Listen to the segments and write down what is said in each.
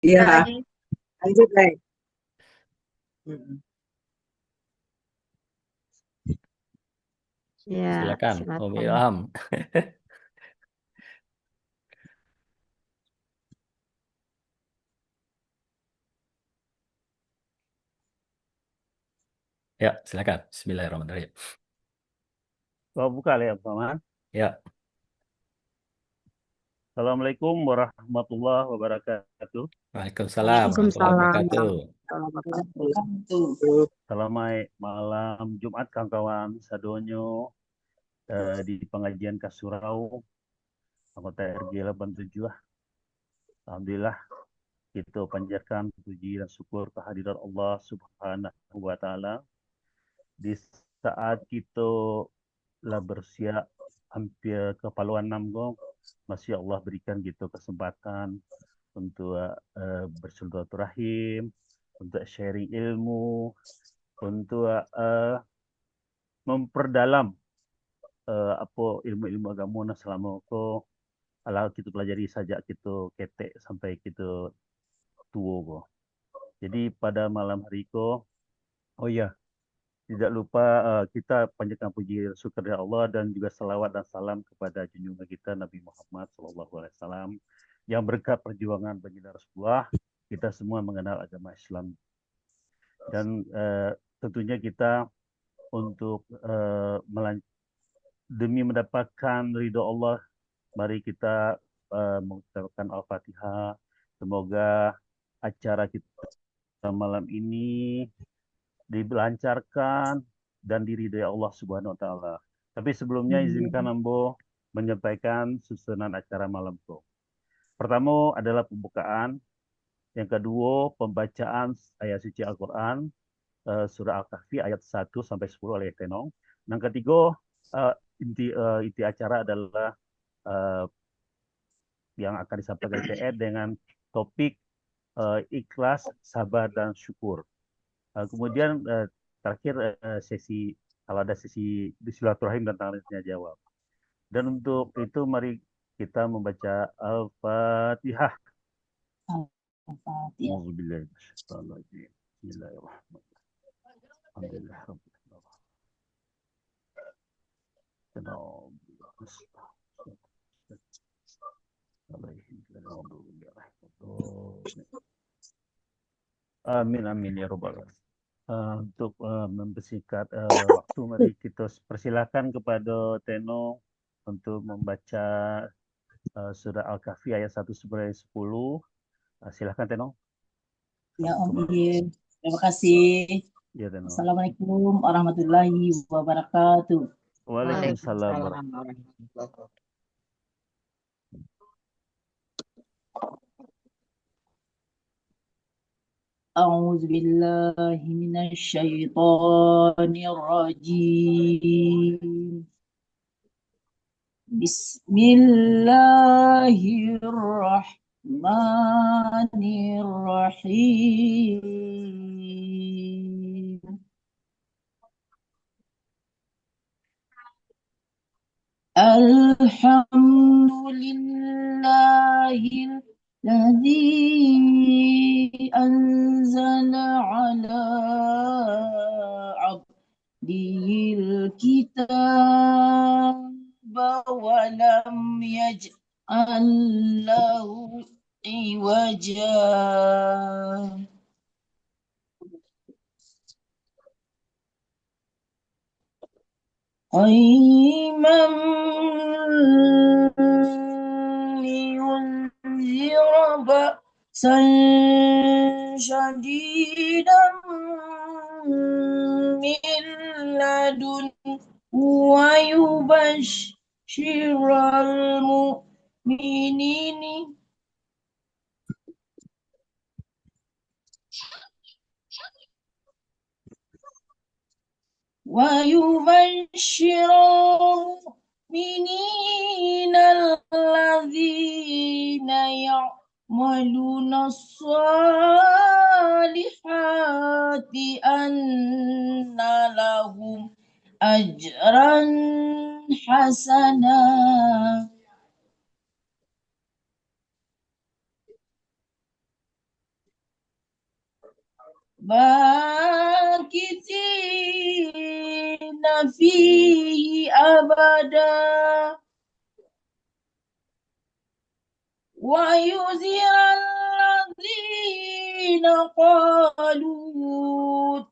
Iya, Lagi. lanjut, Leng. Mm-mm. Ya, Silakan, Om silakan. Ilham. Ya, silakan. Bismillahirrahmanirrahim. Buka ya, Paman. Ya, Assalamualaikum warahmatullahi wabarakatuh. Waalaikumsalam warahmatullahi Waalaikumsalam wabarakatuh. warahmatullahi wabarakatuh. Tuh. Selamat malam Jumat kawan-kawan sadonyo di pengajian Kasurau anggota RG 87. Alhamdulillah kita panjatkan puji dan syukur kehadiran Allah Subhanahu wa taala di saat kita lah bersiap hampir kepaluan 6 gong, masih Allah berikan gitu kesempatan untuk bersilaturahim, untuk sharing ilmu, untuk memperdalam apa ilmu-ilmu agama nah selama ko ala kita pelajari sajak kita ketek sampai kita tua ko. Jadi pada malam hari ko, oh ya, tidak lupa kita panjatkan puji syukur dari Allah dan juga salawat dan salam kepada junjungan kita Nabi Muhammad SAW yang berkat perjuangan baginda Rasulullah kita semua mengenal agama Islam dan tentunya kita untuk demi mendapatkan ridho Allah, mari kita mengucapkan Al-Fatihah. Semoga acara kita malam ini dilancarkan dan diridhai Allah Subhanahu wa taala. Tapi sebelumnya izinkan Ambo menyampaikan susunan acara malamku. Pertama adalah pembukaan, yang kedua pembacaan ayat suci Al-Qur'an surah Al-Kahfi ayat 1 sampai 10 oleh Tenong. Yang ketiga uh, inti acara adalah uh, yang akan disampaikan TR dengan topik ikhlas, sabar dan syukur. Kemudian terakhir sesi kalau ada sesi silaturahim dan tanya jawab. Dan untuk itu mari kita membaca Al-Fatihah. Al-Fatihah. Bismillahirrahmanirrahim. Amin amin ya robbal alamin. Untuk mempersingkat waktu, mari kita persilakan kepada Teno untuk membaca surah Al-Kahfi ayat 1 sampai 10. Silakan Teno. Ya Om Idil, terima kasih. Ya Teno. Assalamualaikum warahmatullahi wabarakatuh. Waalaikumsalam. أعوذ بالله من الشيطان الرجيم. بسم الله الرحمن الرحيم. الحمد لله الذي أنزل على عبده الكتاب ولم يجعل له عوجا. قيما لينذر بأسا شديدا من لدنه ويبشر المؤمنين الذين يعملون الصالحات أن لهم أجرا حسنا. ماكثين فيه أبدا ويزر الذين قالوا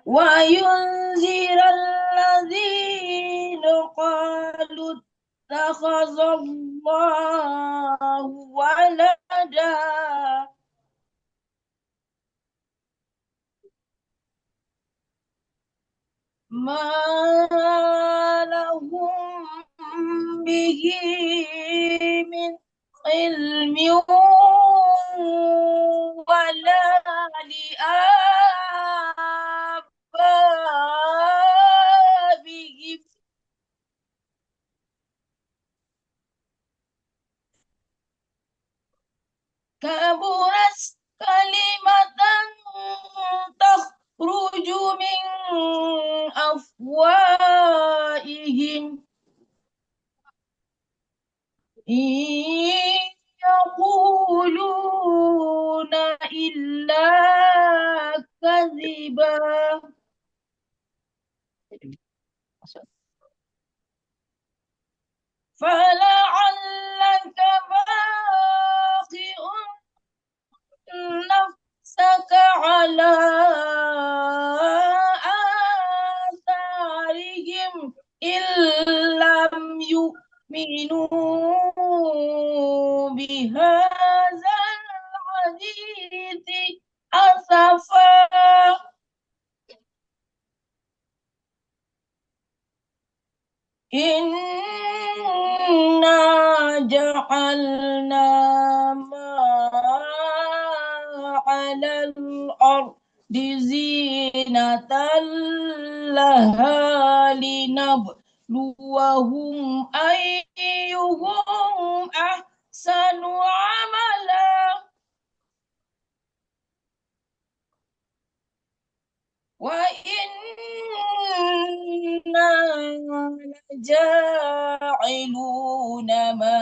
وينذر الذين قالوا اتخذ الله ولدا ما لهم به من علم ولا لآبائهم كبرت كلمة تخرج من أفواههم إن يقولون إلا كذبا فلعلك باخع نفسك على آثارهم إن لم يؤمنوا بهذا الحديث أسفا إنا جعلنا ما على الأرض زينة لها لنبلوهم أيهم أحسن عملا وإنا لجاعلون ما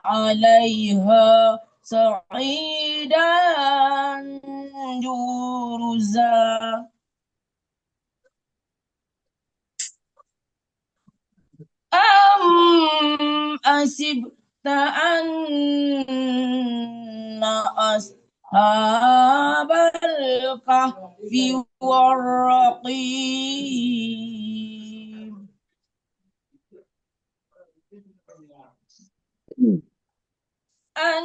عليها صعيدا جرزا أم أحسبت أن أصحاب الكهف والرقيم أن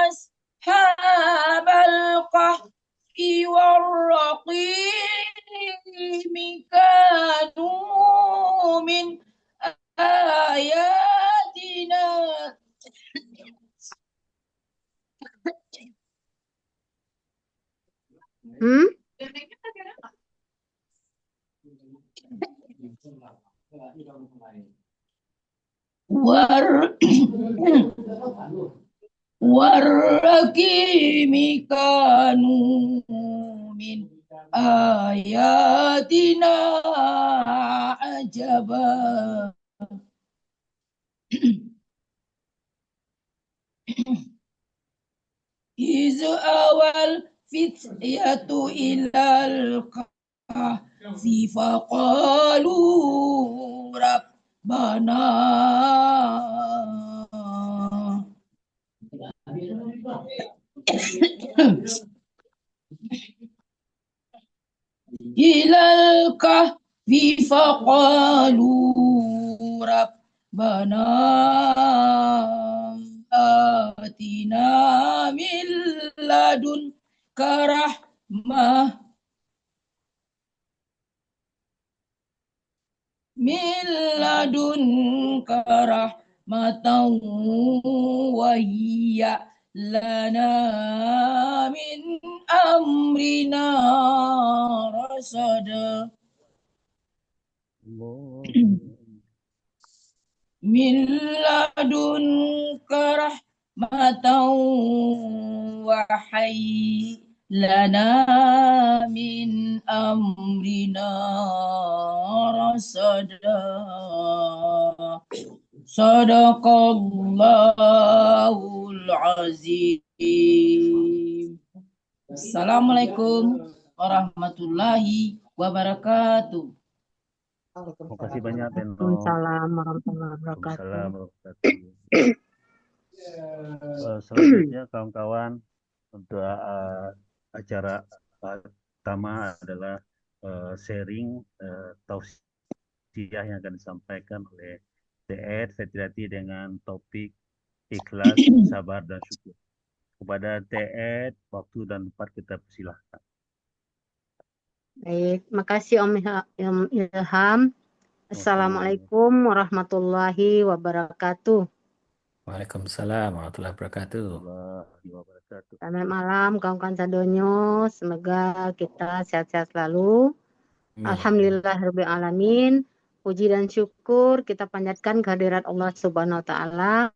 أصحاب الكهف والرقيم كانوا من آياتنا والرقيم كانوا من آياتنا عجبا إذ أوى الفتية إلى الكهف فقالوا ربنا إلى الكهف فقالوا ربنا آتنا من لدنك رحمة وهي لنا من أمرنا رشدا من لدنك رحمة وهي لنا من أمرنا رشدا صدق الله العظيم. Astagfirullahaladzim. Assalamualaikum warahmatullahi wabarakatuh. Terima kasih banyak, Teno. Waalaikumsalam warahmatullahi wabarakatuh. Waalaikumsalam warahmatullahi wabarakatuh. Selanjutnya, kawan-kawan, untuk acara pertama adalah sharing tausiah yang akan disampaikan oleh TED Fetriati dengan topik ikhlas, sabar, dan syukur. Kepada TED, waktu dan tempat kita persilahkan. Baik, makasih Om Ilham. Assalamualaikum warahmatullahi wabarakatuh. Waalaikumsalam warahmatullahi wabarakatuh. Warahmatullahi wabarakatuh. Selamat malam kawan-kawan sadonyo. Semoga kita sehat-sehat selalu. Alhamdulillahirabbil alamin. Puji dan syukur kita panjatkan kehadirat Allah Subhanahu wa taala.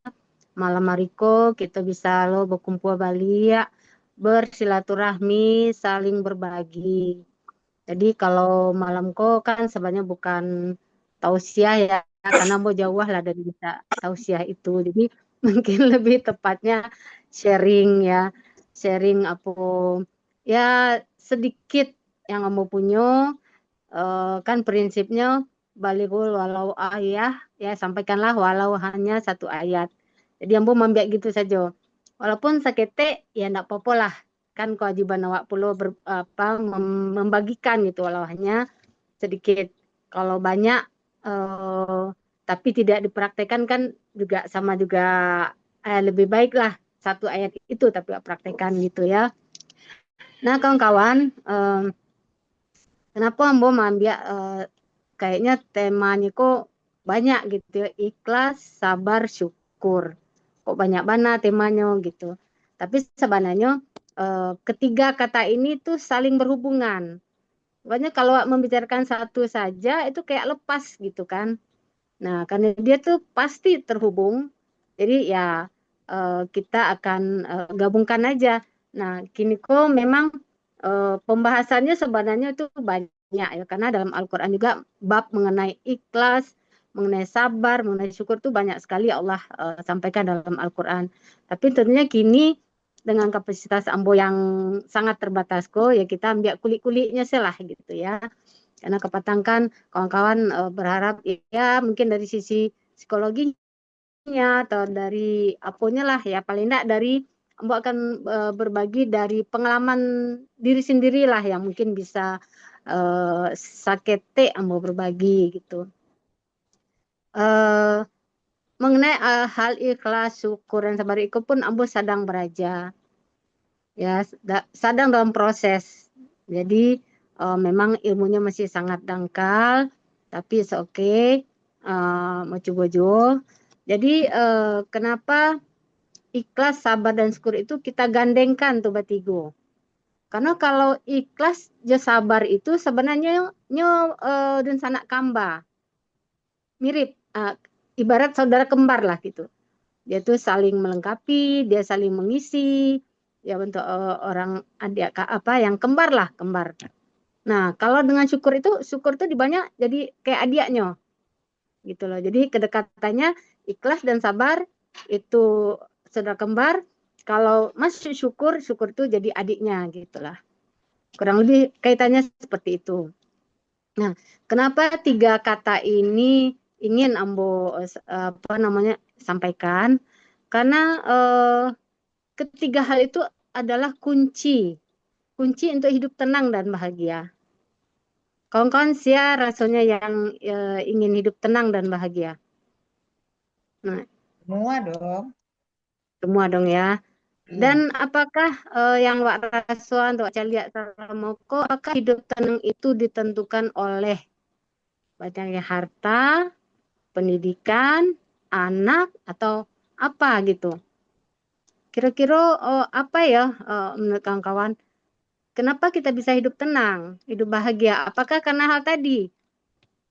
Malam mariko kita bisa lo berkumpul balik ya, bersilaturahmi, saling berbagi. Jadi kalau malam ko kan sebenarnya bukan tausiah ya, karena mau jauh lah dari bisa tausiah itu. Jadi mungkin lebih tepatnya sharing ya, sharing apa ya sedikit yang kamu punya. Kan prinsipnya baligul walau ayah ya, sampaikanlah walau hanya satu ayat. Jadi ambo membiak gitu saja. Walaupun sakete ya enggak apa-apa lah. Kan kewajiban awak perlu membagikan gitu walau hanya sedikit. Kalau banyak tapi tidak dipraktekkan kan juga sama juga lebih baik lah satu ayat itu tapi praktekkan gitu ya. Nah kawan-kawan, kenapa ambo mengambil kayaknya temanya kok banyak gitu ya, ikhlas, sabar, syukur. Kok banyak banget temanya gitu. Tapi sebenarnya ketiga kata ini tuh saling berhubungan. Pokoknya kalau membicarakan satu saja itu kayak lepas gitu kan. Nah, karena dia tuh pasti terhubung. Jadi ya kita akan gabungkan aja. Nah, kini kok memang pembahasannya sebenarnya itu banyak ya, karena dalam Al-Quran juga bab mengenai ikhlas, mengenai sabar, mengenai syukur itu banyak sekali Allah sampaikan dalam Al-Quran. Tapi tentunya kini dengan kapasitas Ambo yang sangat terbatas kok, ya kita ambil kulit-kulitnya salah gitu ya. Karena kepatangkan kawan-kawan berharap ya mungkin dari sisi psikologinya atau dari apanya lah ya, paling enggak dari Ambo akan berbagi dari pengalaman diri sendiri lah yang mungkin bisa sakete Ambo berbagi gitu. Mengenai hal ikhlas, syukur dan sabar itu pun Ambo sedang beraja. Ya, sedang dalam proses. Jadi memang ilmunya masih sangat dangkal, tapi oke, mau coba-coba. Jadi kenapa ikhlas, sabar dan syukur itu kita gandengkan tuh batigo. Karena kalau ikhlas dan sabar itu sebenarnya dan sanak kamba. Mirip, ibarat saudara kembar lah gitu. Dia tuh saling melengkapi, dia saling mengisi. Ya untuk orang adik apa yang kembar lah, kembar. Nah, kalau dengan syukur itu dibanyak jadi kayak adiknya. Gitu loh. Jadi kedekatannya ikhlas dan sabar itu saudara kembar. Kalau masih syukur itu jadi adiknya gitulah. Kurang lebih kaitannya seperti itu. Nah, kenapa tiga kata ini ingin Ambo sampaikan? Karena ketiga hal itu adalah kunci untuk hidup tenang dan bahagia. Kawan-kawan rasanya yang ingin hidup tenang dan bahagia. Nah, semua dong ya. Dan apakah yang Wak Rasuan, Wak Caliak Salamoko, apakah hidup tenang itu ditentukan oleh banyaknya harta, pendidikan, anak, atau apa gitu? Kira-kira apa ya menurut kawan-kawan? Kenapa kita bisa hidup tenang, hidup bahagia? Apakah karena hal tadi?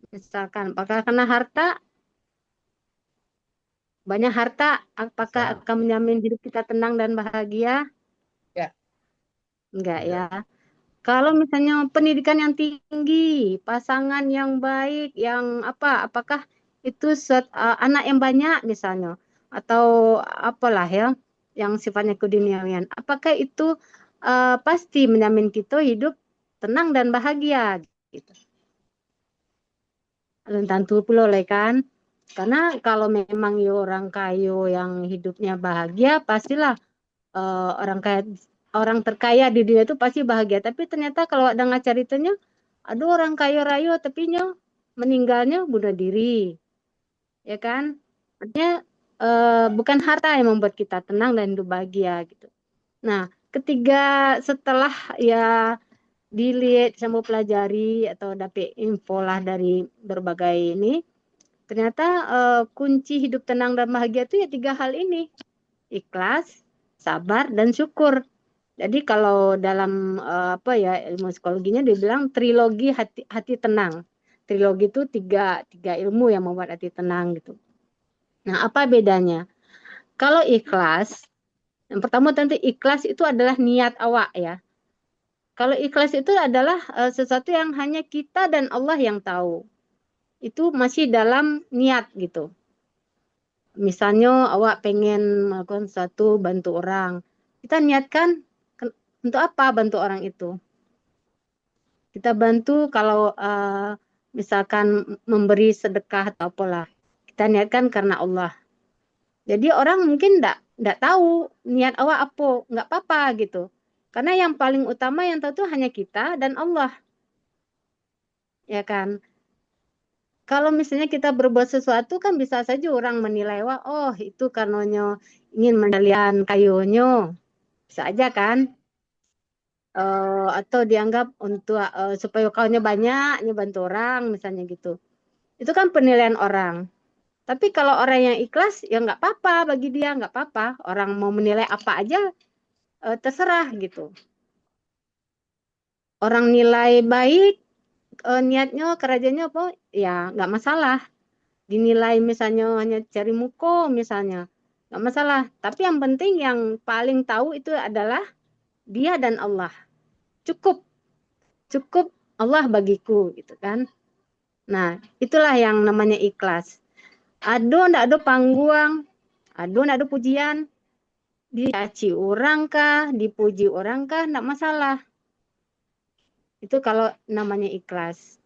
Misalkan, apakah karena harta? Banyak harta, apakah akan menjamin hidup kita tenang dan bahagia? Ya. Enggak ya. Kalau misalnya pendidikan yang tinggi, pasangan yang baik, yang apakah itu anak yang banyak misalnya? Atau apalah ya? yang sifatnya keduniawian. Apakah itu pasti menjamin kita hidup tenang dan bahagia gitu. Belum tentu pula lah kan. Karena kalau memang orang kaya yang hidupnya bahagia, pastilah orang terkaya di dunia itu pasti bahagia. Tapi ternyata kalau dengar ceritanya, ada orang kaya raya tapi meninggalnya bunuh diri, ya kan? Artinya bukan harta yang membuat kita tenang dan hidup bahagia gitu. Nah, setelah ya dilihat sama pelajari atau dapat info lah dari berbagai ini, ternyata kunci hidup tenang dan bahagia itu ya 3 hal ini. Ikhlas, sabar, dan syukur. Jadi kalau dalam ilmu psikologinya dibilang trilogi hati tenang. Trilogi itu tiga ilmu yang membuat hati tenang gitu. Nah, apa bedanya? Kalau ikhlas, yang pertama tentu ikhlas itu adalah niat awak ya. Kalau ikhlas itu adalah sesuatu yang hanya kita dan Allah yang tahu. Itu masih dalam niat gitu. Misalnya awak pengen melakukan sesuatu, bantu orang. Kita niatkan untuk apa bantu orang itu. Kita bantu kalau misalkan memberi sedekah atau apalah. Kita niatkan karena Allah. Jadi orang mungkin enggak tahu niat awak apa, enggak apa-apa gitu. Karena yang paling utama yang tahu itu hanya kita dan Allah. Ya kan? Kalau misalnya kita berbuat sesuatu kan bisa saja orang menilai, wah oh itu karenanya ingin mendalian kayunya. Bisa aja kan? Atau dianggap untuk supaya kaunya banyak, bantu orang misalnya gitu. Itu kan penilaian orang. Tapi kalau orang yang ikhlas ya nggak apa-apa bagi dia, nggak apa-apa. Orang mau menilai apa aja terserah gitu. Orang nilai baik, niatnya kerajanya apa? Ya nggak masalah. Dinilai misalnya hanya cari muka misalnya, nggak masalah. Tapi yang penting yang paling tahu itu adalah dia dan Allah. Cukup Allah bagiku gitu kan. Nah, itulah yang namanya ikhlas. Ndak ada panggung, ndak ada pujian, dicaci orang kah, dipuji orang kah, ndak masalah. Itu kalau namanya ikhlas.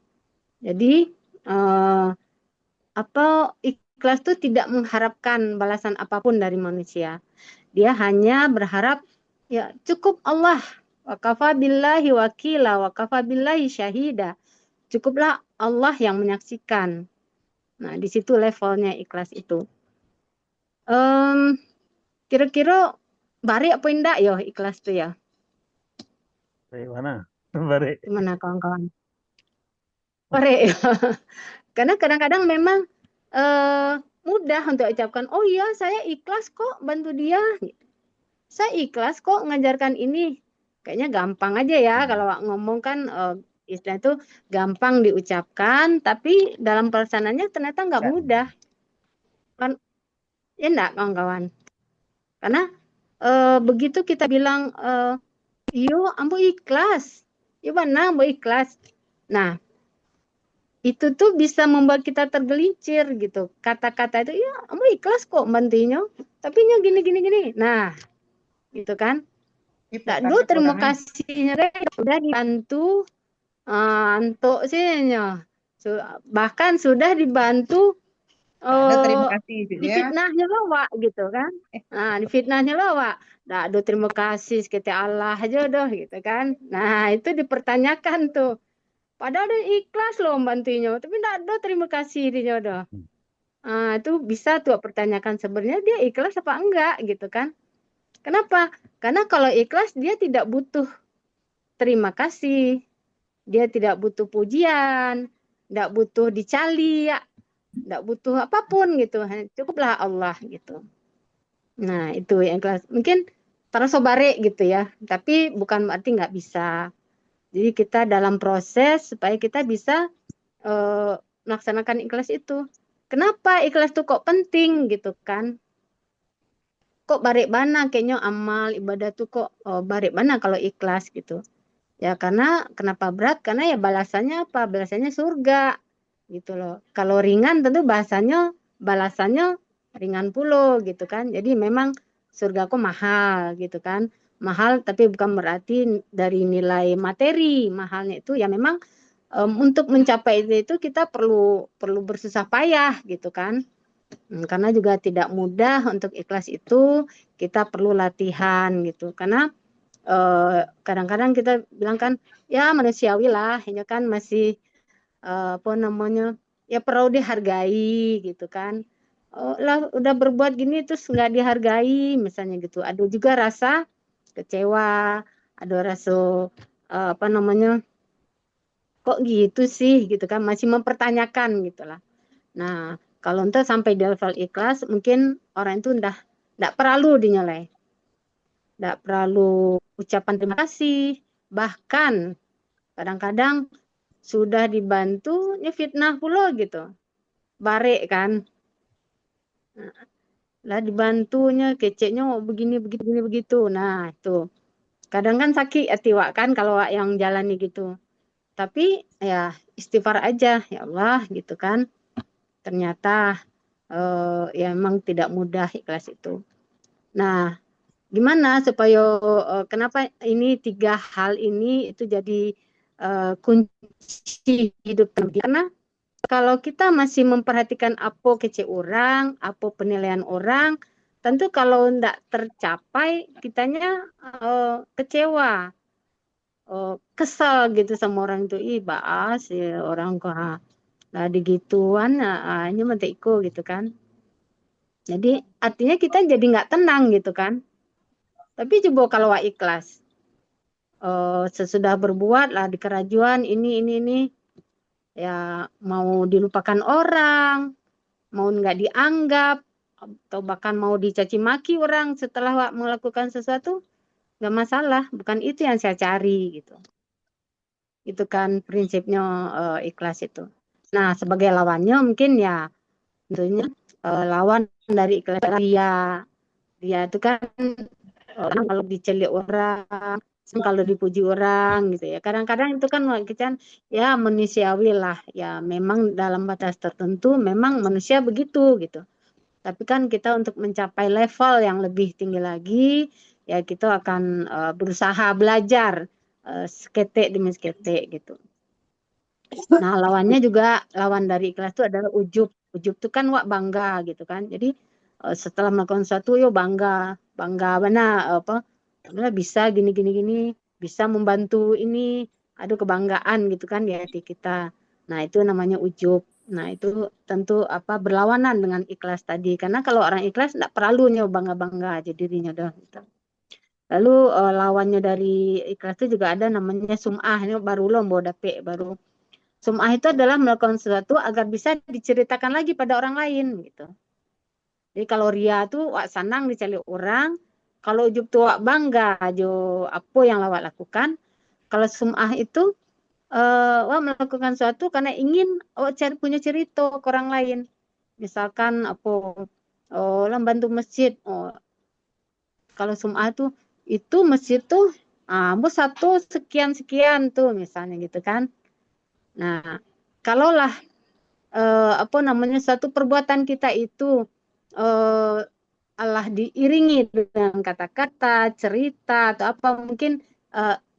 Jadi ikhlas itu tidak mengharapkan balasan apapun dari manusia. Dia hanya berharap ya cukup Allah. Wa kafa billahi wakila, wa kafa billahi syahida. Cukuplah Allah yang menyaksikan. Nah, di situ levelnya ikhlas itu. Kira-kira bari apa indah ya ikhlas tuh ya? Bagaimana? Bare. Gimana kawan-kawan? Bari. Karena kadang-kadang memang mudah untuk ucapkan, oh iya saya ikhlas kok bantu dia. Saya ikhlas kok ngajarkan ini. Kayaknya gampang aja ya kalau ngomong kan istilah itu gampang diucapkan, tapi dalam pelaksanaannya ternyata nggak mudah. Kan, ya enggak kawan-kawan? Karena begitu kita bilang, yo ambo ikhlas, yo mana ambo ikhlas. Nah, itu tuh bisa membuat kita tergelincir gitu. Kata-kata itu, ya ambo ikhlas kok bantunya, tapi gini. Nah, gitu kan. Aduh, terima kasihnya udah dibantu untuk sihnya. Bahkan sudah dibantu terima kasih di fitnahnya lawak gitu kan. Nah, di fitnahnya lawak. Aduh, terima kasih sekete Allah aja doh gitu kan. Nah, itu dipertanyakan tuh. Padahal udah ikhlas loh bantunya, tapi enggak ada terima kasih dia doh. Itu bisa tuh pertanyakan sebenarnya dia ikhlas apa enggak gitu kan. Kenapa? Karena kalau ikhlas dia tidak butuh terima kasih. Dia tidak butuh pujian, tidak butuh dicali, tidak butuh apapun gitu. Cukuplah Allah gitu. Nah, itu yang ikhlas. Mungkin para sobare gitu ya, tapi bukan berarti nggak bisa. Jadi kita dalam proses supaya kita bisa melaksanakan ikhlas itu. Kenapa ikhlas itu kok penting gitu kan? Kok barik mana kayaknya amal ibadah tuh kok barik mana kalau ikhlas gitu. Ya karena kenapa berat? Karena ya balasannya apa? Balasannya surga gitu loh. Kalau ringan tentu balasannya ringan pula gitu kan. Jadi memang surgaku mahal gitu kan. Mahal tapi bukan berarti dari nilai materi. Mahalnya itu ya memang untuk mencapai itu kita perlu bersusah payah gitu kan. Karena juga tidak mudah untuk ikhlas itu, kita perlu latihan gitu. Karena kadang-kadang kita bilang kan ya manusiawi lah, ini kan masih apa namanya ya perlu dihargai gitu kan. Lah udah berbuat gini terus nggak dihargai misalnya gitu. Ada juga rasa kecewa, ada rasa apa namanya kok gitu sih gitu kan, masih mempertanyakan gitulah. Nah, kalau untuk sampai di level ikhlas, mungkin orang itu enggak perlu dinilai. Enggak perlu ucapan terima kasih. Bahkan kadang-kadang sudah dibantu, ini fitnah pula gitu. Barek kan. Lah dibantunya, keceknya begini, begitu. Nah, itu. Kadang kan sakit hati wak kan kalau wak yang jalani gitu. Tapi ya istighfar aja, ya Allah gitu kan. Ternyata ya memang tidak mudah ikhlas itu. Nah, gimana supaya kenapa ini 3 hal ini itu jadi kunci hidup kita? Karena kalau kita masih memperhatikan apa kece orang, apa penilaian orang, tentu kalau tidak tercapai, kitanya kecewa, kesal gitu sama orang itu. Ih, baas ya orang kok lah digituan, ini mentiko gitu kan. Jadi artinya kita jadi nggak tenang gitu kan. Tapi coba kalau ikhlas, sesudah berbuat lah di kerajuan ini, ya mau dilupakan orang, mau nggak dianggap, atau bahkan mau dicaci maki orang setelah melakukan sesuatu, nggak masalah. Bukan itu yang saya cari gitu. Itu kan prinsipnya ikhlas itu. Nah sebagai lawannya mungkin ya tentunya lawan dari ikhlas dia itu kan kalau dicelik orang, kalau dipuji orang gitu ya. Kadang-kadang itu kan kita ya manusiawi lah, ya memang dalam batas tertentu memang manusia begitu gitu. Tapi kan kita untuk mencapai level yang lebih tinggi lagi, ya kita akan berusaha belajar seketik demi seketik gitu. Nah, lawannya juga lawan dari ikhlas itu adalah ujub. Ujub itu kan wak bangga gitu kan. Jadi setelah melakukan sesuatu yo bangga mana apa bisa gini, bisa membantu ini, ada kebanggaan gitu kan di hati kita. Nah, itu namanya ujub. Nah, itu tentu apa berlawanan dengan ikhlas tadi. Karena kalau orang ikhlas enggak perlu bangga-bangga aja dirinya dah gitu. Lalu lawannya dari ikhlas itu juga ada namanya sum'ah. Ini baru lo mau dapet baru. Sum'ah itu adalah melakukan sesuatu agar bisa diceritakan lagi pada orang lain gitu. Jadi kalau ria tuh wak senang dicari orang, kalau ujub tuh wak bangga jo apa yang lawak lakukan. Kalau sum'ah itu wak melakukan sesuatu karena ingin wak punya cerita ke orang lain. Misalkan apa bantu masjid. Kalau sum'ah tuh itu masjid tuh satu sekian tuh misalnya gitu kan. Nah, kalaulah apa namanya satu perbuatan kita itu Allah diiringi dengan kata-kata, cerita atau apa mungkin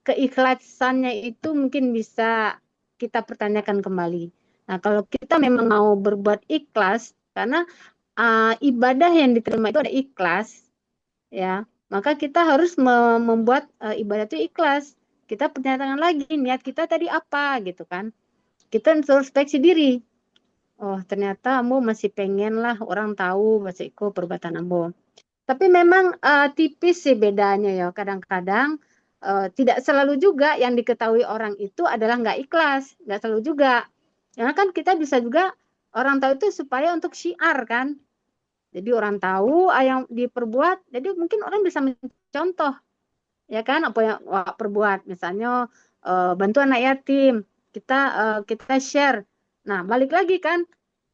keikhlasannya itu mungkin bisa kita pertanyakan kembali. Nah, kalau kita memang mau berbuat ikhlas karena ibadah yang diterima itu ada ikhlas ya, maka kita harus membuat ibadah itu ikhlas. Kita pertanyakan lagi niat kita tadi apa gitu kan. Kita introspeksi diri. Oh, ternyata Ambo masih pengen lah orang tahu bahasa Iko perbuatan Ambo. Tapi memang tipis sih bedanya ya. Kadang-kadang tidak selalu juga yang diketahui orang itu adalah nggak ikhlas. Nggak selalu juga. Karena kan kita bisa juga orang tahu itu supaya untuk syiar kan. Jadi orang tahu yang diperbuat. Jadi mungkin orang bisa mencontoh. Ya kan apa yang perbuat. Misalnya bantu anak yatim. Kita share. Nah, balik lagi kan,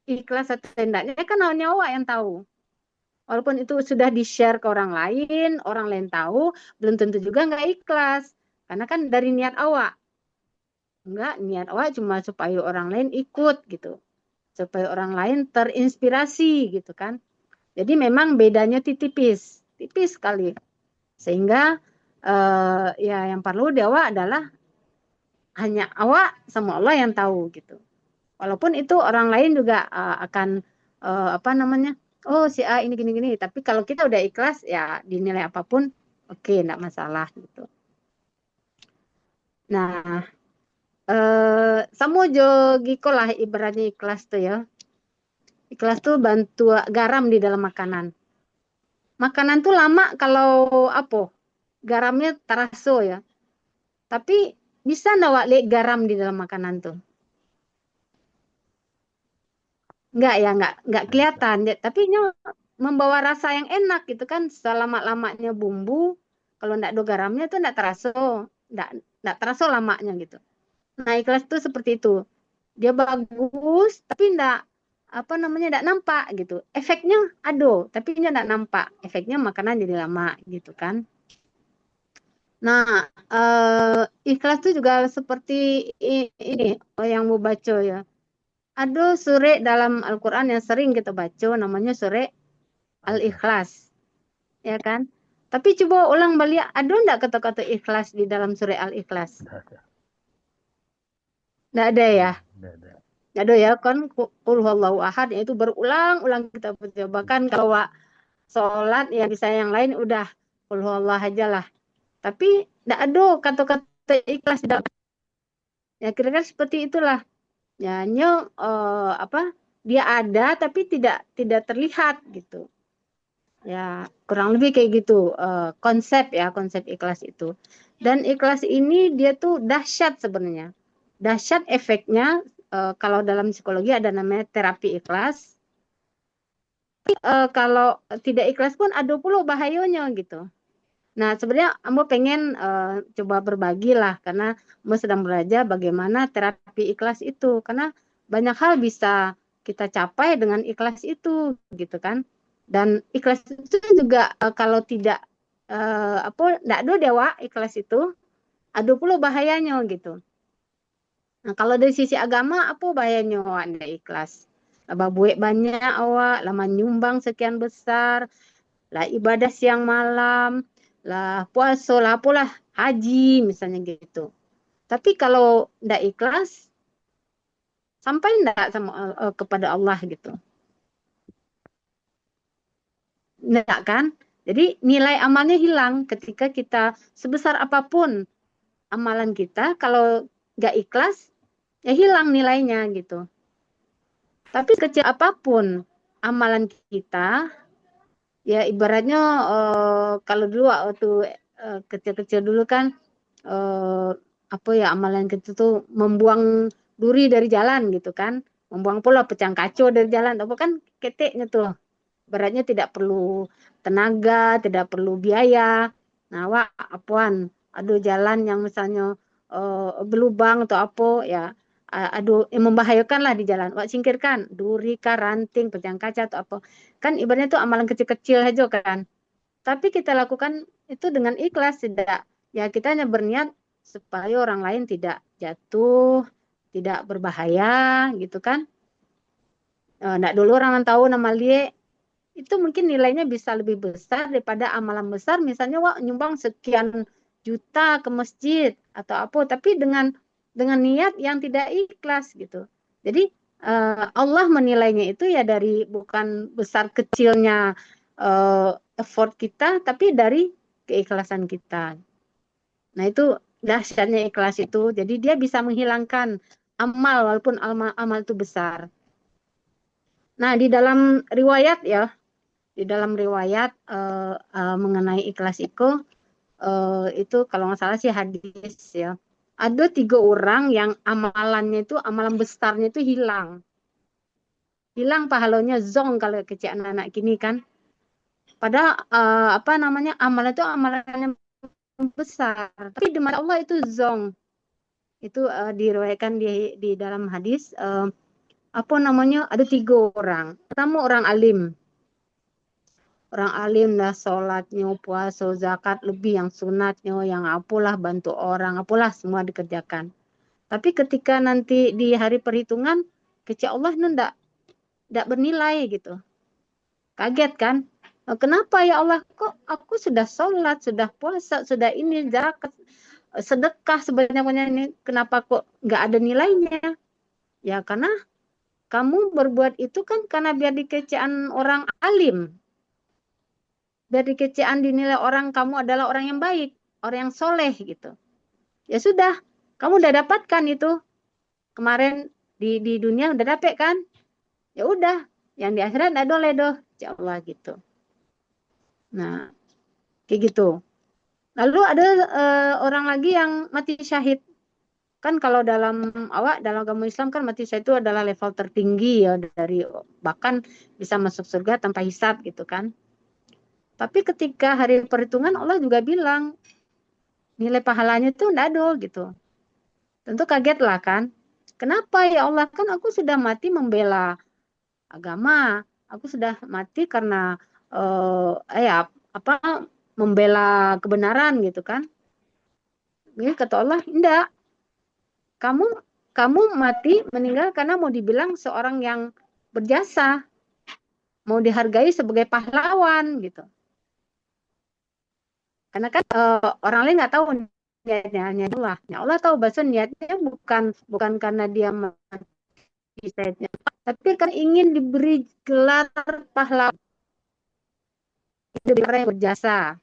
ikhlas atau tidaknya kan hanya awak yang tahu. Walaupun itu sudah di-share ke orang lain tahu, belum tentu juga nggak ikhlas. Karena kan dari niat awak. Enggak, niat awak cuma supaya orang lain ikut gitu. Supaya orang lain terinspirasi gitu kan. Jadi memang bedanya tipis. tipis sekali. Sehingga ya yang perlu dewa adalah hanya awak sama Allah yang tahu gitu. Walaupun itu orang lain juga akan apa namanya, oh si A ini gini-gini. Tapi kalau kita udah ikhlas ya dinilai apapun, oke, enggak masalah gitu. Nah, samo jo giko lah ibaratnya ikhlas tuh ya. Ikhlas tuh bantu garam di dalam makanan. Makanan tuh lama kalau apa? Garamnya teraso ya. Tapi bisa enggak lihat garam di dalam makanan tuh? Enggak ya, enggak kelihatan. Tapi membawa rasa yang enak gitu kan. Selama-lamanya bumbu, kalau enggak ada garamnya tuh enggak terasa. Enggak terasa lamanya gitu. Nah, ikhlas tuh seperti itu. Dia bagus, tapi enggak apa namanya enggak nampak gitu. Efeknya ada, tapi enggak nampak. Efeknya makanan jadi lama gitu kan. Nah, ikhlas itu juga seperti ini yang mau baca ya. Ada surah dalam Al-Quran yang sering kita baca, namanya surah Al-Ikhlas, ya kan? Tapi coba ulang balik, ada enggak kata-kata ikhlas di dalam surah Al-Ikhlas? Nggak ada. Enggak ada ya? Nggak ada. Enggak ada ya, kan Qul huwallahu ahad, itu berulang-ulang kita baca. Bahkan kalau sholat ya bisa yang lain udah Qul huwallahu aja lah. Tapi enggak ada kata-kata ikhlas di dalam. Ya kira-kira seperti itulah. Ya, apa? Dia ada tapi tidak terlihat gitu. Ya, kurang lebih kayak gitu konsep ikhlas itu. Dan ikhlas ini dia tuh dahsyat sebenarnya. Dahsyat efeknya kalau dalam psikologi ada namanya terapi ikhlas. Kalau tidak ikhlas pun ada pula bahayanya gitu. Nah, sebenarnya Ambo pengen coba berbagi lah, karena Ambo sedang belajar bagaimana terapi ikhlas itu. Karena banyak hal bisa kita capai dengan ikhlas itu, gitu kan. Dan ikhlas itu juga kalau tidak, enggak ada dewa ikhlas itu, ada pula bahayanya gitu. Nah, kalau dari sisi agama, apa bahayanya Anda ikhlas? Lah buat banyak awak, lama nyumbang sekian besar, lah ibadah siang malam, lah puasa lah apalah haji misalnya gitu. Tapi kalau ndak ikhlas, sampai ndak sama kepada Allah gitu. Ndak kan? Jadi nilai amalnya hilang ketika kita sebesar apapun amalan kita, kalau nggak ikhlas ya hilang nilainya gitu. Tapi kecil apapun amalan kita, ya ibaratnya kalau dulu waktu kecil-kecil dulu kan apa ya amalan kita tuh membuang duri dari jalan gitu kan, membuang pula pecang kaca dari jalan, apa kan keteknya tuh, ibaratnya tidak perlu tenaga, tidak perlu biaya. Nah, wah apuan, aduh jalan yang misalnya berlubang atau apa ya, aduh yang membahayakan lah di jalan, wah singkirkan duri kah, ranting, pecang kaca atau apa, kan ibaratnya tuh amalan kecil-kecil aja kan. Tapi kita lakukan itu dengan ikhlas, tidak ya kita hanya berniat supaya orang lain tidak jatuh, tidak berbahaya gitu kan. Nggak dulu orang tahu nama dia, itu mungkin nilainya bisa lebih besar daripada amalan besar, misalnya wah nyumbang sekian juta ke masjid atau apa, tapi dengan niat yang tidak ikhlas gitu. Jadi Allah menilainya itu ya dari bukan besar kecilnya effort kita, tapi dari keikhlasan kita. Nah, itu dahsyatnya ikhlas itu. Jadi dia bisa menghilangkan amal walaupun amal itu besar. Nah, di dalam riwayat ya, mengenai ikhlas itu kalau nggak salah sih hadis ya. Ada 3 orang yang amalannya itu, amalan besarnya itu hilang. Hilang pahalanya zong kalau kecil anak-anak gini kan. Padahal apa namanya, amalan itu amalan yang besar, tapi di mata Allah itu zong. Itu diriwayatkan di dalam hadis apa namanya, ada 3 orang. Pertama orang alim lah, sholatnya, puasa, zakat, lebih yang sunatnya, yang apalah bantu orang, apalah semua dikerjakan. Tapi ketika nanti di hari perhitungan, kecil Allah itu ndak bernilai gitu. Kaget kan? Kenapa ya Allah, kok aku sudah sholat, sudah puasa, sudah ini zakat, sedekah sebanyak-banyaknya ini, kenapa kok nggak ada nilainya? Ya karena kamu berbuat itu kan karena biar dikecean orang alim, biar dikecean dinilai orang kamu adalah orang yang baik, orang yang soleh gitu. Ya sudah, kamu udah dapatkan itu kemarin di dunia udah dapet kan? Ya udah, yang di akhirat nggak boleh doh, insya Allah gitu. Nah, kayak gitu. Lalu ada orang lagi yang mati syahid. Kan kalau dalam agama Islam kan mati syahid itu adalah level tertinggi ya, dari bahkan bisa masuk surga tanpa hisab gitu kan. Tapi ketika hari perhitungan Allah juga bilang nilai pahalanya itu enggak ada gitu. Tentu kaget lah kan. Kenapa ya Allah, kan aku sudah mati membela agama. Aku sudah mati karena membela kebenaran gitu kan. Ini kata Allah, enggak. Kamu mati meninggal karena mau dibilang seorang yang berjasa, mau dihargai sebagai pahlawan gitu. Karena kan orang lain nggak tahu niatnya, hanya Allah. Ya Allah tahu, bahasa niatnya bukan karena dia mati syahidnya, tapi kan ingin diberi gelar pahlawan, orang yang berjasa.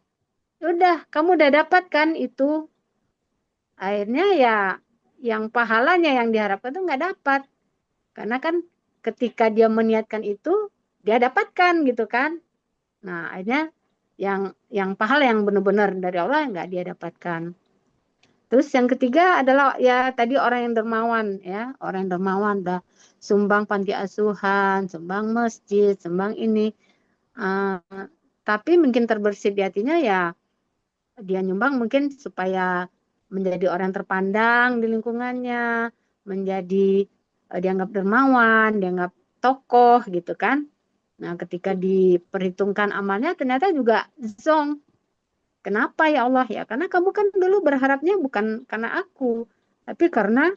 Udah, kamu udah dapat kan itu. Akhirnya ya yang pahalanya yang diharapkan itu nggak dapat. Karena kan ketika dia meniatkan itu, dia dapatkan gitu kan. Nah, akhirnya yang pahala yang benar-benar dari Allah nggak dia dapatkan. Terus yang ketiga adalah ya tadi orang yang dermawan ya, orang yang dermawan udah sumbang panti asuhan, sumbang masjid, sumbang ini. Uh, tapi mungkin terbersit di hatinya ya dia nyumbang mungkin supaya menjadi orang terpandang di lingkungannya, menjadi dianggap dermawan, dianggap tokoh gitu kan. Nah, ketika diperhitungkan amalnya ternyata juga zong. Kenapa ya Allah? Ya karena kamu kan dulu berharapnya bukan karena aku, tapi karena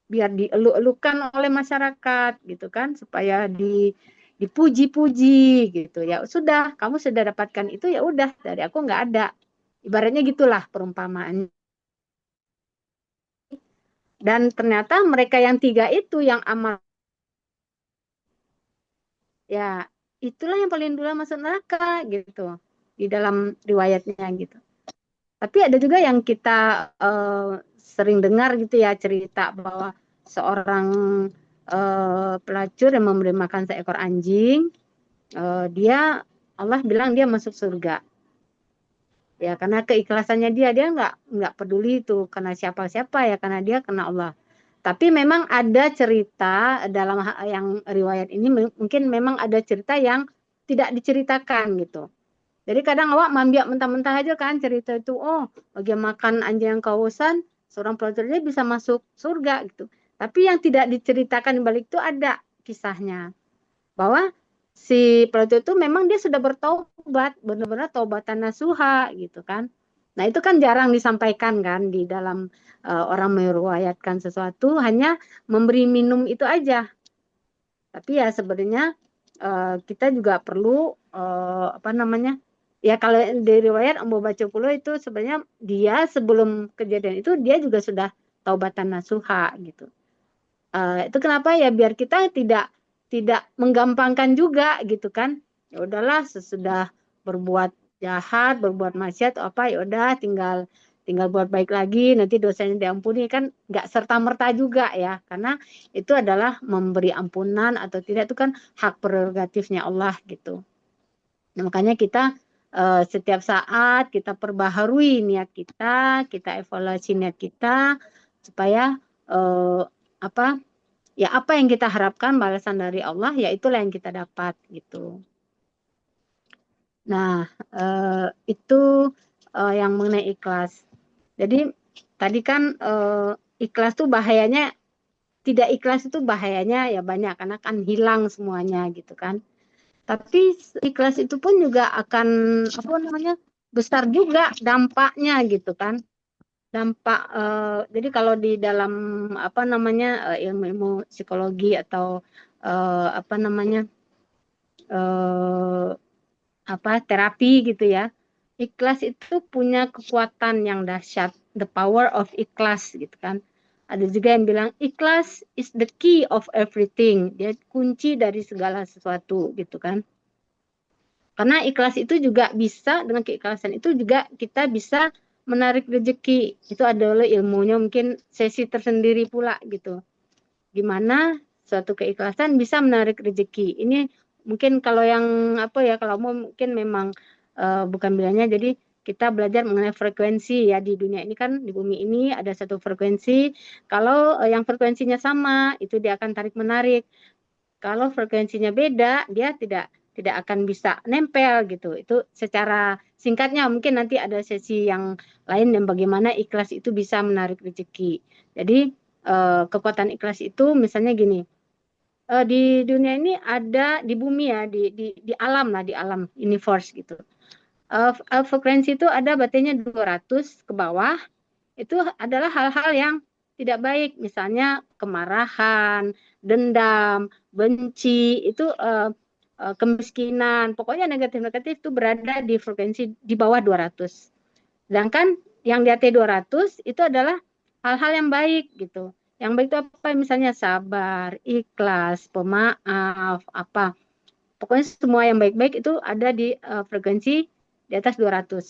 biar dielu-elukan oleh masyarakat gitu kan, supaya dipuji-puji gitu. Ya sudah, kamu sudah dapatkan itu, ya udah, dari aku nggak ada. Ibaratnya gitulah perumpamaan. Dan ternyata mereka yang tiga itu yang amal, ya itulah yang paling dulu masuk neraka gitu di dalam riwayatnya gitu. Tapi ada juga yang kita sering dengar gitu ya, cerita bahwa seorang pelacur yang memberi makan seekor anjing, dia Allah bilang dia masuk surga. Ya karena keikhlasannya dia nggak peduli itu karena siapa-siapa ya, karena dia kena Allah. Tapi memang ada cerita dalam yang riwayat ini, mungkin memang ada cerita yang tidak diceritakan gitu. Jadi kadang awak mambiak mentah-mentah aja kan cerita itu, oh bagi makan anjing yang kehausan, seorang pelacurnya bisa masuk surga gitu. Tapi yang tidak diceritakan di balik itu ada kisahnya. Bahwa si pelacur itu memang dia sudah bertaubat, benar-benar taubatan nasuha gitu kan. Nah itu kan jarang disampaikan kan di dalam orang meriwayatkan sesuatu, hanya memberi minum itu aja. Tapi ya sebenarnya kita juga perlu ya kalau di riwayat Ambo Baca Pulau itu sebenarnya dia sebelum kejadian itu dia juga sudah taubatan nasuha gitu. Itu kenapa ya, biar kita tidak menggampangkan juga gitu kan. Ya udahlah, sesudah berbuat jahat, berbuat maksiat apa, ya udah tinggal buat baik lagi, nanti dosanya diampuni, kan nggak serta merta juga ya, karena itu adalah memberi ampunan atau tidak itu kan hak prerogatifnya Allah gitu. Nah, makanya kita setiap saat kita perbaharui niat kita evaluasi niat kita supaya apa yang kita harapkan balasan dari Allah, ya itulah yang kita dapat gitu. Nah, itu yang mengenai ikhlas. Jadi tadi kan ikhlas tuh bahayanya, tidak ikhlas itu bahayanya ya banyak, karena kan hilang semuanya gitu kan. Tapi ikhlas itu pun juga akan besar juga dampaknya gitu kan. Dampak jadi kalau di dalam ilmu psikologi atau terapi gitu ya. Ikhlas itu punya kekuatan yang dahsyat, the power of ikhlas gitu kan. Ada juga yang bilang ikhlas is the key of everything, dia kunci dari segala sesuatu gitu kan. Karena ikhlas itu juga bisa, dengan keikhlasan itu juga kita bisa menarik rezeki. Itu adalah ilmunya, mungkin sesi tersendiri pula gitu. Gimana suatu keikhlasan bisa menarik rezeki. Ini mungkin kalau yang kalau mau mungkin memang bukan bidangnya, jadi kita belajar mengenai frekuensi ya. Di dunia ini kan, di bumi ini ada satu frekuensi. Kalau yang frekuensinya sama, itu dia akan tarik menarik. Kalau frekuensinya beda, dia tidak akan bisa nempel gitu. Itu secara singkatnya, mungkin nanti ada sesi yang lain dan bagaimana ikhlas itu bisa menarik rezeki. Jadi kekuatan ikhlas itu misalnya gini, di dunia ini ada, di bumi ya, di alam lah, di alam universe gitu. Frekuensi itu ada baterainya 200 ke bawah, itu adalah hal-hal yang tidak baik, misalnya kemarahan, dendam, benci, itu kemiskinan, pokoknya negatif-negatif itu berada di frekuensi di bawah 200. Sedangkan yang di atas 200 itu adalah hal-hal yang baik gitu. Yang baik itu apa? Misalnya sabar, ikhlas, pemaaf, apa. Pokoknya semua yang baik-baik itu ada di frekuensi di atas 200.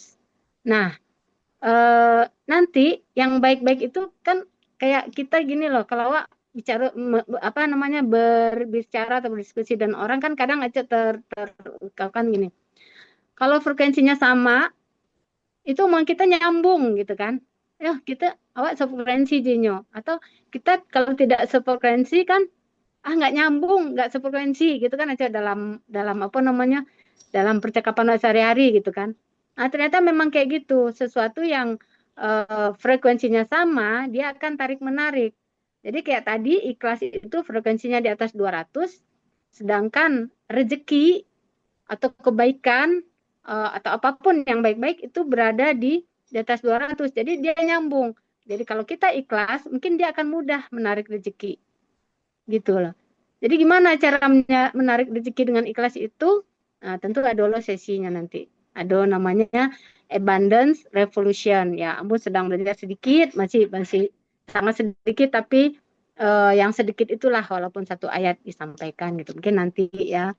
Nah, nanti yang baik-baik itu kan kayak kita gini loh, kalau bicara berbicara atau berdiskusi dan orang kan kadang aja kan gini. Kalau frekuensinya sama, itu mau kita nyambung gitu kan. Ya, kita awak sefrekuensi Jinyo. Atau kita kalau tidak sefrekuensi kan nggak nyambung, nggak sefrekuensi gitu kan aja dalam dalam percakapan sehari-hari gitu kan. Nah, ternyata memang kayak gitu, sesuatu yang frekuensinya sama, dia akan tarik-menarik. Jadi kayak tadi, ikhlas itu frekuensinya di atas 200, sedangkan rezeki atau kebaikan atau apapun yang baik-baik itu berada di atas 200. Jadi dia nyambung. Jadi kalau kita ikhlas, mungkin dia akan mudah menarik rezeki. Gitu loh. Jadi gimana cara menarik rezeki dengan ikhlas itu? Nah, tentu ada sesinya nanti. Ada namanya Abundance Revolution. Ya, Ambo sedang belajar sedikit, masih sangat sedikit, tapi yang sedikit itulah walaupun satu ayat disampaikan gitu. Mungkin nanti ya.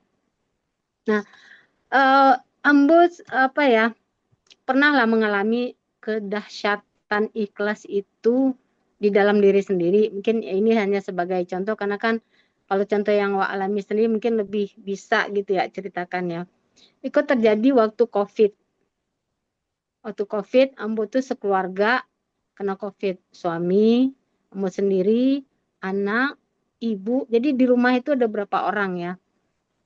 Nah, Ambo pernah lah mengalami kedahsyatan ikhlas itu di dalam diri sendiri. Mungkin ini hanya sebagai contoh, karena kan kalau contoh yang Wak alami sendiri mungkin lebih bisa gitu ya ceritakan ya. Itu terjadi waktu COVID. Waktu COVID, Ambo tuh sekeluarga kena COVID. Suami, Ambo sendiri, anak, ibu. Jadi di rumah itu ada berapa orang ya.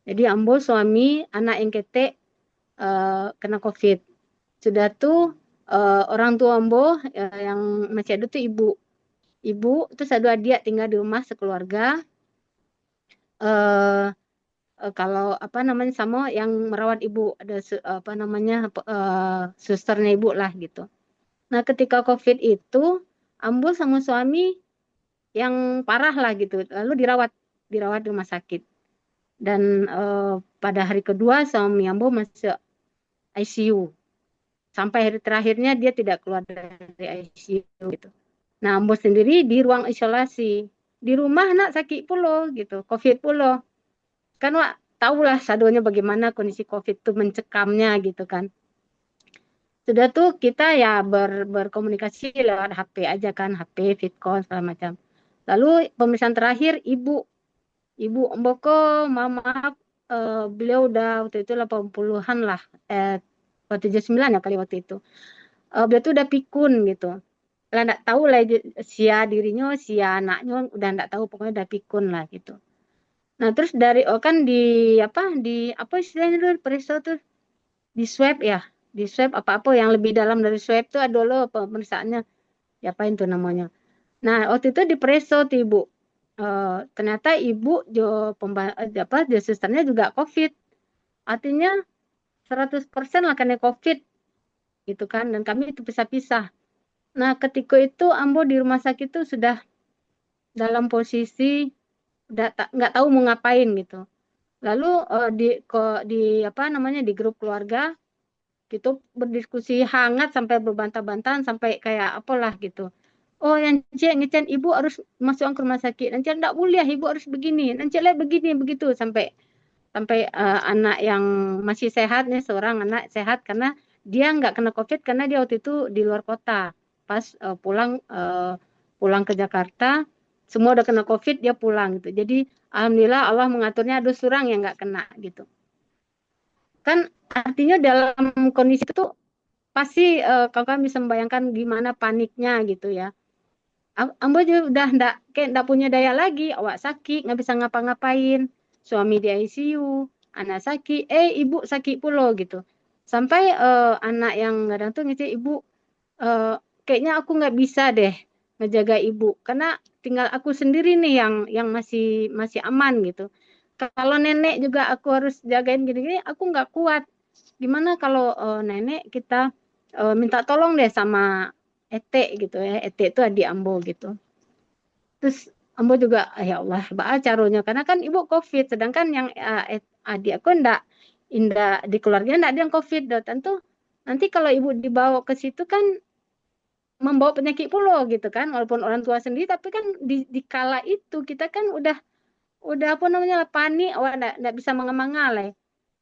Jadi Ambo, suami, anak yang ketek kena COVID. Sudah tuh orang tua Ambo yang masih ada tuh ibu terus ada adik tinggal di rumah sekeluarga. Kalau sama yang merawat ibu, ada susternya ibu lah gitu. Nah, ketika COVID itu Ambo sama suami yang parah lah gitu, lalu dirawat di rumah sakit. Dan pada hari kedua suami Ambo masuk ICU. Sampai hari terakhirnya dia tidak keluar dari ICU gitu. Nah, Ambo sendiri di ruang isolasi. Di rumah nak sakit pulo gitu, COVID pulo. Kan Wak tahulah sadonya bagaimana kondisi COVID itu mencekamnya gitu kan. Sudah tuh kita ya berkomunikasi lewat HP aja kan, HP, Vidcon, segala macam. Lalu pemeriksaan terakhir ibu Mboko, maaf, beliau udah waktu itu 80-an lah, 79 ya kali waktu itu. Beliau tuh udah pikun gitu. Lah enggak tahu lah sia dirinya, sia anaknya udah enggak tahu, pokoknya udah pikun lah gitu. Nah, terus dari kan di apa istilahnya dulu periksa tuh di swab ya, di swab apa yang lebih dalam dari swab tuh ada loh pemeriksaannya, diapain tuh namanya. Nah, waktu itu diperiksa tuh ibu, ternyata ibu susternya juga COVID, artinya 100% lah kena COVID gitu kan, dan kami itu pisah-pisah. Nah, ketika itu Ambo di rumah sakit itu sudah dalam posisi udah nggak tahu mau ngapain gitu. Lalu di grup keluarga gitu berdiskusi hangat sampai berbantah-bantahan sampai kayak apalah gitu. Oh, yang ngecen ibu harus masuk ke rumah sakit. Nanti enggak boleh, ibu harus begini. Nanti lah begini begitu sampai anak yang masih sehat nih, seorang anak sehat karena dia nggak kena COVID karena dia waktu itu di luar kota. Pas pulang ke Jakarta, semua udah kena COVID, dia pulang gitu. Jadi alhamdulillah Allah mengaturnya ada seorang yang nggak kena gitu. Kan artinya dalam kondisi itu pasti kakak bisa membayangkan gimana paniknya gitu ya. Ambo juga udah ndak punya daya lagi, awak sakit nggak bisa ngapa-ngapain, suami di ICU, anak sakit, ibu sakit pula gitu. Sampai anak yang kadang tuh ngecek ibu, kayaknya aku nggak bisa deh ngejaga ibu karena tinggal aku sendiri nih yang masih aman gitu. Kalau nenek juga aku harus jagain gini-gini, aku nggak kuat. Gimana kalau nenek kita minta tolong deh sama Ete gitu ya. Ete itu adik Ambo gitu. Terus Ambo juga ya Allah, baal caranya karena kan ibu COVID, sedangkan yang adik aku indah di keluarga enggak ada yang COVID. Tentu nanti kalau ibu dibawa ke situ kan membawa penyakit pula gitu kan, walaupun orang tua sendiri tapi kan di kala itu kita kan udah apa namanya panik, awak enggak bisa mengemangal.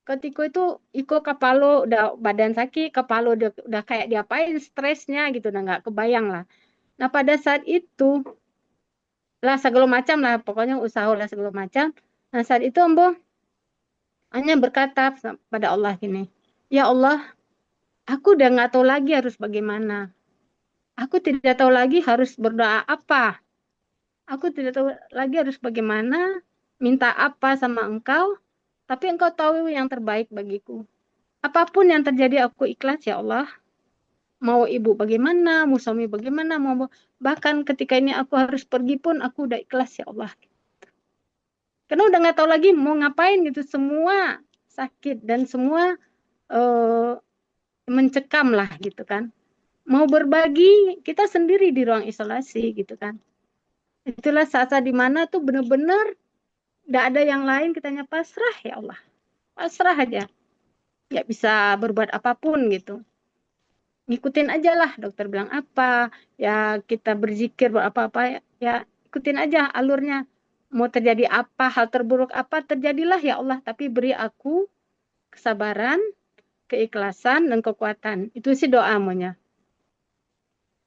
Ketika itu iko kepala udah badan sakit, kepala udah kayak diapain stresnya gitu, udah nggak kebayang lah. Nah pada saat itu lah segala macam lah, pokoknya usaha lah segala macam. Nah saat itu Ambo hanya berkata pada Allah gini, ya Allah, aku udah nggak tahu lagi harus bagaimana. Aku tidak tahu lagi harus berdoa apa. Aku tidak tahu lagi harus bagaimana, minta apa sama Engkau, tapi Engkau tahu yang terbaik bagiku. Apapun yang terjadi aku ikhlas ya Allah. Mau ibu bagaimana, mau suami bagaimana, mau bahkan ketika ini aku harus pergi pun aku udah ikhlas ya Allah. Karena udah nggak tahu lagi mau ngapain gitu, semua sakit dan semua eh, mencekam lah gitu kan. Mau berbagi kita sendiri di ruang isolasi gitu kan. Itulah saat-saat dimana tuh bener-bener nggak ada yang lain, kitanya pasrah ya Allah, pasrah aja, nggak bisa berbuat apapun gitu. Ngikutin aja lah dokter bilang apa, ya kita berzikir apa-apa ya ikutin aja alurnya. Mau terjadi apa, hal terburuk apa terjadilah ya Allah, tapi beri aku kesabaran, keikhlasan dan kekuatan. Itu sih doa maunya.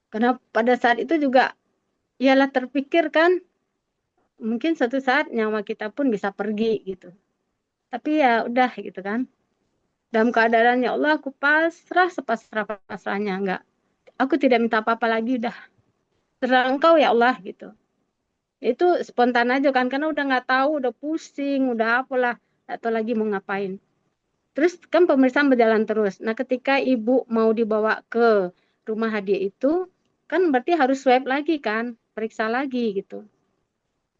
Karena pada saat itu juga ialah terpikir kan mungkin suatu saat nyawa kita pun bisa pergi gitu. Tapi ya udah gitu kan. Dalam keadaan ya Allah aku pasrah sepasrah-pasrahnya, enggak. Aku tidak minta apa-apa lagi, udah terserah Engkau ya Allah gitu. Itu spontan aja kan karena udah nggak tahu, udah pusing, udah apalah, nggak tahu lagi mau ngapain. Terus kan pemeriksaan berjalan terus. Nah, ketika ibu mau dibawa ke rumah hadiah itu, kan berarti harus swab lagi kan, periksa lagi gitu.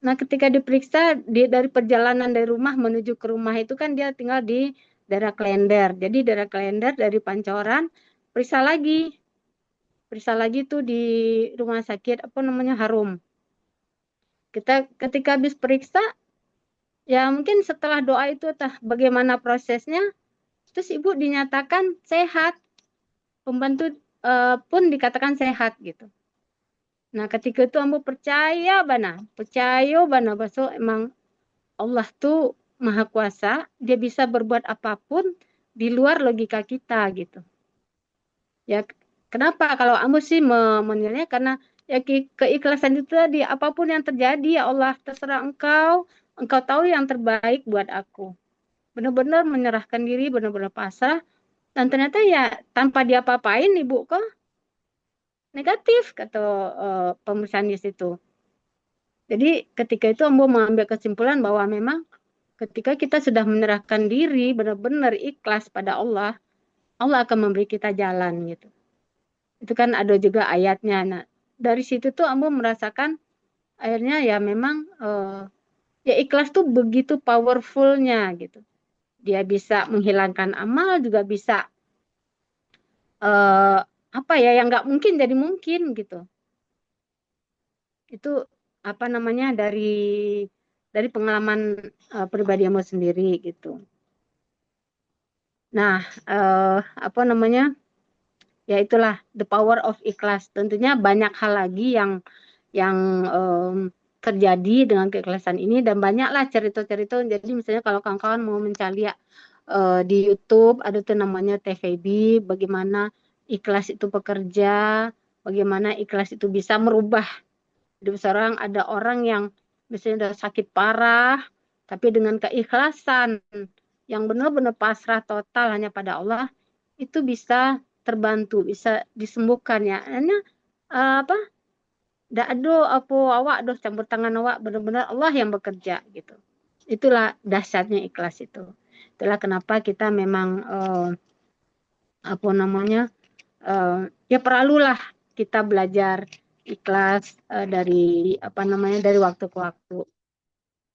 Nah, ketika diperiksa dari perjalanan dari rumah menuju ke rumah itu kan dia tinggal di daerah Klender. Jadi daerah Klender dari Pancoran periksa lagi. Periksa lagi tuh di rumah sakit apa namanya Harum. Kita ketika habis periksa, ya mungkin setelah doa itu entah bagaimana prosesnya, terus ibu dinyatakan sehat, pembantu pun dikatakan sehat gitu. Nah ketika itu ambo percaya bana bahwa emang Allah tuh maha kuasa, dia bisa berbuat apapun di luar logika kita gitu. Ya kenapa kalau ambo sih menilainya karena ya keikhlasan itu tadi, apapun yang terjadi ya Allah terserah Engkau tahu yang terbaik buat aku. Benar-benar menyerahkan diri, benar-benar pasrah. Dan ternyata ya tanpa diapa-apain ibu kok negatif kata pemeriksaan di situ. Jadi ketika itu Ambo mengambil kesimpulan bahwa memang ketika kita sudah menyerahkan diri benar-benar ikhlas pada Allah, Allah akan memberi kita jalan gitu. Itu kan ada juga ayatnya. Nah, dari situ tuh Ambo merasakan akhirnya ya memang ya ikhlas tuh begitu powerfulnya gitu. Dia bisa menghilangkan amal, juga bisa apa ya yang nggak mungkin jadi mungkin gitu. Itu apa namanya dari dari pengalaman pribadi Ambo sendiri gitu. Nah, apa namanya? Ya itulah the power of ikhlas. Tentunya banyak hal lagi yang terjadi dengan keikhlasan ini, dan banyaklah cerita-cerita. Jadi misalnya kalau kawan-kawan mau mencari di YouTube ada tuh namanya TVB, bagaimana ikhlas itu bekerja, bagaimana ikhlas itu bisa merubah hidup seorang. Ada orang yang misalnya udah sakit parah, tapi dengan keikhlasan yang benar-benar pasrah total hanya pada Allah, itu bisa terbantu, bisa disembuhkan ya. Hanya apa? Ndak ada apa awak doh campur tangan awak, benar-benar Allah yang bekerja gitu. Itulah dahsyatnya ikhlas itu. Itulah kenapa kita memang apa namanya? Ya perlulah kita belajar ikhlas dari apa namanya, dari waktu ke waktu.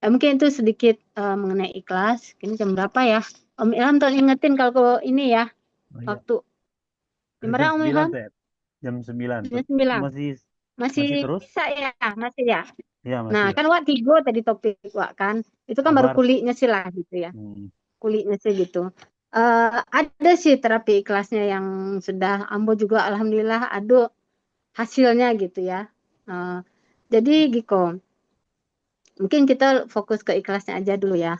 Mungkin itu sedikit mengenai ikhlas. Ini jam berapa ya? Om Ilham tolong ingetin kalau ini ya Oh iya. waktu. Jam Jam berapa Om 9, Ilham? Ted. Jam 9. Jam 9. Masih Masih terus? bisa ya? Masih ya? Ya, Nah, masih. kan Wak tiga tadi topik Wak kan. Itu kan baru Sabar. kulitnya sih lah gitu ya. Hmm. Kulitnya sih gitu. Ada sih terapi ikhlasnya yang sudah Ambo juga alhamdulillah ada hasilnya gitu ya. Jadi Giko, mungkin kita fokus ke ikhlasnya aja dulu ya.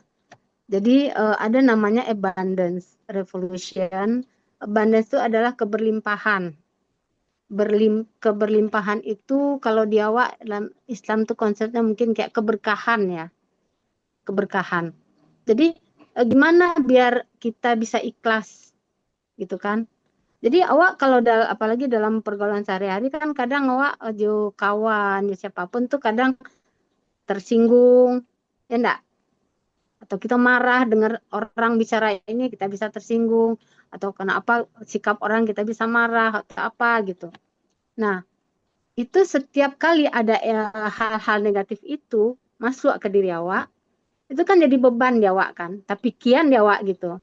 Jadi ada namanya abundance revolution. Abundance itu adalah keberlimpahan. Keberlimpahan itu kalau di awak dalam Islam tuh konsepnya mungkin kayak keberkahan ya. Keberkahan. Jadi gimana biar kita bisa ikhlas gitu kan. Jadi awak kalau apalagi dalam pergaulan sehari-hari kan kadang awak jo kawan jo siapapun tuh kadang tersinggung ya enggak, atau kita marah dengar orang bicara ini kita bisa tersinggung, atau kenapa sikap orang kita bisa marah atau apa gitu. Nah, itu setiap kali ada hal-hal negatif itu masuk ke diri awak, itu kan jadi beban di awak kan, tapi kian di awak gitu.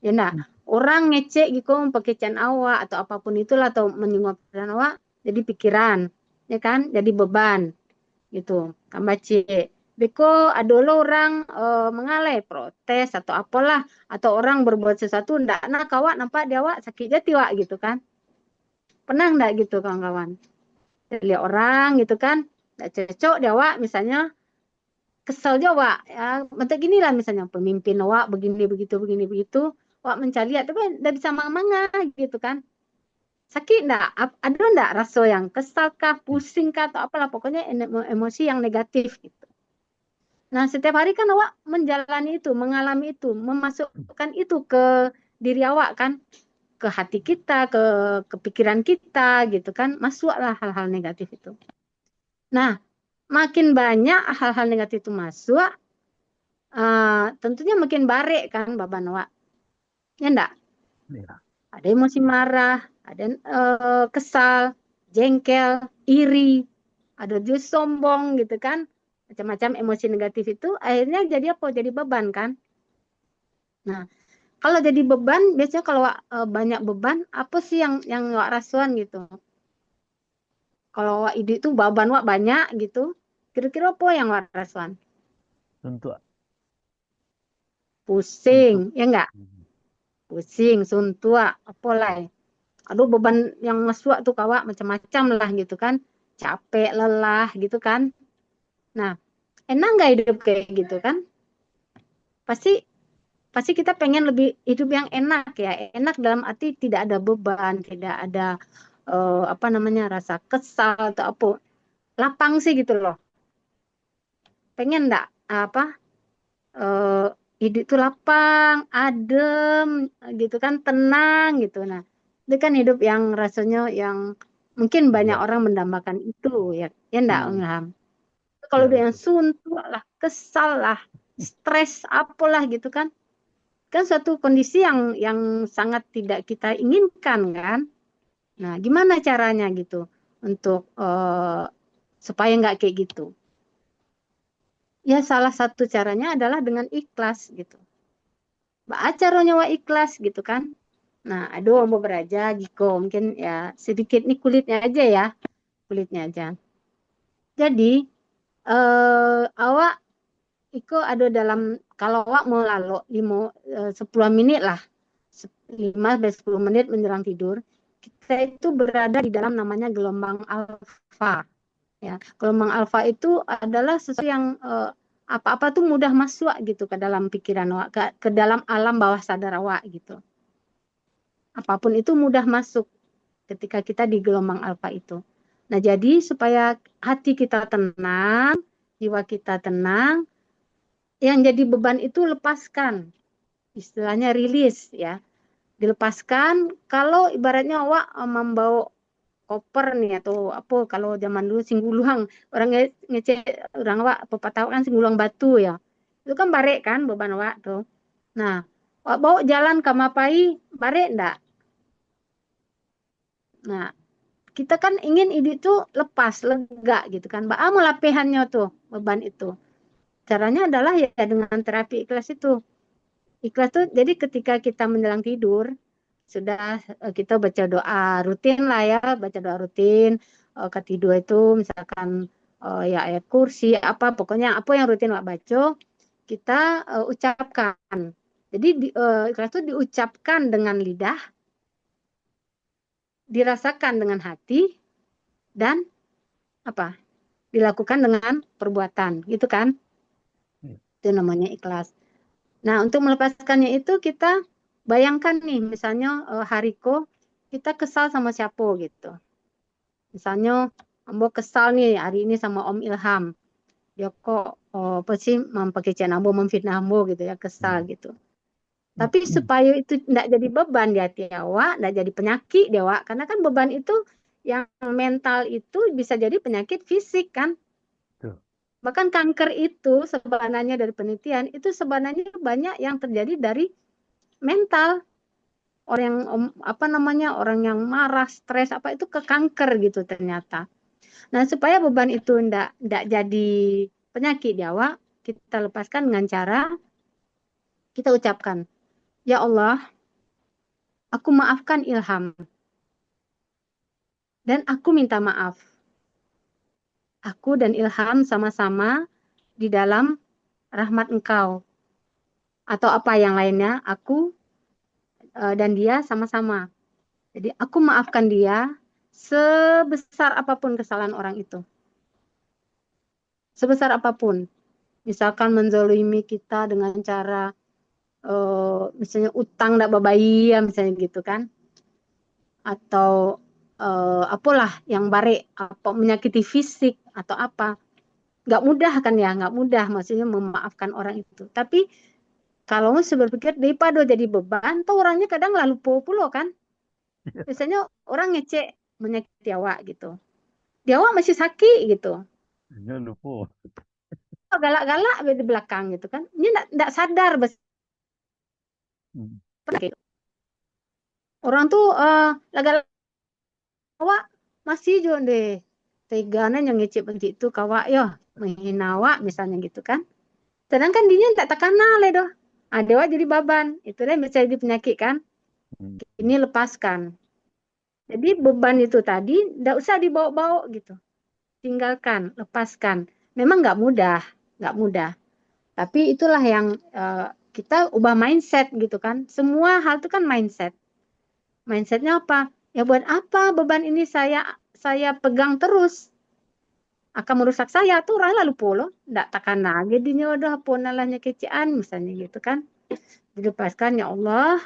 Ya enggak, orang ngecek gitu pakaian awak atau apapun itulah atau menyinggung pikiran awak jadi pikiran, ya kan? Jadi beban gitu. Kan baca. Beko ada orang mengalih protes atau apalah, atau orang berbuat sesuatu ndak nak awak nampak dia awak sakit jati awak gitu kan. Pernah ndak gitu kawan-kawan? Lihat orang gitu kan, ndak cocok dia awak misalnya, kesel juga ya, macam gini lah misalnya pemimpin awak begini begitu awak mencari tapi ndak bisa manga gitu kan. Sakit ndak? Ada ndak rasa yang kesal kah, pusing kah atau apalah, pokoknya emosi yang negatif gitu. Nah, setiap hari kan awak menjalani itu, mengalami itu, memasukkan itu ke diri awak kan, ke hati kita, ke pikiran kita gitu kan, masuklah hal-hal negatif itu. Nah, makin banyak hal-hal negatif itu masuk, tentunya makin barek kan beban awak. Ya enggak? Ya. Ada emosi marah, ada kesal, jengkel, iri, ada juga sombong gitu kan. Macam-macam emosi negatif itu akhirnya jadi apa? Jadi beban kan. Nah, kalau jadi beban, biasanya kalau banyak beban, apa sih yang wak rasuan gitu? Kalau wak ide itu beban wak banyak gitu, kira-kira apa yang wak rasuan? Suntuk. Pusing, ya enggak? Pusing, suntuk, apalah. Aduh beban yang ngesuak tuh kawak macam-macam lah gitu kan. Capek, lelah gitu kan. Nah, enak nggak hidup kayak gitu kan? Pasti kita pengen lebih hidup yang enak ya. Enak dalam arti tidak ada beban, tidak ada apa namanya rasa kesal atau apa. Lapang sih gitu loh. Pengen nggak apa hidup itu lapang, adem gitu kan, tenang gitu. Nah, itu kan hidup yang rasanya yang mungkin banyak Ya. orang mendambakan itu ya. Ya enggak Om Ilham? Kalau Ya, udah yang betul. suntuk lah, kesal lah, stres apalah gitu kan. Kan suatu kondisi yang sangat tidak kita inginkan kan. Nah, gimana caranya gitu untuk supaya nggak kayak gitu? Ya salah satu caranya adalah dengan ikhlas gitu. Caranya wa ikhlas gitu kan. Nah, aduh mau beraja Giko, mungkin ya sedikit nih kulitnya aja ya, kulitnya aja. Jadi awak Iko ada dalam kalau awak mau lalu 10 menit lah, 5 sampai 10 menit menjelang tidur, kita itu berada di dalam namanya gelombang alfa. Ya, gelombang alfa itu adalah sesuatu yang apa-apa tuh mudah masuk gitu ke dalam pikiran awak, ke dalam alam bawah sadar awak gitu. Apapun itu mudah masuk ketika kita di gelombang alfa itu. Nah, jadi supaya hati kita tenang, jiwa kita tenang, yang jadi beban itu lepaskan. Istilahnya rilis ya. Dilepaskan kalau ibaratnya awak membawa koper nih atau apa kalau zaman dulu singguluang orang ngecek orang awak pepatah kan singguluang batu ya. Itu kan barek kan beban awak tuh. Nah, awak bawa jalan ke Mapai barek enggak? Nah, kita kan ingin ide itu lepas, lega gitu kan. Mbak mau lapihannya tuh beban itu. Caranya adalah ya dengan terapi ikhlas itu. Ikhlas tuh jadi ketika kita menjelang tidur sudah kita baca doa rutin lah ya, baca doa rutin ketidur itu misalkan ya ayat kursi apa pokoknya apa yang rutin Wak baca kita ucapkan. Jadi ikhlas itu diucapkan dengan lidah, dirasakan dengan hati dan apa? Dilakukan dengan perbuatan, gitu kan? Itu namanya ikhlas. Nah, untuk melepaskannya itu kita bayangkan nih, misalnya Hariko, kita kesal sama siapa gitu. Misalnya, Ambo kesal nih hari ini sama Om Ilham. Dia kok apa sih mempekecen Ambo, memfitnah Ambo gitu ya, kesal gitu. Tapi supaya itu tidak jadi beban di hati awak, tidak jadi penyakit di awak. Karena kan beban itu yang mental itu bisa jadi penyakit fisik kan. Bahkan kanker itu sebenarnya dari penelitian itu sebenarnya banyak yang terjadi dari mental. Orang yang apa namanya orang yang marah, stres apa itu ke kanker gitu ternyata. Nah, supaya beban itu ndak jadi penyakit di awak, kita lepaskan dengan cara kita ucapkan, "Ya Allah, aku maafkan Ilham dan aku minta maaf. Aku dan Ilham sama-sama di dalam rahmat Engkau." Atau apa yang lainnya, aku dan dia sama-sama. Jadi aku maafkan dia sebesar apapun kesalahan orang itu. Sebesar apapun. Misalkan menzalimi kita dengan cara misalnya utang tidak babai ya misalnya gitu kan. Atau apalah yang bare apa menyakiti fisik atau apa. Nggak mudah kan ya, nggak mudah maksudnya memaafkan orang itu. Tapi kalau saya berpikir daripada jadi beban, tuh orangnya kadang lalu pulo kan. Biasanya orang ngecek menyakiti awak gitu. Dia awak masih sakit gitu. Ya lupa. Galak-galak di belakang gitu kan. Ini enggak sadar gitu. Orang tuh galak awak masih jo deh. Tegana yang ngecek begitu kawak ya menghina awak misalnya gitu kan. Sedangkan dia tak takana le doh. Dewa jadi baban. Itu deh bisa jadi penyakit kan. Ini lepaskan. Jadi beban itu tadi enggak usah dibawa-bawa gitu. Tinggalkan, lepaskan. Memang nggak mudah. Tapi itulah yang kita ubah mindset gitu kan. Semua hal itu kan mindset. Mindsetnya apa? Ya buat apa beban ini saya pegang terus? Akan merusak saya tuh orang lalu polo. Nggak takkan lagi dinya udah ponalahnya kecian misalnya gitu kan. Dilepaskan ya Allah.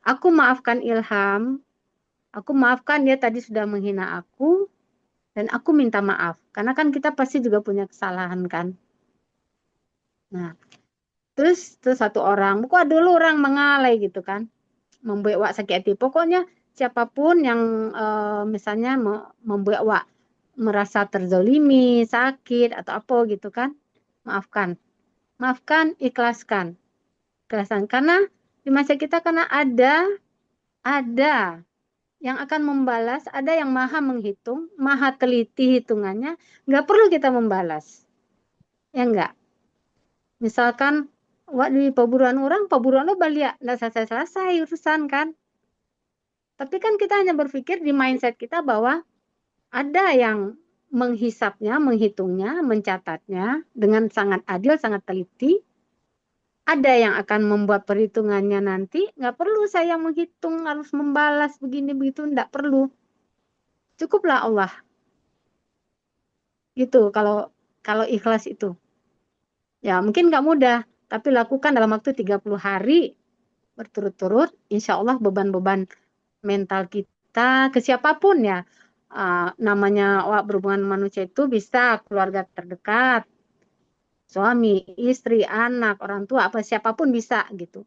Aku maafkan Ilham. Aku maafkan dia tadi sudah menghina aku. Dan aku minta maaf. Karena kan kita pasti juga punya kesalahan kan. Nah, terus satu orang, kok dulu orang mengalai gitu kan. Membuat wak sakit hati. Pokoknya siapapun yang misalnya membuat wak merasa terzolimi, sakit, atau apa gitu kan. Maafkan. Maafkan, ikhlaskan. Ikhlaskan. Karena di masa kita karena ada yang akan membalas, ada yang maha menghitung, maha teliti hitungannya, nggak perlu kita membalas. Ya enggak? Misalkan di paburuan orang lo balik nggak selesai urusan kan. Tapi kan kita hanya berpikir di mindset kita bahwa ada yang menghisapnya, menghitungnya, mencatatnya dengan sangat adil, sangat teliti. Ada yang akan membuat perhitungannya nanti, nggak perlu saya menghitung, harus membalas begini begitu, nggak perlu. Cukuplah Allah. Gitu kalau ikhlas itu. Ya mungkin nggak mudah, tapi lakukan dalam waktu 30 hari berturut-turut, insya Allah beban-beban mental kita ke siapapun ya. Namanya berhubungan manusia itu bisa keluarga terdekat, suami, istri, anak, orang tua, apa siapapun bisa gitu.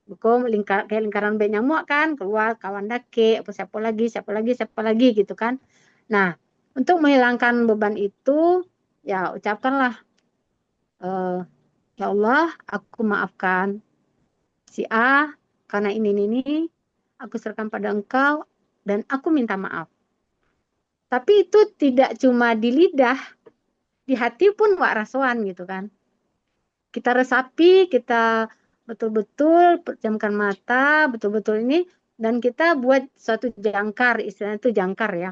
Hukum kayak lingkaran B nyamuk kan, keluar kawan dake, apa siapa lagi gitu kan. Nah, untuk menghilangkan beban itu, ya ucapkanlah, ya Allah, aku maafkan si A karena ini, aku serahkan pada Engkau dan aku minta maaf. Tapi itu tidak cuma di lidah, di hati pun wak rasuan gitu kan. Kita resapi, kita betul-betul pejamkan mata, betul-betul ini, dan kita buat suatu jangkar, istilahnya itu jangkar ya.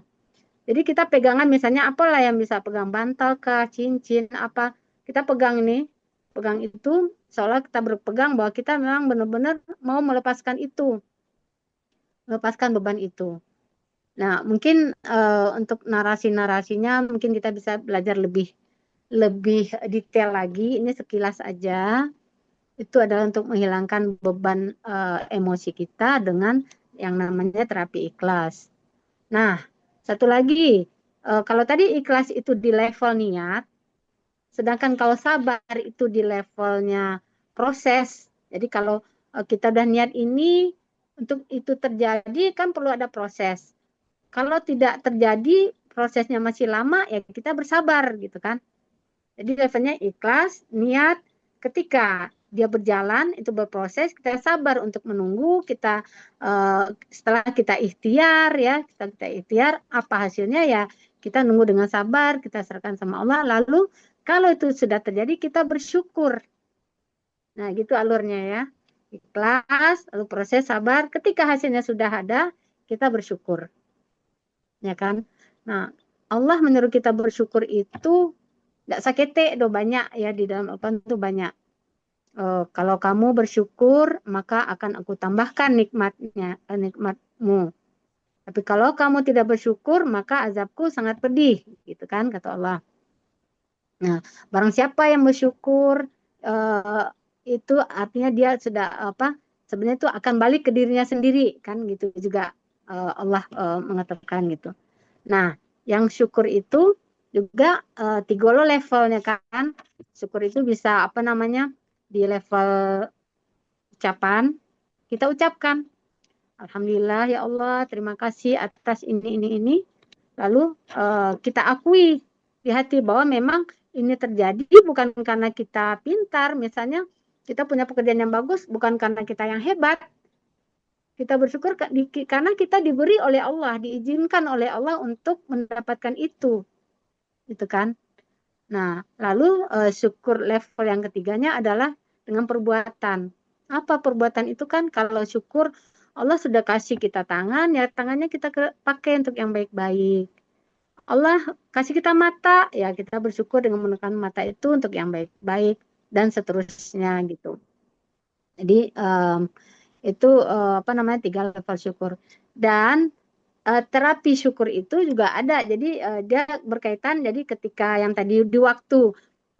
Jadi kita pegangan misalnya apalah yang bisa pegang bantal kah, cincin, apa. Kita pegang ini, pegang itu, seolah kita berpegang bahwa kita memang benar-benar mau melepaskan itu. Melepaskan beban itu. Nah, mungkin untuk narasi-narasinya mungkin kita bisa belajar lebih detail lagi. Ini sekilas aja. Itu adalah untuk menghilangkan beban emosi kita dengan yang namanya terapi ikhlas. Nah, satu lagi, kalau tadi ikhlas itu di level niat, sedangkan kalau sabar itu di levelnya proses. Jadi kalau kita udah niat ini, untuk itu terjadi kan perlu ada proses. Kalau tidak terjadi, prosesnya masih lama, ya kita bersabar gitu kan. Jadi levelnya ikhlas, niat, ketika dia berjalan, itu berproses, kita sabar untuk menunggu, kita setelah kita ikhtiar ya, kita ikhtiar, apa hasilnya ya kita nunggu dengan sabar, kita serahkan sama Allah, lalu kalau itu sudah terjadi, kita bersyukur. Nah gitu alurnya ya, ikhlas, lalu proses, sabar, ketika hasilnya sudah ada, kita bersyukur. Ya kan? Nah, Allah menyuruh kita bersyukur itu tidak sakete do banyak ya di dalam Al-Quran itu banyak. Kalau kamu bersyukur maka akan aku tambahkan nikmatmu. Tapi kalau kamu tidak bersyukur maka azabku sangat pedih, gitu kan kata Allah. Nah, barang siapa yang bersyukur itu artinya dia sudah sebenarnya itu akan balik ke dirinya sendiri kan gitu juga Allah mengatakan gitu. Nah, yang syukur itu juga tiga levelnya kan. Syukur itu bisa di level ucapan. Kita ucapkan, Alhamdulillah ya Allah, terima kasih atas ini. Lalu kita akui di hati bahwa memang ini terjadi bukan karena kita pintar. Misalnya kita punya pekerjaan yang bagus bukan karena kita yang hebat. Kita bersyukur karena kita diberi oleh Allah, diizinkan oleh Allah untuk mendapatkan itu. Gitu kan. Nah, lalu syukur level yang ketiganya adalah dengan perbuatan. Apa perbuatan itu kan? Kalau syukur Allah sudah kasih kita tangan, ya tangannya kita pakai untuk yang baik-baik. Allah kasih kita mata, ya kita bersyukur dengan menggunakan mata itu untuk yang baik-baik dan seterusnya gitu. Jadi itu 3 level syukur. Dan terapi syukur itu juga ada. Jadi dia berkaitan, jadi ketika yang tadi di waktu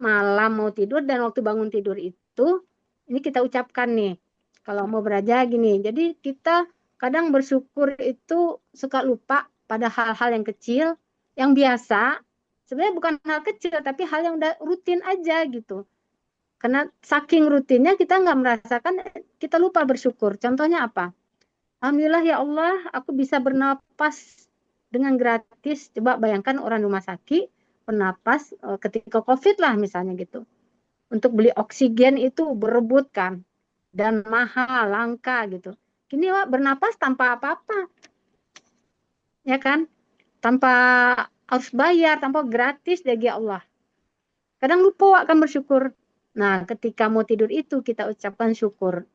malam mau tidur dan waktu bangun tidur itu, ini kita ucapkan nih. Kalau mau beraja gini, jadi kita kadang bersyukur itu suka lupa pada hal-hal yang kecil, yang biasa. Sebenarnya bukan hal kecil, tapi hal yang udah rutin aja gitu. Karena saking rutinnya kita nggak merasakan, kita lupa bersyukur. Contohnya apa? Alhamdulillah ya Allah, aku bisa bernapas dengan gratis. Coba bayangkan orang rumah sakit bernapas ketika COVID lah misalnya gitu. Untuk beli oksigen itu berebut kan. Dan mahal, langka gitu. Kini Wak bernapas tanpa apa-apa. Ya kan? Tanpa harus bayar, tanpa gratis dari Allah. Kadang lupa akan bersyukur. Nah, ketika mau tidur itu kita ucapkan syukur.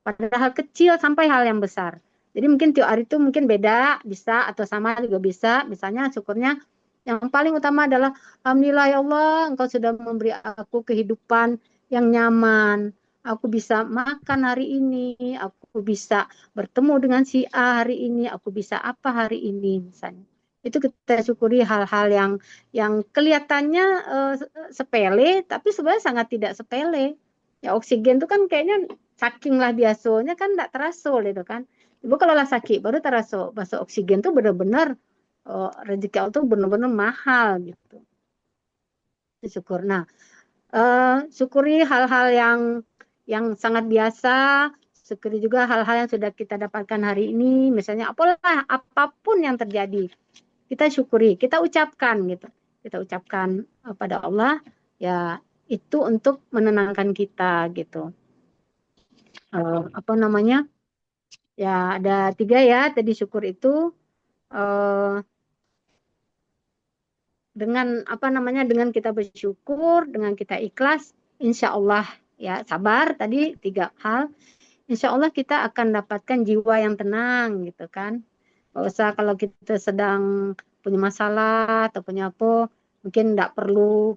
Pada hal kecil sampai hal yang besar. Jadi mungkin tiap hari itu mungkin beda, bisa atau sama juga bisa. Misalnya syukurnya Yang paling utama adalah alhamdulillah ya Allah, Engkau sudah memberi aku kehidupan yang nyaman. Aku bisa makan hari ini, aku bisa bertemu dengan si A hari ini, aku bisa apa hari ini misalnya. Itu kita syukuri hal-hal yang kelihatannya sepele, tapi sebenarnya sangat tidak sepele. Ya oksigen itu kan kayaknya saking lah biasanya kan tidak terasa gitu kan. Ibu kalau lah sakit baru terasa bahasa oksigen tuh benar-benar rezeki Allah tuh benar-benar mahal gitu. Syukur. Nah, syukuri hal-hal yang sangat biasa, syukuri juga hal-hal yang sudah kita dapatkan hari ini, misalnya apalah apapun yang terjadi, kita syukuri, kita ucapkan gitu. Kita ucapkan pada Allah ya itu untuk menenangkan kita gitu. Apa namanya? Ya ada 3 ya tadi syukur itu dengan apa namanya dengan kita bersyukur, dengan kita ikhlas, insya Allah ya sabar tadi 3 hal, insya Allah kita akan dapatkan jiwa yang tenang gitu kan. Gak usah kalau kita sedang punya masalah atau punya apa, mungkin tidak perlu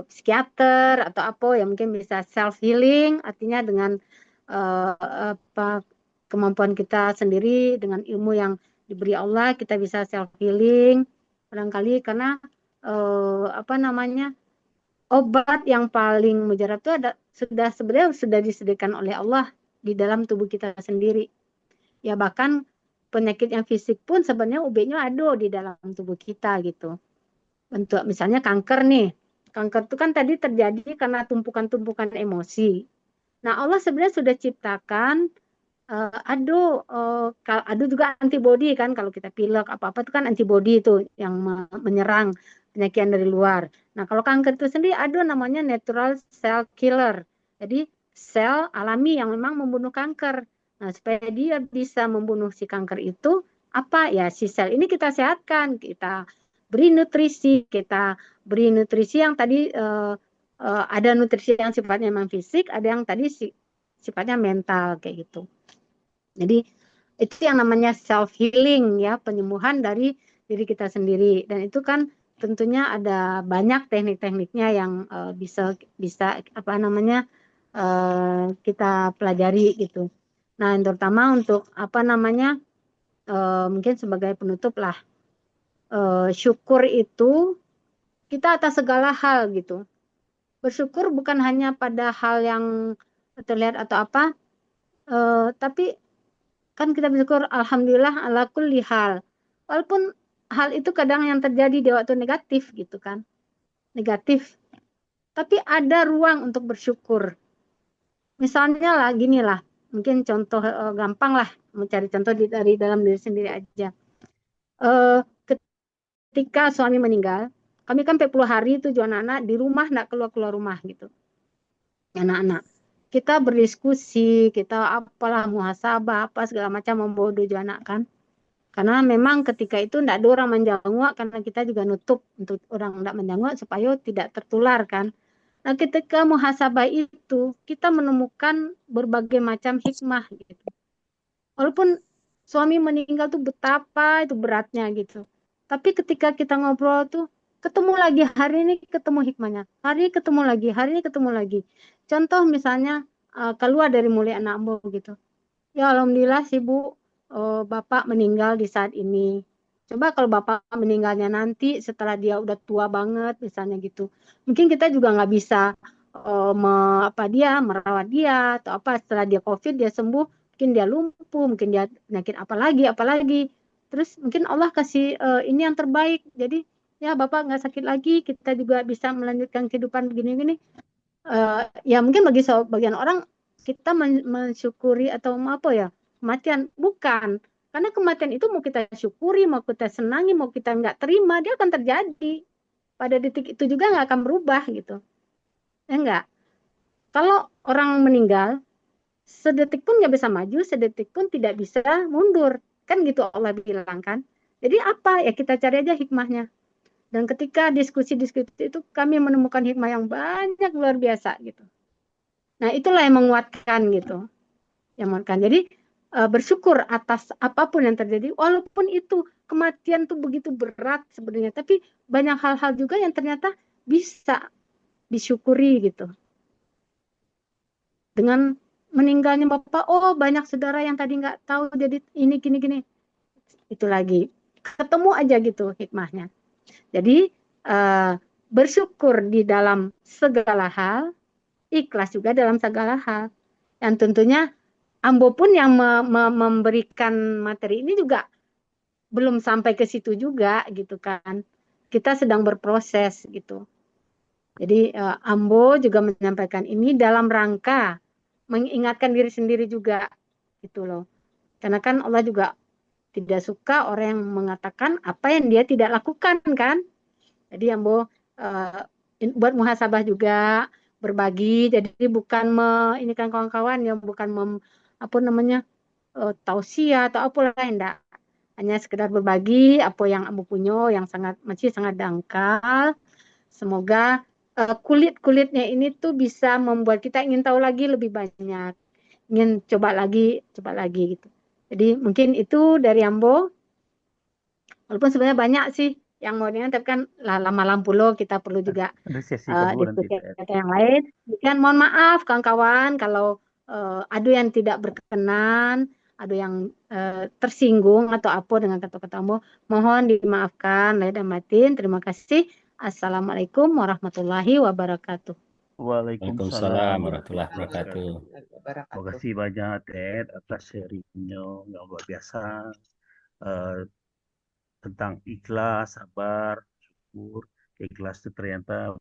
psikiater atau apa ya mungkin bisa self healing, artinya dengan apa kemampuan kita sendiri dengan ilmu yang diberi Allah kita bisa self healing barangkali karena apa namanya obat yang paling mujarab itu sebenarnya sudah disediakan oleh Allah di dalam tubuh kita sendiri. Ya bahkan penyakit yang fisik pun sebenarnya obatnya ada di dalam tubuh kita gitu. Untuk misalnya kanker nih. Kanker itu kan tadi terjadi karena tumpukan-tumpukan emosi. Nah, Allah sebenarnya sudah ciptakan ada juga antibodi kan kalau kita pilek apa-apa itu kan antibodi itu yang menyerang penyakit dari luar. Nah, kalau kanker itu sendiri ada namanya natural cell killer. Jadi sel alami yang memang membunuh kanker. Nah, supaya dia bisa membunuh si kanker itu apa ya si sel ini kita sehatkan, kita beri nutrisi, yang tadi ada nutrisi yang sifatnya memang fisik, ada yang tadi sifatnya mental kayak gitu. Jadi itu yang namanya self healing ya, penyembuhan dari diri kita sendiri. Dan itu kan tentunya ada banyak teknik-tekniknya yang bisa apa namanya kita pelajari gitu. Nah, yang terutama untuk apa namanya mungkin sebagai penutup lah syukur itu kita atas segala hal gitu. Bersyukur bukan hanya pada hal yang terlihat atau apa, tapi kan kita bersyukur alhamdulillah ala kulli hal. Walaupun hal itu kadang yang terjadi di waktu negatif gitu kan. Negatif. Tapi ada ruang untuk bersyukur. Misalnya lah gini lah, mungkin contoh gampang lah, mencari contoh dari dalam diri sendiri aja. Ketika suami meninggal, kami kan 40 hari 7 anak-anak di rumah enggak keluar-keluar rumah gitu. Anak-anak. Kita berdiskusi, kita apalah muhasabah, apa segala macam membawa 7 anak kan. Karena memang ketika itu tidak ada orang menjenguk karena kita juga nutup untuk orang tidak menjenguk supaya tidak tertular kan. Nah ketika muhasabah itu kita menemukan berbagai macam hikmah gitu. Walaupun suami meninggal tuh betapa itu beratnya gitu. Tapi ketika kita ngobrol tuh ketemu lagi hari ini ketemu hikmahnya. Hari ini ketemu lagi, hari ini ketemu lagi. Contoh misalnya keluar dari mulut anak ambo gitu. Ya alhamdulillah sih Bu, Bapak meninggal di saat ini. Coba kalau Bapak meninggalnya nanti setelah dia udah tua banget misalnya gitu. Mungkin kita juga nggak bisa merawat dia atau apa setelah dia COVID dia sembuh, mungkin dia lumpuh, mungkin dia penyakit apalagi. Terus mungkin Allah kasih ini yang terbaik. Jadi ya Bapak nggak sakit lagi, kita juga bisa melanjutkan kehidupan begini-gini. Ya mungkin bagi sebagian orang kita mensyukuri atau apa ya kematian bukan karena kematian itu mau kita syukuri mau kita senangi mau kita nggak terima dia akan terjadi pada detik itu juga nggak akan berubah gitu ya enggak kalau orang meninggal sedetik pun nggak bisa maju sedetik pun tidak bisa mundur kan gitu Allah bilang kan jadi apa ya kita cari aja hikmahnya dan ketika diskusi-diskusi itu kami menemukan hikmah yang banyak luar biasa gitu. Nah, itulah yang menguatkan gitu. Yang menguatkan. Jadi bersyukur atas apapun yang terjadi walaupun itu kematian tuh begitu berat sebenarnya, tapi banyak hal-hal juga yang ternyata bisa disyukuri gitu. Dengan meninggalnya Bapak, oh banyak saudara yang tadi nggak tahu jadi ini gini-gini. Itu lagi. Ketemu aja gitu hikmahnya. Jadi bersyukur di dalam segala hal, ikhlas juga dalam segala hal. Dan tentunya Ambo pun yang memberikan materi ini juga belum sampai ke situ juga gitu kan. Kita sedang berproses gitu. Jadi Ambo juga menyampaikan ini dalam rangka mengingatkan diri sendiri juga gitu loh. Karena kan Allah juga tidak suka orang yang mengatakan apa yang dia tidak lakukan kan. Jadi Ambo buat muhasabah juga berbagi. Jadi bukan ini kan kawan-kawan yang bukan apa namanya tausiah atau apa lain enggak. Hanya sekedar berbagi apa yang Ambo punya yang masih sangat dangkal. Semoga kulit-kulitnya ini tuh bisa membuat kita ingin tahu lagi lebih banyak, ingin coba lagi gitu. Jadi mungkin itu dari Ambo. Walaupun sebenarnya banyak sih yang mau dengan, tapi kan lama lampu lo kita perlu juga Ada sesi kedua nanti, diskusi Ted. yang lain. Dan mohon maaf kawan-kawan kalau ada yang tidak berkenan, ada yang tersinggung atau apa dengan kata-kata Ambo, mohon dimaafkan lahir dan batin. Terima kasih. Assalamualaikum warahmatullahi wabarakatuh. Waalaikumsalam Waalaikumsalam warahmatullahi warahmatullahi wabarakatuh. wabarakatuh. Terima kasih banyak, Ted, atas sharingnya yang luar biasa eh, tentang ikhlas, sabar, syukur. Ikhlas itu ternyata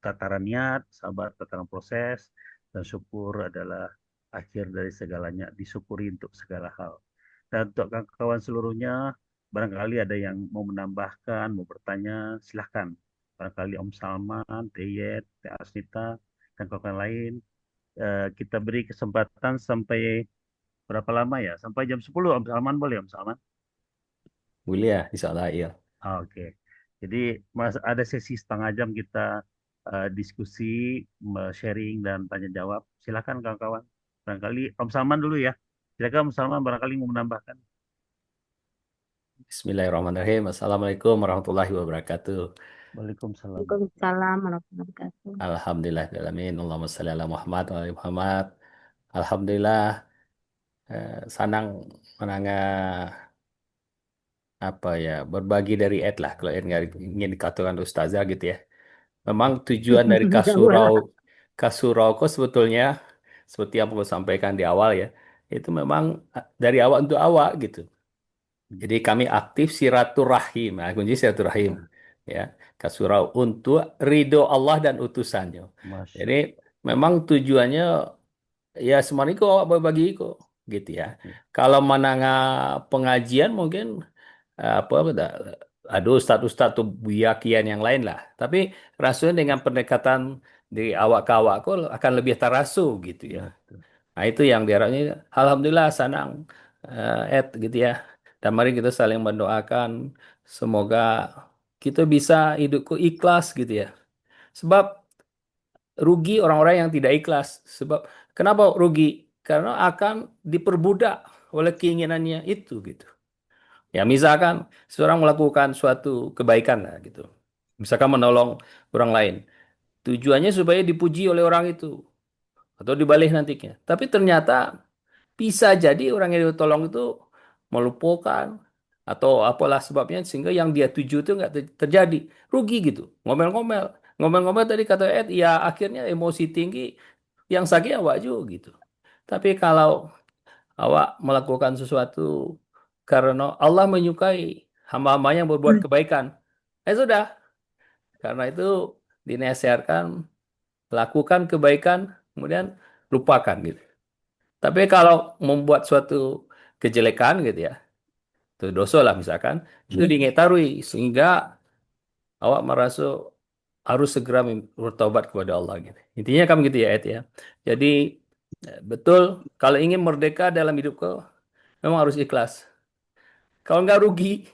tataran niat, sabar tataran proses, dan syukur adalah akhir dari segalanya, disyukuri untuk segala hal. Dan untuk kawan-kawan seluruhnya, barangkali ada yang mau menambahkan, mau bertanya, silahkan. Barangkali Om Salman, Teyet, Teh Asnita, dan kawan-kawan lain. Kita beri kesempatan sampai berapa lama ya? Sampai jam 10, Om Salman, boleh Om Salman? Boleh ya, insya Allah ya. Oke. Jadi ada sesi setengah jam kita diskusi, sharing dan tanya jawab. Silakan kawan-kawan. Barangkali Om Salman dulu ya. Silakan Om Salman barangkali mau menambahkan. Bismillahirrahmanirrahim. Assalamualaikum warahmatullahi wabarakatuh. Waalaikumsalam. Waalaikumsalam warahmatullahi wabarakatuh. Alhamdulillahirrahmanirrahim. Allahumma shalli ala Muhammad wa ali Muhammad. Alhamdulillah, sanang menanga apa ya berbagi dari Ed lah kalau Ed nggak ingin dikatakan ustazah gitu ya. Memang tujuan dari kasurau kok sebetulnya seperti yang aku sampaikan di awal ya, itu memang dari awal untuk awal gitu. Jadi kami aktif silaturahim, nah, kunci silaturahim Ya, ya, kasurau untuk ridho Allah dan utusannya. Masya Jadi memang tujuannya ya semuanya kok berbagi kok gitu ya. Allah. Kalau menanga pengajian mungkin apa ada ustadz-ustadz tuh buyakian yang lain lah. Tapi rasanya dengan pendekatan di awak ke awak kok akan lebih tarasu gitu ya. Betul. Nah itu yang diharapnya. Alhamdulillah sanang Ed gitu ya. Dan mari kita saling mendoakan semoga kita bisa hidupku ikhlas gitu ya. Sebab rugi orang-orang yang tidak ikhlas. Sebab kenapa rugi? Karena akan diperbudak oleh keinginannya itu gitu. Ya misalkan seorang melakukan suatu kebaikan lah gitu. Misalkan menolong orang lain. Tujuannya supaya dipuji oleh orang itu. Atau dibalik nantinya. Tapi ternyata bisa jadi orang yang ditolong itu melupakan atau apalah sebabnya sehingga yang dia tuju itu nggak terjadi, rugi gitu, ngomel-ngomel, ngomel-ngomel tadi kata Ed, ya akhirnya emosi tinggi, yang sakit awak juga gitu. Tapi kalau awak melakukan sesuatu karena Allah menyukai hamba-hamba yang berbuat kebaikan, sudah, karena itu dinasihatkan lakukan kebaikan kemudian lupakan gitu. Tapi kalau membuat suatu kejelekan gitu ya, itu dosa lah misalkan, itu diingkari sehingga awak merasa harus segera bertobat kepada Allah gitu. Intinya kan gitu ya, Ed ya. Jadi betul kalau ingin merdeka dalam hidup kau memang harus ikhlas. Kalau nggak rugi,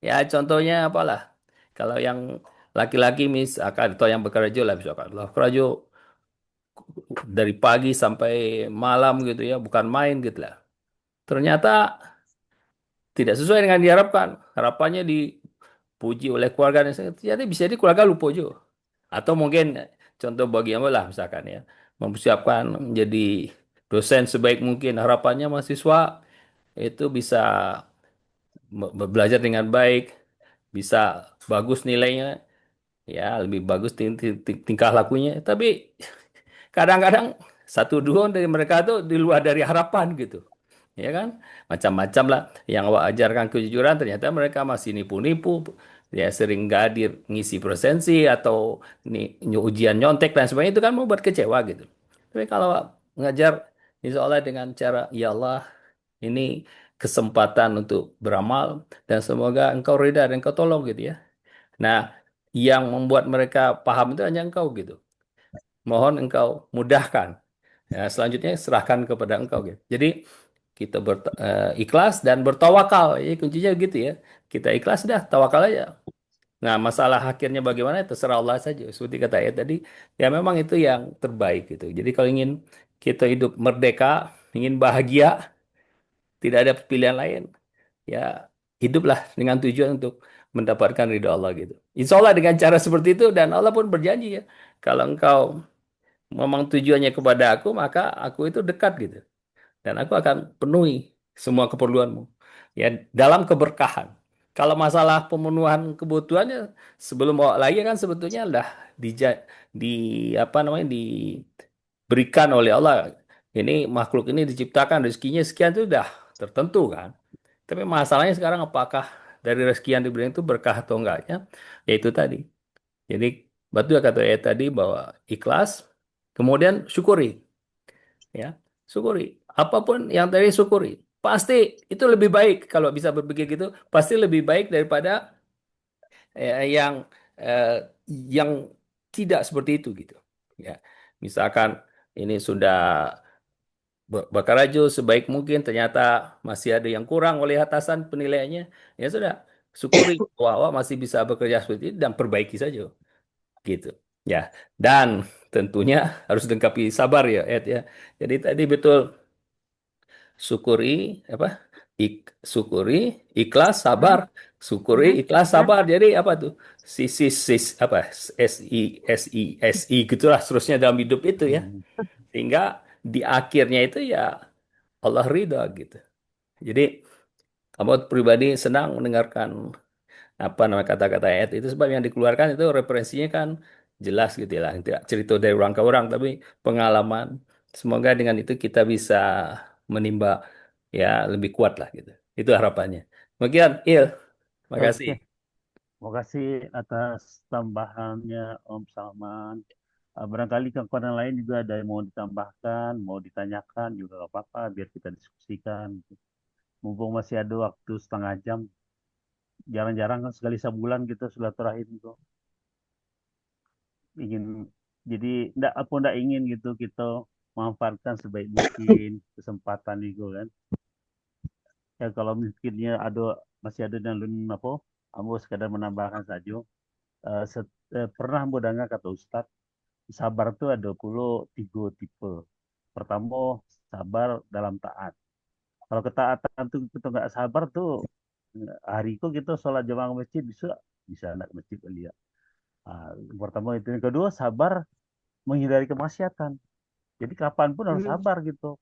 ya contohnya apalah. Kalau yang laki-laki misalkan atau yang bekerja lah misalkan, lah kerja dari pagi sampai malam gitu ya, bukan main gitu lah. Ternyata tidak sesuai dengan diharapkan. Harapannya dipuji oleh keluarga, ternyata bisa jadi keluarga lupa juga. Atau mungkin contoh bagi Amba lah misalkan ya, mempersiapkan menjadi dosen sebaik mungkin. Harapannya mahasiswa itu bisa belajar dengan baik, bisa bagus nilainya, ya lebih bagus tingkah lakunya. Tapi kadang-kadang satu dua dari mereka tuh di luar dari harapan gitu. Ya kan? Macam-macam lah. Yang awak ajarkan kejujuran ternyata mereka masih nipu-nipu. Ya sering nggak hadir ngisi presensi atau ujian nyontek dan sebagainya itu kan membuat kecewa gitu. Tapi kalau ngajar insya Allah dengan cara ya Allah ini kesempatan untuk beramal dan semoga engkau ridha dan engkau tolong gitu ya. Nah, yang membuat mereka paham itu hanya engkau gitu. Mohon engkau mudahkan. Ya, selanjutnya serahkan kepada engkau gitu. Jadi kita ikhlas dan bertawakal. Ya, kuncinya gitu ya. Kita ikhlas dah, tawakal aja. Nah, masalah akhirnya bagaimana terserah Allah saja. Seperti kata ayat tadi, ya memang itu yang terbaik gitu. Jadi kalau ingin kita hidup merdeka, ingin bahagia, tidak ada pilihan lain. Ya, hiduplah dengan tujuan untuk mendapatkan ridho Allah gitu. Insya Allah dengan cara seperti itu dan Allah pun berjanji ya. Kalau engkau memang tujuannya kepada aku, maka aku itu dekat gitu. Dan aku akan penuhi semua keperluanmu. Ya, dalam keberkahan. Kalau masalah pemenuhan kebutuhannya sebelum bawa lagi kan sebetulnya udah di apa namanya diberikan oleh Allah. Ini makhluk ini diciptakan rezekinya sekian itu udah tertentu kan. Tapi masalahnya sekarang apakah dari rezeki yang diberikan itu berkah atau enggaknya? Ya itu tadi. Jadi betul kata ayat tadi bahwa ikhlas, kemudian syukuri, ya syukuri. Apapun yang tadi syukuri. Pasti itu lebih baik kalau bisa berpikir gitu. Pasti lebih baik daripada yang tidak seperti itu gitu. Ya, misalkan ini sudah Bakaraju sebaik mungkin ternyata masih ada yang kurang oleh atasan penilaiannya, ya sudah syukuri bahwa masih bisa bekerja seperti itu dan perbaiki saja gitu ya. Dan tentunya harus lengkapi sabar ya Ed ya. Jadi tadi betul syukuri apa syukuri ikhlas sabar, syukuri ikhlas sabar. Jadi apa tuh apa si gitulah seterusnya dalam hidup itu ya, sehingga di akhirnya itu ya Allah ridha gitu. Jadi kamu pribadi senang mendengarkan apa nama kata-kata ayat itu sebab yang dikeluarkan itu referensinya kan jelas gitu ya lah. Tidak cerita dari orang ke orang tapi pengalaman. Semoga dengan itu kita bisa menimba ya lebih kuat lah gitu. Itu harapannya. Demikian, Il. Makasih. Oke, terima kasih atas tambahannya Om Salman. Barangkali kawan-kawan lain juga ada yang mau ditambahkan, mau ditanyakan juga nggak apa-apa, biar kita diskusikan. Mumpung masih ada waktu setengah jam, jarang-jarang kan sekali sebulan gitu silaturahim kok. Ingin jadi enggak ingin gitu kita manfaatkan sebaik mungkin kesempatan itu kan. Ya kalau mungkinnya masih ada yang lain apa, ambo sekadar menambahkan saja. Pernah ambo dengar kata Ustadz, sabar tuh ada puluh tiga tipe. Pertama, sabar dalam taat. Kalau ketaatan tuh kita nggak sabar tuh, hari itu kita sholat jamaah ke masjid bisa bisa anak masjid lihat. Pertama itu, yang kedua sabar menghindari kemaksiatan. Jadi kapanpun harus sabar gitu.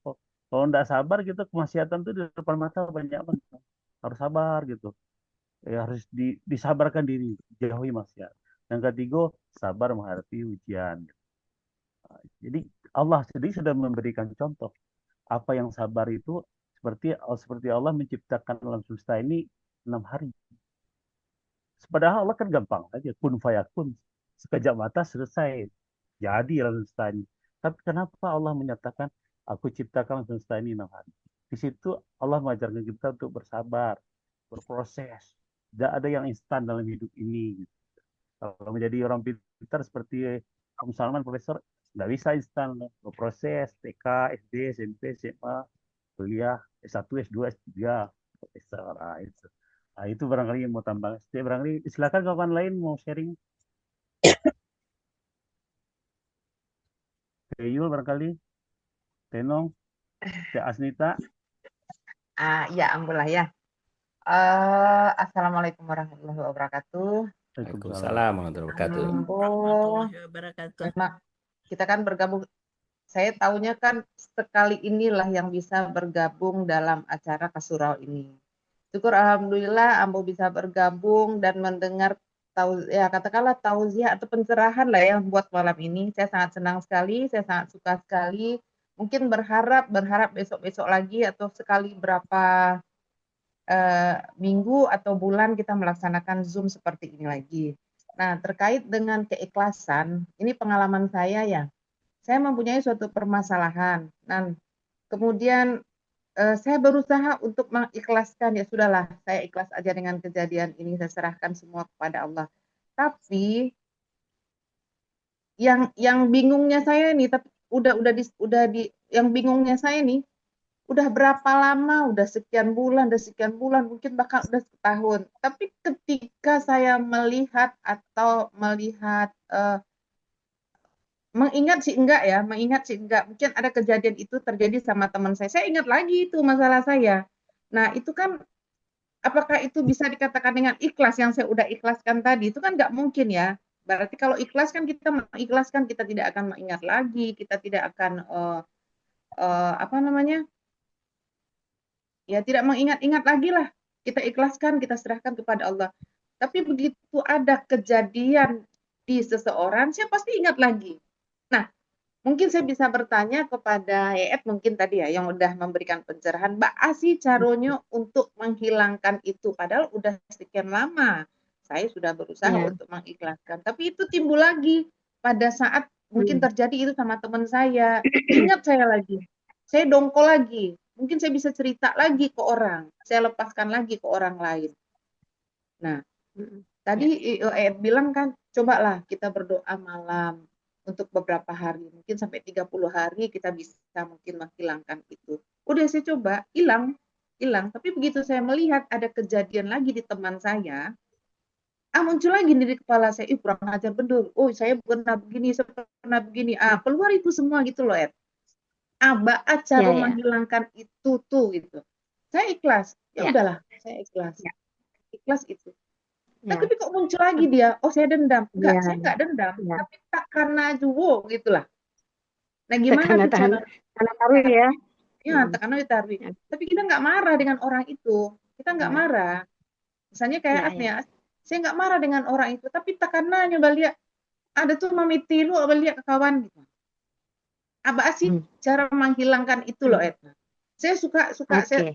Kalau nggak sabar gitu, kemaksiatan tuh di depan mata banyak banget. Harus sabar gitu. Ya, harus disabarkan diri, jauhi maksiat. Yang ketiga, sabar menghadapi ujian. Jadi Allah sendiri sudah memberikan contoh apa yang sabar itu seperti Allah menciptakan alam semesta ini 6 hari. Padahal Allah kan gampang aja, kun fayakun, sekejap mata selesai, jadi alam semesta ini. Tapi kenapa Allah menyatakan aku ciptakan alam semesta ini 6 hari? Di situ Allah mengajarkan kita untuk bersabar, berproses. Tidak ada yang instan dalam hidup ini. Kalau menjadi orang pintar seperti Om Salman, Profesor, nggak bisa instan. Berproses, TK, SD, SMP, SMA, kuliah, S1, S2, S3, Profesor. Itu barangkali yang mau tambah. Barangkali silakan kawan lain mau sharing. Yul barangkali, Tenong, Teh Asnita. Ya, ambillah ya. Assalamualaikum warahmatullahi wabarakatuh. Waalaikumsalam warahmatullahi wabarakatuh. Ambo, Warahmatullahi wabarakatuh. memang kita kan bergabung. Saya taunya kan sekali inilah yang bisa bergabung dalam acara Kasurau ini. Syukur alhamdulillah Ambo bisa bergabung dan mendengar ya katakanlah tausiah atau pencerahan lah ya buat malam ini. Saya sangat senang sekali, saya sangat suka sekali. Mungkin berharap besok-besok lagi atau sekali berapa minggu atau bulan kita melaksanakan Zoom seperti ini lagi. Nah, terkait dengan keikhlasan, ini pengalaman saya ya. Saya mempunyai suatu permasalahan. Dan kemudian saya berusaha untuk mengikhlaskan, ya sudahlah, saya ikhlas aja dengan kejadian ini, saya serahkan semua kepada Allah. Tapi yang bingungnya saya nih, tapi yang bingungnya saya nih, udah berapa lama, udah sekian bulan, mungkin bahkan udah setahun. Tapi ketika saya melihat mengingat sih enggak, mungkin ada kejadian itu terjadi sama teman saya ingat lagi itu masalah saya. Nah, itu kan apakah itu bisa dikatakan dengan ikhlas yang saya udah ikhlaskan tadi? Itu kan nggak mungkin ya. Berarti kalau ikhlas kan kita mengikhlaskan, kita tidak akan mengingat lagi, kita tidak akan ya tidak mengingat-ingat lagi lah. Kita ikhlaskan, kita serahkan kepada Allah. Tapi begitu ada kejadian di seseorang, saya pasti ingat lagi. Nah, mungkin saya bisa bertanya kepada Yayat mungkin tadi ya, yang udah memberikan pencerahan, Mbak Asi caranya untuk menghilangkan itu, padahal udah sekian lama. Saya sudah berusaha untuk mengikhlaskan, tapi itu timbul lagi pada saat mungkin terjadi itu sama teman saya. Ingat saya lagi, saya dongkol lagi. Mungkin saya bisa cerita lagi ke orang, saya lepaskan lagi ke orang lain. Nah, tadi Ed bilang kan, cobalah kita berdoa malam untuk beberapa hari, mungkin sampai 30 hari kita bisa mungkin menghilangkan itu. Udah saya coba, hilang. Tapi begitu saya melihat ada kejadian lagi di teman saya, muncul lagi di kepala saya, kurang ajar betul. Oh, saya pernah begini, keluar itu semua gitu loh, Ed. Cara menghilangkan itu tuh gitu. Saya ikhlas. Ya udahlah, saya ikhlas. Ikhlas itu. Tapi kok muncul lagi dia? Oh, saya dendam. Enggak, saya enggak dendam. Tapi tak karena juwo gitulah. Nah, gimana tuh cara? Karena taruh ya. Ya, karena ditaruh. Tapi kita enggak marah dengan orang itu. Kita enggak marah. Misalnya kayak Asnya, saya enggak marah dengan orang itu, tapi tak karena nyoba lihat ada tuh mamiti lu lihat ke kawan gitu. Apa sih cara menghilangkan itu loh, Edna? Saya suka saya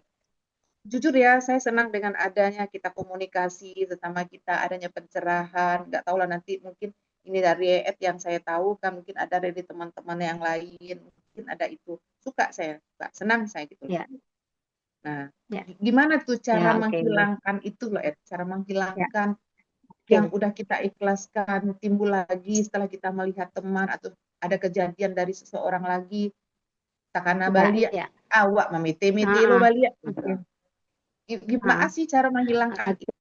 jujur ya, saya senang dengan adanya kita komunikasi sesama kita, adanya pencerahan. Nggak tahu lah nanti mungkin ini dari Ed yang saya tahu kan, mungkin ada dari teman-teman yang lain, mungkin ada itu. Suka saya, senang saya gitu. Nah, gimana tuh cara menghilangkan itu loh, Ed? Cara menghilangkan yang udah kita ikhlaskan timbul lagi setelah kita melihat teman atau ada kejadian dari seseorang lagi, takana balia awak mamiti lo balia. Gimana sih cara menghilangkan itu?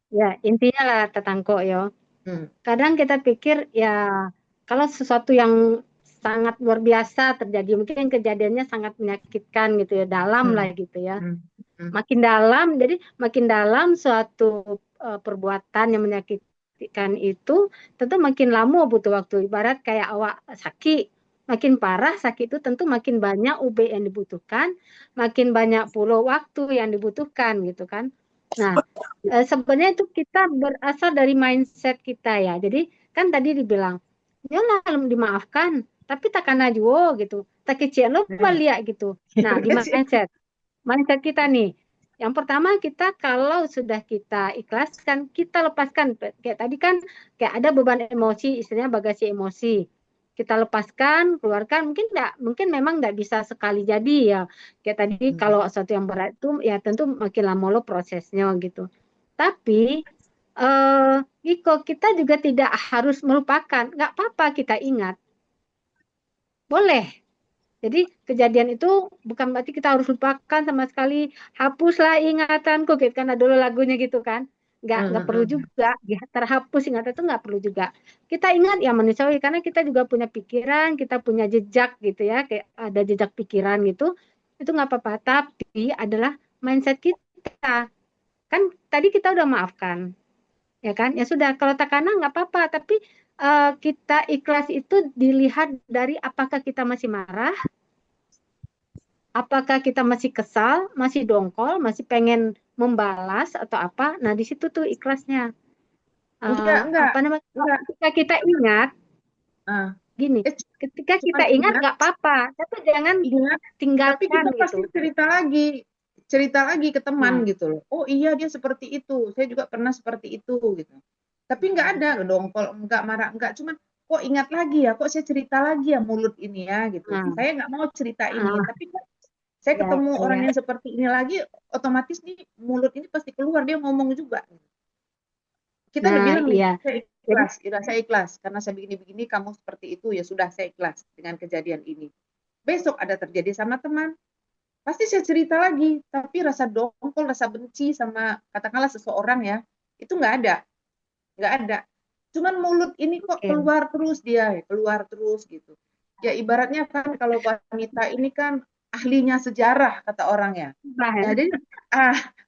Ya, intinya lah tetangko yo. Kadang kita pikir ya kalau sesuatu yang sangat luar biasa terjadi, mungkin kejadiannya sangat menyakitkan gitu ya, dalam lah gitu ya. Makin dalam suatu perbuatan yang menyakitkan itu tentu makin lama butuh waktu. Ibarat kayak awak sakit, makin parah sakit itu tentu makin banyak UB yang dibutuhkan, makin banyak pula waktu yang dibutuhkan gitu kan. Nah, sebenarnya itu kita berasal dari mindset kita ya. Jadi kan tadi dibilang, yalah dimaafkan, tapi takkan aja gitu. Tak kecil lo balik gitu. Nah, di mindset kita nih. Yang pertama kita kalau sudah kita ikhlaskan, kita lepaskan. Kayak tadi kan kayak ada beban emosi, istilahnya bagasi emosi. Kita lepaskan, keluarkan. Mungkin memang nggak bisa sekali jadi ya. Kayak tadi kalau sesuatu yang berat itu ya tentu makin lama lo prosesnya gitu. Tapi Iko, kita juga tidak harus melupakan. Nggak apa-apa kita ingat. Boleh. Jadi kejadian itu bukan berarti kita harus lupakan sama sekali, hapuslah ingatanku gitu kan, ada dulu lagunya gitu kan. Nggak perlu juga terhapus ingatan itu, nggak perlu juga. Kita ingat ya manusiawi karena kita juga punya pikiran, kita punya jejak gitu ya, kayak ada jejak pikiran gitu. Itu nggak apa-apa, tapi adalah mindset kita kita. Kan tadi kita udah maafkan, ya kan? Ya sudah, kalau takana nggak apa-apa, tapi kita ikhlas itu dilihat dari apakah kita masih marah, apakah kita masih kesal, masih dongkol, masih pengen membalas atau apa. Nah, di situ tuh ikhlasnya. Enggak. Apa namanya? Enggak. Ketika kita ingat, Ah. gini, ketika Cuman kita ingat ingat, nggak apa-apa, tapi jangan ingat, tapi tinggalkan kita pasti gitu. cerita lagi ke teman Nah, gitu loh. Oh iya dia seperti itu, saya juga pernah seperti itu gitu. Tapi nggak ada dongkol, nggak marah, nggak, cuman kok ingat lagi ya, kok saya cerita lagi ya mulut ini ya gitu. nah, Saya nggak mau cerita ini, tapi kan saya ya, ketemu orang ya. yang seperti ini lagi, otomatis nih mulut ini pasti keluar, dia ngomong juga. Kita udah Nah, bilang nih, iya. saya Jadi, ikhlas, saya ikhlas karena saya begini-begini, kamu seperti itu, ya sudah saya ikhlas dengan kejadian ini. Besok ada terjadi sama teman, pasti saya cerita lagi, tapi rasa dongkol, rasa benci sama katakanlah seseorang ya, itu nggak ada. Cuman mulut ini kok oke. keluar terus dia, keluar terus gitu. Ya ibaratnya kan kalau wanita ini kan ahlinya sejarah kata orang ya. Bah, ya. Jadi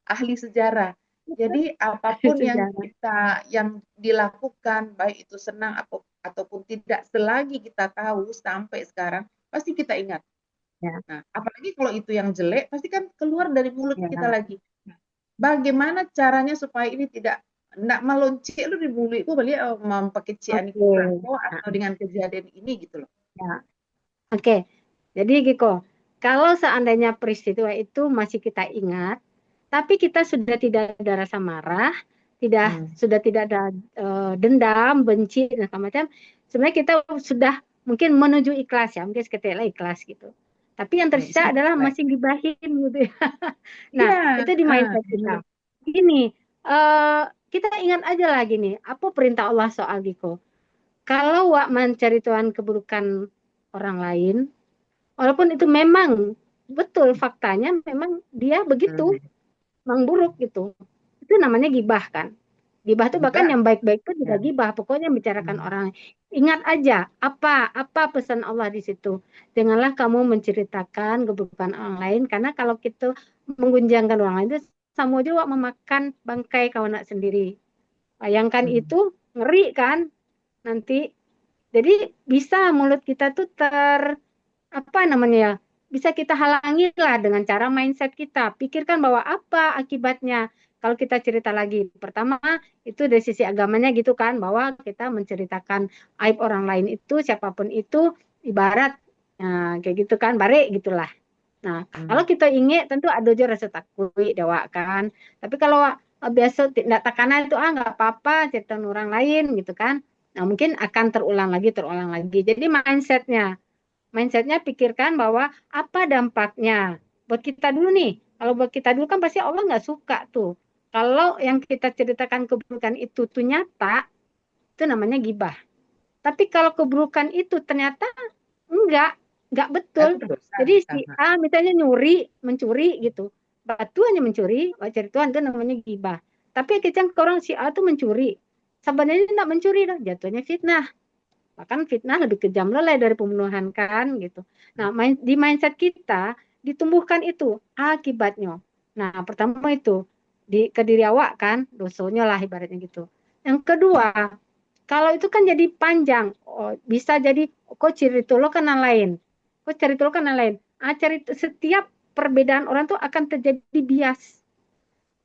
ahli sejarah. Jadi apapun yang Sejarah. yang dilakukan, baik itu senang ataupun tidak, selagi kita tahu sampai sekarang, pasti kita ingat. Ya. Nah, apalagi kalau itu yang jelek, pasti kan keluar dari mulut Ya. kita lagi. Bagaimana caranya supaya ini tidak melonceng lu di mulutku balik mempekecian Oke. atau dengan kejadian ini gitu loh. Ya. Oke. Jadi Giko, kalau seandainya peristiwa itu masih kita ingat, tapi kita sudah tidak ada rasa marah, sudah tidak ada dendam, benci dan segala macam, sebenarnya kita sudah mungkin menuju ikhlas ya, mungkin seketika ikhlas gitu. Tapi yang tersisa adalah masih gibahin gitu ya. Nah, Iya, itu di mindset kita. Gini, kita ingat aja lagi nih, apa perintah Allah soal Giko. Kalau wak mencari Tuhan keburukan orang lain, walaupun itu memang betul faktanya, memang dia begitu, memang buruk gitu. Itu namanya gibah kan. Gibah itu bahkan yang baik-baik itu juga gibah, pokoknya membicarakan orang. Ingat aja apa pesan Allah di situ. Janganlah kamu menceritakan keburukan orang lain, karena kalau kita menggunjangkan orang lain itu sama aja wak memakan bangkai kawan sendiri. Bayangkan itu ngeri kan nanti. Jadi bisa mulut kita tuh apa namanya ya, bisa kita halangi lah dengan cara mindset kita. Pikirkan bahwa apa akibatnya kalau kita cerita lagi. Pertama, itu dari sisi agamanya gitu kan, bahwa kita menceritakan aib orang lain itu, siapapun itu, ibarat kayak gitu kan, bare gitulah. Nah, kalau kita ingin tentu ada aja rasa takut dewa kan. Tapi kalau biasa tidak takana itu nggak apa-apa cerita orang lain gitu kan. Nah, mungkin akan terulang lagi. Jadi mindsetnya pikirkan bahwa apa dampaknya buat kita dulu nih. Kalau buat kita dulu kan pasti Allah nggak suka tuh. Kalau yang kita ceritakan keburukan itu tuh nyata, itu namanya gibah. Tapi kalau keburukan itu ternyata enggak betul. Jadi si A misalnya mencuri gitu. Batu hanya mencuri, cari Tuhan itu namanya gibah. Tapi kita orang si A tuh mencuri. Sebenarnya tidak mencuri, jatuhnya fitnah. Bahkan fitnah lebih kejam lelai dari pembunuhan kan gitu. Nah, di mindset kita ditumbuhkan itu akibatnya. Nah, pertama itu ke diri awak kan, dosonya lah ibaratnya gitu. Yang kedua, kalau itu kan jadi panjang, bisa jadi kok cerita lo kan lain. Kok cerita lo kan lain. Setiap perbedaan orang tuh akan terjadi bias.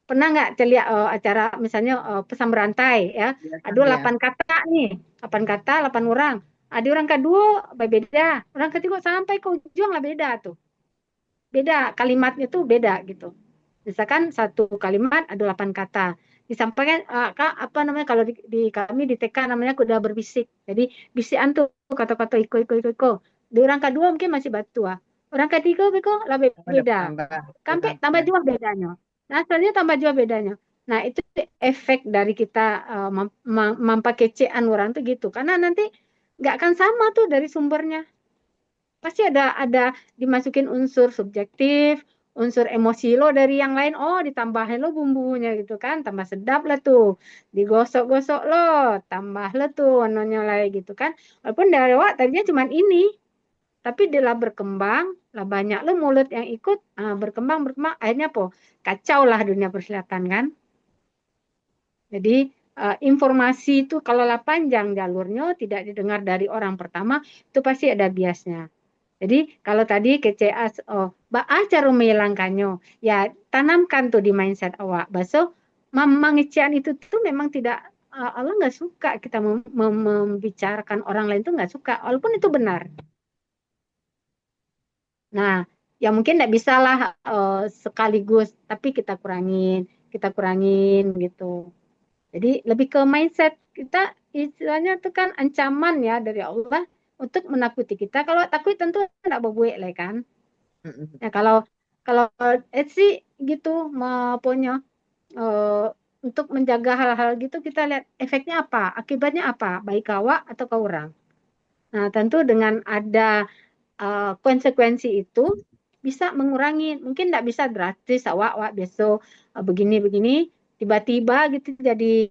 Pernah nggak lihat acara misalnya pesan berantai ya, ada 8 kata nih, 8 kata, 8 orang. Ada orang kedua beda, orang ketiga sampai ke ujung lah beda tuh. Beda kalimatnya tuh beda gitu. Misalkan satu kalimat ada 8 kata. Disampaikan apa namanya kalau di kami di TK namanya kuda berbisik. Jadi bisikan tuh kata-kata iko. Di orang kedua mungkin masih batu. Orang ketiga lebih beda. Sampai tambah juga bedanya. Nah, selanjutnya tambah juga bedanya. Nah, itu efek dari kita mempakecean orang tuh gitu. Karena nanti nggak akan sama tuh dari sumbernya. Pasti ada dimasukin unsur subjektif, unsur emosi lo dari yang lain. Oh, ditambahin lo bumbunya gitu kan. Tambah sedap lah tuh. Digosok-gosok lo, tambah lo tuh warnanya lagi gitu kan. Walaupun dari awal tadinya cuma ini. Tapi dia lah berkembang, lah banyak lo mulut yang ikut, berkembang, akhirnya apa? Kacau lah dunia persilatan kan. Jadi informasi itu kalau lah panjang jalurnya tidak didengar dari orang pertama, itu pasti ada biasnya. Jadi kalau tadi KCA, cara menghilangkannya, ya tanamkan tuh di mindset awak. Baso mengecian itu tuh memang tidak, Allah nggak suka kita membicarakan orang lain tuh nggak suka, walaupun itu benar. Nah, ya mungkin nggak bisa lah sekaligus, tapi kita kurangin gitu. Jadi lebih ke mindset kita, istilahnya itu kan ancaman ya dari Allah untuk menakuti kita. Kalau takut tentu tidak berbuat lah kan. Ya kalau sih gitu punya untuk menjaga hal-hal gitu kita lihat efeknya apa, akibatnya apa, baik awak atau ke orang. Nah tentu dengan ada konsekuensi itu bisa mengurangi, mungkin tidak bisa drastis awak besok begini tiba-tiba gitu jadi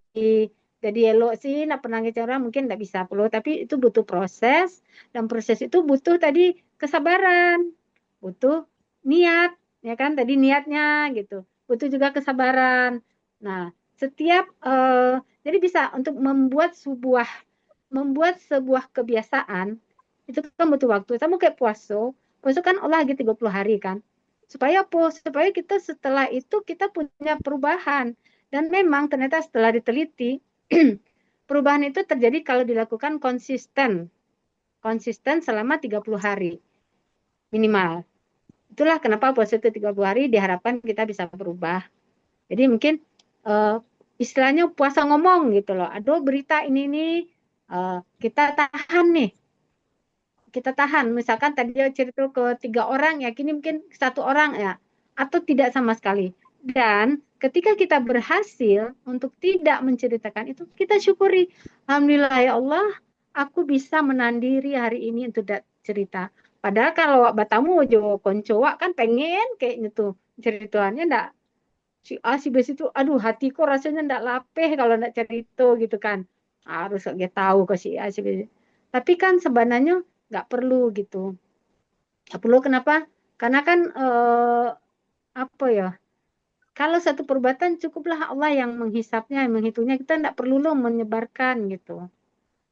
elok sih nak pernah cara mungkin tidak bisa perlu, tapi itu butuh proses, dan proses itu butuh tadi kesabaran, butuh niat ya kan, tadi niatnya gitu, butuh juga kesabaran. Nah setiap jadi bisa untuk membuat sebuah kebiasaan itu kan butuh waktu. Sama kayak puasa kan Allah lagi 30 hari kan. Supaya apa? Supaya kita setelah itu kita punya perubahan. Dan memang ternyata setelah diteliti, perubahan itu terjadi kalau dilakukan konsisten. Konsisten selama 30 hari minimal. Itulah kenapa puasa itu 30 hari diharapkan kita bisa berubah. Jadi mungkin istilahnya puasa ngomong gitu loh. Aduh berita ini nih kita tahan nih. Kita tahan, misalkan tadi dia cerita ke 3 orang ya, kini mungkin 1 orang ya, atau tidak sama sekali. Dan ketika kita berhasil untuk tidak menceritakan itu, kita syukuri. Alhamdulillah ya Allah, aku bisa menahan diri hari ini untuk tidak cerita. Padahal kalau batamu jo koncoa kan pengen kayaknya tuh ceritanya enggak, si A si B itu, aduh hatiku rasanya enggak lapeh kalau enggak cerita gitu kan. Harus dia tahu ke si A si B. Tapi kan sebenarnya nggak perlu gitu. Nggak perlu kenapa? Karena kan apa ya? Kalau satu perbuatan cukuplah Allah yang menghisapnya, yang menghitungnya. Kita nggak perlu loh menyebarkan gitu.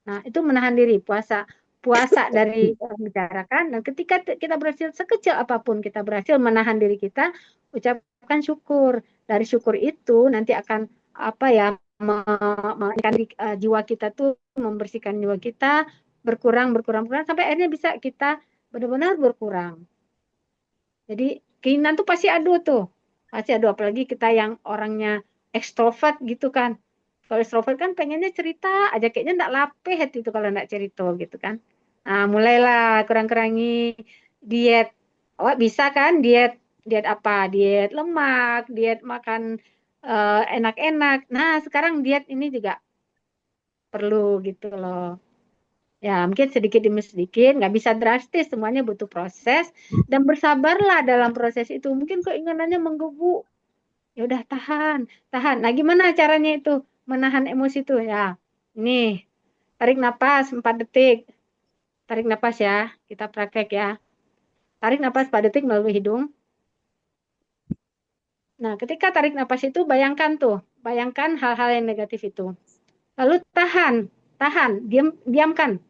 Nah itu menahan diri, puasa dari membicarakan. Dan ketika kita berhasil sekecil apapun kita berhasil menahan diri kita, ucapkan syukur. Dari syukur itu nanti akan apa ya? Jiwa kita tuh, membersihkan jiwa kita, berkurang sampai akhirnya bisa kita benar-benar berkurang. Jadi keinginan tuh pasti ada tuh, apalagi kita yang orangnya ekstrovert gitu kan. Kalau ekstrovert kan pengennya cerita aja, kayaknya enggak lapeh itu kalau enggak cerita gitu kan. Nah, mulailah kurang-kurangi diet. Oh, bisa kan diet apa? Diet lemak, diet makan enak-enak. Nah, sekarang diet ini juga perlu gitu loh. Ya, mungkin sedikit demi sedikit, nggak bisa drastis, semuanya butuh proses, dan bersabarlah dalam proses itu. Mungkin keinginannya menggebu, ya udah tahan. Nah, gimana caranya itu menahan emosi itu? Ya, nih, tarik napas 4 detik. Tarik napas ya, kita praktek ya. Tarik napas 4 detik melalui hidung. Nah, ketika tarik napas itu bayangkan hal-hal yang negatif itu. Lalu tahan, diamkan.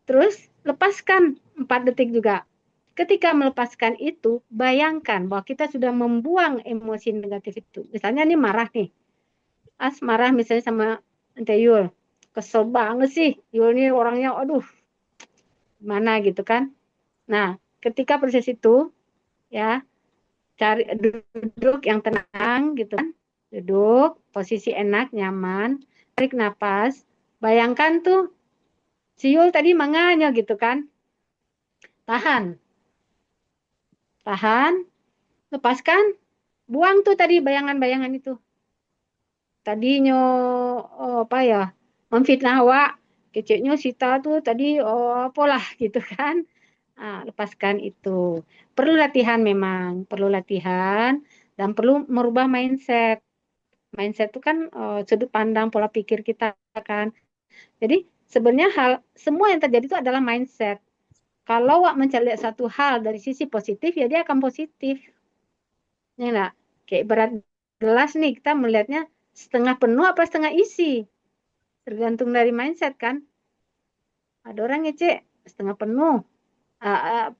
Terus lepaskan 4 detik juga. Ketika melepaskan itu, bayangkan bahwa kita sudah membuang emosi negatif itu. Misalnya nih marah nih. Marah misalnya sama Ente Yul. Kesel banget sih. Yul ini orangnya, aduh, gimana gitu kan. Nah, ketika proses itu, ya, cari duduk yang tenang gitu kan. Duduk, posisi enak, nyaman. Tarik napas. Bayangkan tuh, si Yul tadi manganya gitu kan. Tahan, lepaskan, buang tuh tadi bayangan-bayangan itu. Tadinya apa ya, memfitnah awak, keceknya Sita tuh tadi apalah gitu kan. Nah, lepaskan itu. Perlu latihan memang, dan perlu merubah mindset. Mindset itu kan sudut pandang pola pikir kita kan. Jadi sebenarnya semua yang terjadi itu adalah mindset. Kalau Wak mencari satu hal dari sisi positif, ya dia akan positif. Ya enggak? Kayak berat gelas nih, kita melihatnya setengah penuh apa setengah isi. Tergantung dari mindset kan. Ada orang ngecek setengah penuh,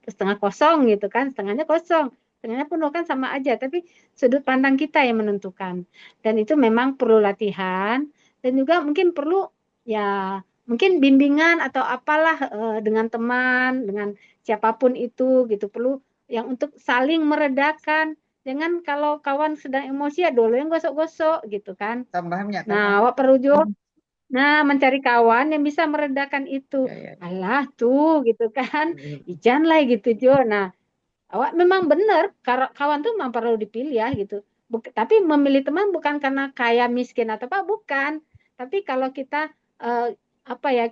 setengah kosong gitu kan, setengahnya kosong, setengahnya penuh kan sama aja, tapi sudut pandang kita yang menentukan. Dan itu memang perlu latihan dan juga mungkin perlu ya mungkin bimbingan atau apalah dengan teman, dengan siapapun itu gitu, perlu yang untuk saling meredakan. Jangan kalau kawan sedang emosi ya dulu yang gosok-gosok gitu kan. Tambahannya kan. Nah, awak perlu juga mencari kawan yang bisa meredakan itu. Ya. Alah tuh gitu kan. Ijan lah gitu Jo. Nah, awak memang benar kawan tuh memang perlu dipilih ya gitu. Tapi memilih teman bukan karena kaya miskin atau apa, bukan. Tapi kalau kita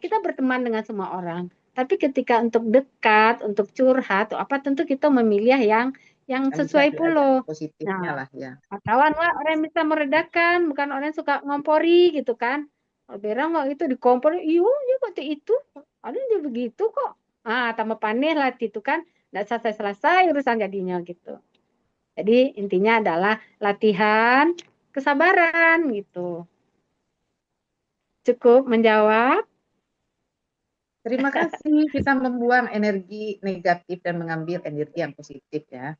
kita berteman dengan semua orang. Tapi ketika untuk dekat, untuk curhat, atau apa tentu kita memilih yang sesuai pula. Positifnya Nah, lah ya. kawan orang yang bisa meredakan, bukan orang yang suka ngompori gitu kan. Berang waktu itu dikompor, iya waktu itu ada dia begitu kok. Tambah panik lah itu kan, nggak selesai urusan jadinya gitu. Jadi intinya adalah latihan kesabaran gitu. Cukup menjawab. Terima kasih kita membuang energi negatif dan mengambil energi yang positif ya.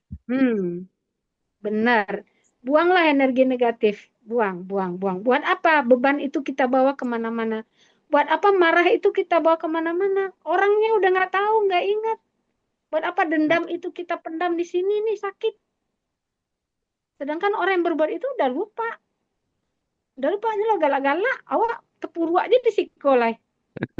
Benar. Buanglah energi negatif. Buang. Buat apa? Beban itu kita bawa kemana-mana. Buat apa marah itu kita bawa kemana-mana? Orangnya udah nggak tahu, nggak ingat. Buat apa dendam itu kita pendam di sini nih sakit. Sedangkan orang yang berbuat itu udah lupa. Udah lupa aja lo galak-galak. Awak tepuru aja di sekolah.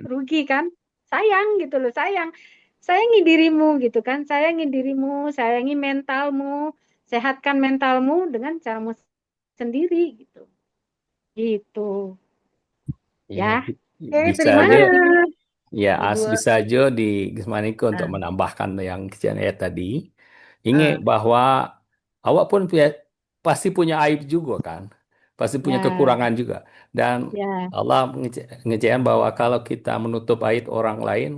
Rugi kan? Sayang gitu loh, sayang. Sayangi dirimu gitu kan. Sayangi dirimu, sayangi mentalmu. Sehatkan mentalmu dengan caramu sendiri gitu. Gitu. Ya. Bisa Terima aja. kasih. Ya, bisa aja di Gismaniko untuk menambahkan yang kejadian tadi. Ingat bahwa awak pun pasti punya aib juga kan. Pasti punya kekurangan juga. Dan Allah ngejadikan bahwa kalau kita menutup aib orang lain,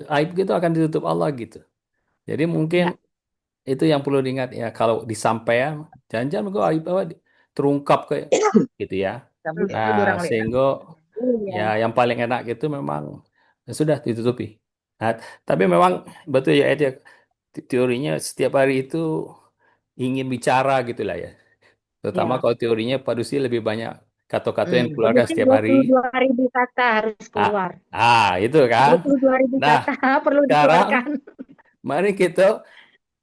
aib itu akan ditutup Allah gitu. Jadi mungkin itu yang perlu diingat ya. Kalau disampaikan, jangan-jangan gue aib apa terungkap kayak gitu ya. Nah, sehingga ya yang paling enak itu memang sudah ditutupi. Nah, tapi memang betul ya Ed, ya, teorinya setiap hari itu ingin bicara gitulah ya. Terutama kalau teorinya Pak Dusi lebih banyak kata-kata yang dikeluarkan Mungkin setiap hari. 22.000 kata harus keluar. Itu kan. 22.000 Nah, kata perlu sekarang dikeluarkan. mari kita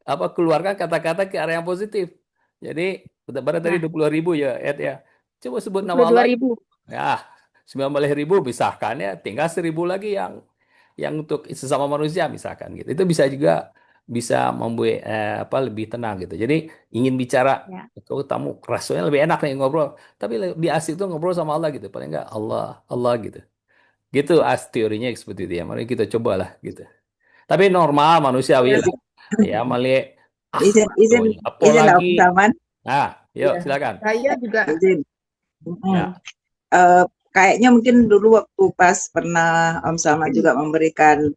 keluarkan kata-kata ke arah yang positif. Jadi, pada tadi 20.000 ya Ed ya. Coba sebut nama Allah. 22.000. Ya, 19.000 misalkan ya, tinggal 1.000 lagi yang untuk sesama manusia misalkan gitu. Itu bisa membuat lebih tenang gitu. Jadi ingin bicara ke tamu rasanya lebih enak nih ngobrol, tapi lebih asik tuh ngobrol sama Allah gitu. Paling enggak Allah gitu. Gitu teorinya seperti itu ya. Mari kita cobalah gitu. Tapi normal manusiawi lah. Ya, mali Izin lah Om Salman. Yuk silakan. Saya juga izin. Kayaknya mungkin dulu waktu pas pernah Om Salman juga memberikan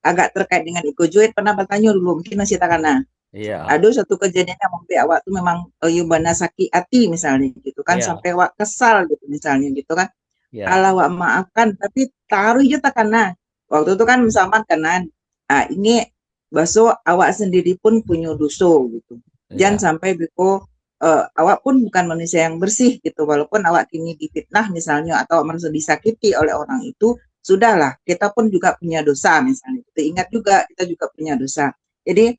agak terkait dengan ikojuit, pernah bertanya dulu mungkin masih takana. Iya. Ada satu kejadian yang waktu awak tuh memang yubana sakit hati misalnya gitu kan, sampai awak kesal gitu misalnya gitu kan. Kalau awak maafkan tapi taruh aja takana. Waktu itu kan misalkan kanan, ini baso awak sendiri pun punya dosa gitu. Jangan sampai beko awak pun bukan manusia yang bersih gitu, walaupun awak kini difitnah misalnya atau merasa disakiti oleh orang itu, sudahlah kita pun juga punya dosa misalnya. Kita ingat juga kita juga punya dosa. Jadi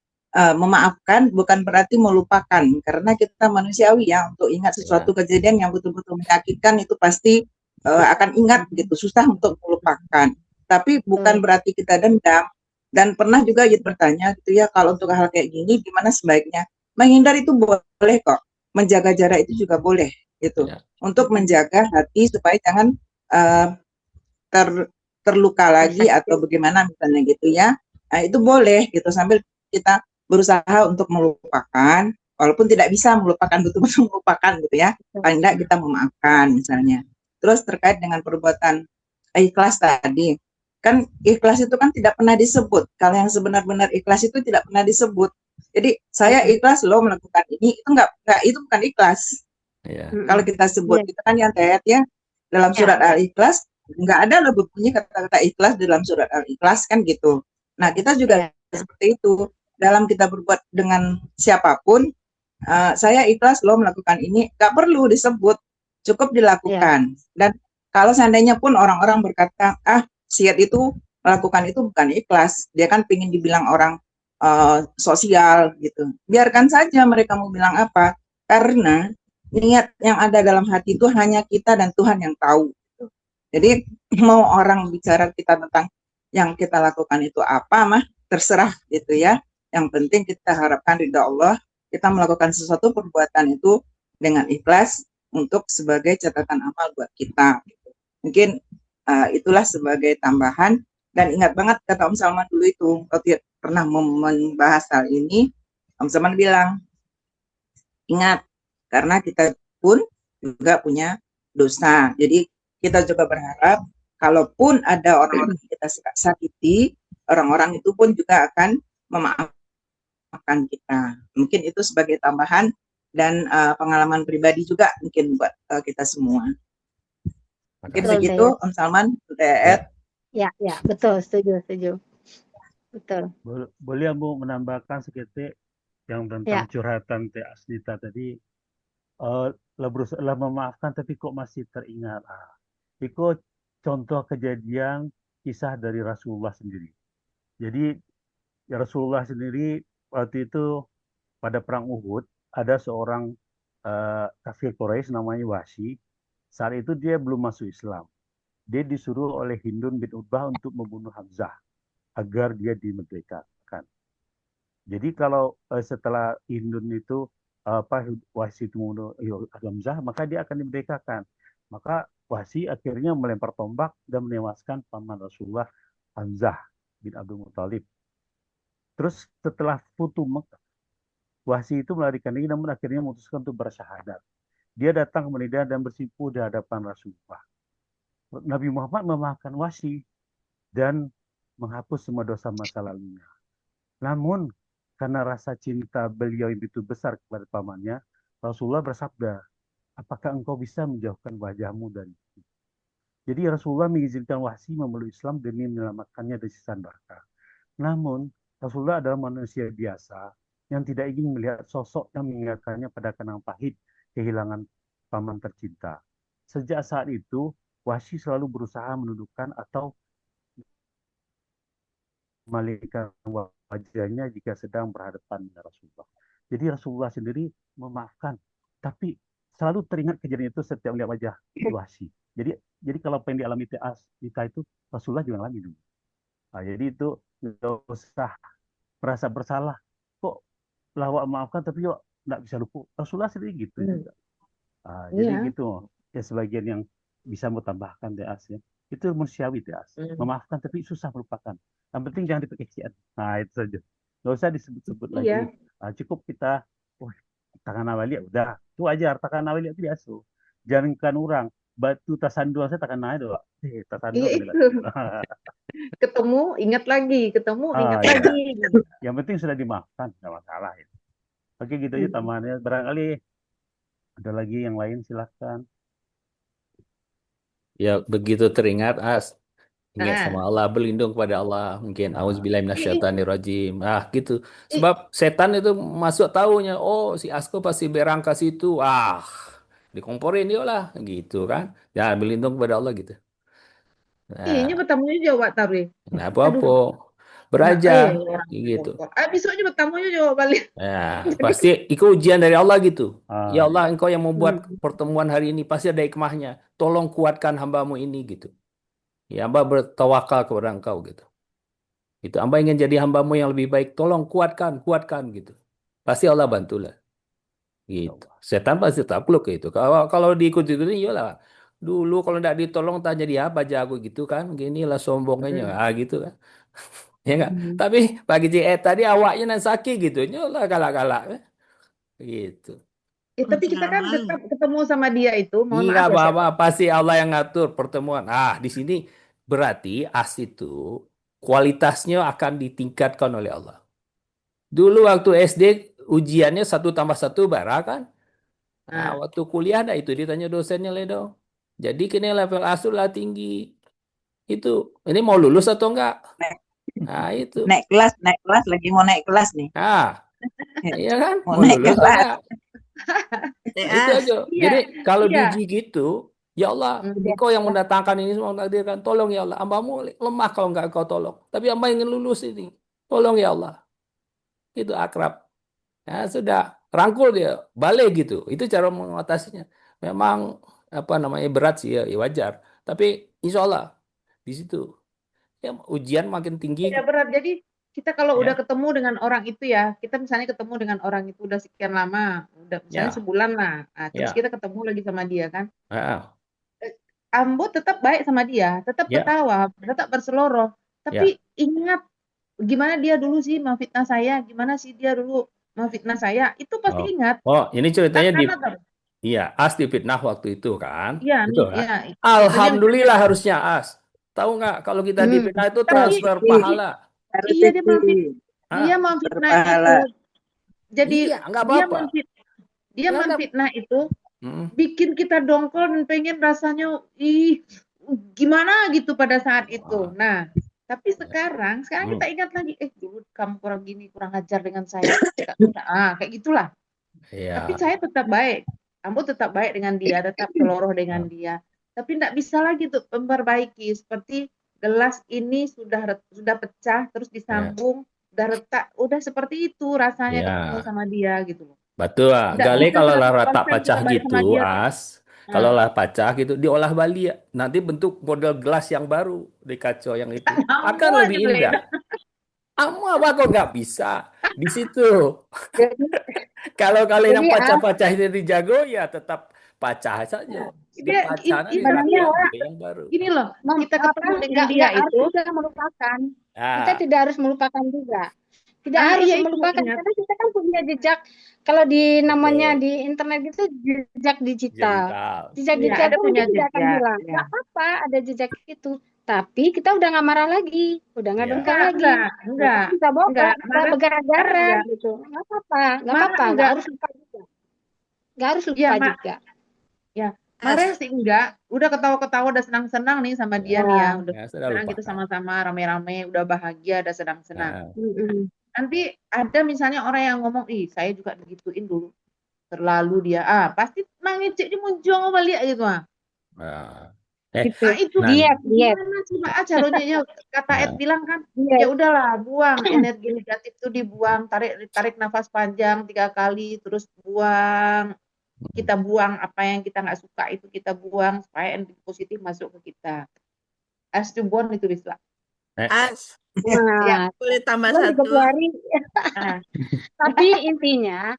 memaafkan bukan berarti melupakan, karena kita manusiawi ya, untuk ingat sesuatu kejadian yang betul-betul menyakitkan itu pasti akan ingat gitu, susah untuk melupakan. Tapi bukan berarti kita dendam. Dan pernah juga bertanya gitu ya, kalau untuk hal kayak gini gimana sebaiknya? Menghindar itu boleh kok, menjaga jarak itu juga boleh gitu, untuk menjaga hati supaya jangan terluka lagi atau bagaimana misalnya gitu ya. Nah, itu boleh gitu, sambil kita berusaha untuk melupakan, walaupun tidak bisa melupakan betul-betul melupakan gitu ya, paling tidak kita memaafkan misalnya. Terus terkait dengan perbuatan ikhlas tadi, kan ikhlas itu kan tidak pernah disebut. Kalau yang sebenar-benar ikhlas itu tidak pernah disebut. Jadi saya ikhlas loh melakukan ini, itu enggak, itu bukan ikhlas. Kalau kita sebut itu kan yang ya dalam surat Al-Ikhlas nggak ada loh bunyi kata-kata ikhlas dalam surat Al-Ikhlas kan gitu. Nah kita juga seperti itu dalam kita berbuat dengan siapapun. Saya ikhlas loh melakukan ini, nggak perlu disebut, cukup dilakukan. Dan kalau seandainya pun orang-orang berkata, Siat itu melakukan itu bukan ikhlas, dia kan pengen dibilang orang sosial gitu. Biarkan saja mereka mau bilang apa, karena niat yang ada dalam hati itu hanya kita dan Tuhan yang tahu. Gitu. Jadi mau orang bicara kita tentang yang kita lakukan itu apa, mah terserah gitu ya. Yang penting kita harapkan ridha Allah, kita melakukan sesuatu perbuatan itu dengan ikhlas untuk sebagai catatan amal buat kita. Gitu. Mungkin itulah sebagai tambahan. Dan ingat banget kata Om Salman dulu itu, waktu pernah membahas hal ini, Om Salman bilang, ingat, karena kita pun juga punya dosa. Jadi kita juga berharap, kalaupun ada orang-orang yang kita sakiti, orang-orang itu pun juga akan memaafkan kita. Mungkin itu sebagai tambahan dan pengalaman pribadi juga mungkin buat kita semua. Mungkin segitu, Om Salman, Ya, betul, setuju. Betul. Boleh Bu menambahkan sedikit yang tentang curhatan Teh Asnita tadi, lah memaafkan tapi kok masih teringat. Itu contoh kejadian kisah dari Rasulullah sendiri. Jadi Rasulullah sendiri waktu itu pada perang Uhud ada seorang kafir Quraisy namanya Wahsy. Saat itu dia belum masuk Islam. Dia disuruh oleh Hindun bin Utbah untuk membunuh Hamzah agar dia dimerdekakan. Jadi kalau setelah Hindun itu Wahsy itu membunuh Hamzah, maka dia akan dimerdekakan. Maka Wahsy akhirnya melempar tombak dan menewaskan paman Rasulullah Hamzah bin Abdul Muthalib. Terus setelah Futuh Mekah, Wahsy itu melarikan diri namun akhirnya memutuskan untuk bersyahadat. Dia datang ke Madinah dan bersimpuh di hadapan Rasulullah. Nabi Muhammad memaafkan Wahsy dan menghapus semua dosa masa lalunya. Namun karena rasa cinta beliau yang begitu besar kepada pamannya, Rasulullah bersabda, apakah engkau bisa menjauhkan wajahmu dari itu? Jadi Rasulullah mengizinkan Wahsy memeluk Islam demi menyelamatkannya dari siksa neraka. Namun Rasulullah adalah manusia biasa yang tidak ingin melihat sosok yang mengingatkannya pada kenang pahit kehilangan paman tercinta. Sejak saat itu, Wahsy selalu berusaha menundukkan atau memalingkan wajahnya jika sedang berhadapan dengan Rasulullah. Jadi Rasulullah sendiri memaafkan, tapi selalu teringat kejadian itu setiap melihat wajah Wahsy. Jadi kalau apa yang dialami Tika itu Rasulullah juga alami dulu. Jadi itu nggak usah merasa bersalah. Kok lawak maafkan tapi yuk nggak bisa lupa. Rasulullah sendiri gitu juga. Jadi gitu ya sebagian yang bisa mau tambahkan Deas ya. Itu manusiawi Deas. Memaafkan tapi susah melupakan. Yang penting jangan diperkecilkan. Itu saja. Nggak usah disebut-sebut lagi. Cukup kita, tangan awali udah. Itu aja tangan awali itu biasa. Jangankan orang. Batu tasanduan saya takkan naik doang. Tasanduan. Ketemu, ingat lagi. Ketemu, ingat lagi. Yang penting sudah dimaafkan. Nggak masalah. Ya. Oke gitu aja tambahannya. Barangkali ada lagi yang lain silahkan. Ya begitu teringat ingat sama Allah, berlindung kepada Allah, mungkin auzubillahi minasyaitonirrajim. Gitu. Sebab setan itu masuk taunya, oh si Asko pasti berangka situ. Dikomporin dia lah gitu kan. Ya berlindung kepada Allah gitu. Ini bertamunya jawab taruh. Nah, apa-apa. Beraja gitu. Besoknya bertamunya jawab balik. Pasti itu ujian dari Allah gitu. Ya Allah, engkau yang membuat pertemuan hari ini pasti ada hikmahnya. Tolong kuatkan hambamu ini gitu. Ya, hamba bertawakal kepada engkau gitu. Itu hamba ingin jadi hambamu yang lebih baik. Tolong kuatkan gitu. Pasti Allah bantulah. Gitu. Setan pasti takluk gitu. Kalau diikuti iyalah. Dulu kalau tidak ditolong tak jadi apa jago gitu kan. Ginilah sombongnya gitu kan. Ya enggak? Tapi pagi tadi awaknya nan sakit gitu. Nyolah galak-galak. Gitu. Tapi kita kan tetap ketemu sama dia itu. Mohon maaf apa-apa. Pasti Allah yang ngatur pertemuan. Di sini berarti as itu kualitasnya akan ditingkatkan oleh Allah. Dulu waktu SD ujiannya 1+1 bara kan? Nah, Nah, waktu kuliah ada itu ditanya dosennya Ledo. Jadi kini level A sudah tinggi. Itu ini mau lulus atau enggak? Naik, Nah, itu. naik kelas lagi mau naik kelas nih. Nah, iya kan? Mau Mau naik lulus atau kelas. enggak? Itu TAS. aja. iya, Jadi kalau iya. diuji gitu, ya Allah, Udah. Engkau yang mendatangkan ini semua takdirkan. Tolong ya Allah, hambamu lemah kalau enggak Engkau tolong. Tapi hamba ingin lulus ini. Tolong ya Allah. Itu akrab. Ya sudah, rangkul dia, balik gitu. Itu cara mengatasinya. Memang apa namanya berat sih ya, ya wajar. Tapi insya Allah di situ ya ujian makin tinggi Tidak berat. Jadi kita kalau udah ya, ketemu dengan orang itu ya, kita misalnya ketemu dengan orang itu udah sekian lama, udah misalnya ya, sebulan lah, nah, terus ya, kita ketemu lagi sama dia kan, ah, Ambo tetap baik sama dia, tetap ya, ketawa, tetap berseloroh, ya. tapi ingat gimana dia dulu sih memfitnah saya, gimana sih dia dulu memfitnah saya, itu pasti Oh, ingat. oh, ini ceritanya di Karena iya as difitnah waktu itu kan, iya nih, betul kan? iya, itunya Alhamdulillah harusnya as. Tahu nggak kalau kita difitnah itu tapi transfer Rezeki, pahala. iya rezeki, dia Ah, memfitnah itu, berpahala. jadi iya, nggak dia apa-apa. dia Nggak ada. memfitnah itu Hmm, bikin kita dongkol dan pengen rasanya ih gimana gitu pada saat itu. wah, Nah, tapi ya. sekarang Hmm, kita ingat lagi, dulu kamu kurang gini, kurang ajar dengan saya. Kayak gitulah. Tapi iya, saya tetap baik. Kamu tetap baik dengan dia, tetap seloroh dengan ah, dia. Tapi tidak bisa lagi untuk memperbaiki. Seperti gelas ini sudah pecah, terus ya, disambung, udah retak, udah seperti itu rasanya ketemu ya. sama dia gitu loh. Betul, ah. Tidak Gale bisa kalau lah retak 100% pecah kita baik gitu, sama dia. as, kalau Nah, lah pecah gitu, diolah balik ya. Nanti bentuk model gelas yang baru di kaca yang itu. kamu Akan aja lebih indah. beda. Kamu apa kok nggak bisa? Di situ. Jadi, Kalau kalian yang jadi pecah-pecah ini dijago, ya tetap pecah saja. Dia Pecah nanti sebenarnya rapian, orang beli yang baru. gini loh, kita apa ketemu dengan dia nggak harus itu, juga melupakan. Kita Ah, tidak harus melupakan juga. Tidak harus iya itu melupakan ingat. karena kita kan punya jejak. Kalau di namanya betul. di internet itu jejak digital. Digital. Jejak Iya, digital ada itu punya mungkin tidak akan jejak. hilang. Ya. Nggak apa-apa ada jejak itu. Tapi kita udah nggak marah lagi, udah nggak Ya. dengkal lagi. Enggak, Kita bisa bawa enggak. ke Marah bergara-gara enggak. gitu. Nggak apa-apa, nggak Marah apa-apa, nggak enggak. harus lupa juga. Nggak harus Ya, lupa juga. ya. Marah sih enggak. Udah ketawa-ketawa, udah senang-senang nih sama dia nih ya. Ya. Udah Ya, sudah senang gitu lupakan. sama-sama, rame-rame, udah bahagia, udah senang-senang. Ah, Mm-mm. Nanti ada misalnya orang yang ngomong, ih saya juga digituin dulu. Terlalu dia, pasti nangis cek di munjung balik gitu ah. ah. Gitu. Itu Diet. gimana sih Mbak caranya ya kata Ed Ah, bilang kan ya Diet. udahlah buang energi negatif itu dibuang tarik nafas panjang 3 kali terus buang kita buang apa yang kita nggak suka itu kita buang supaya energi positif masuk ke kita as to born itu bisa As, ya Nah, boleh tambah cuman satu? 30 hari. nah, Tapi intinya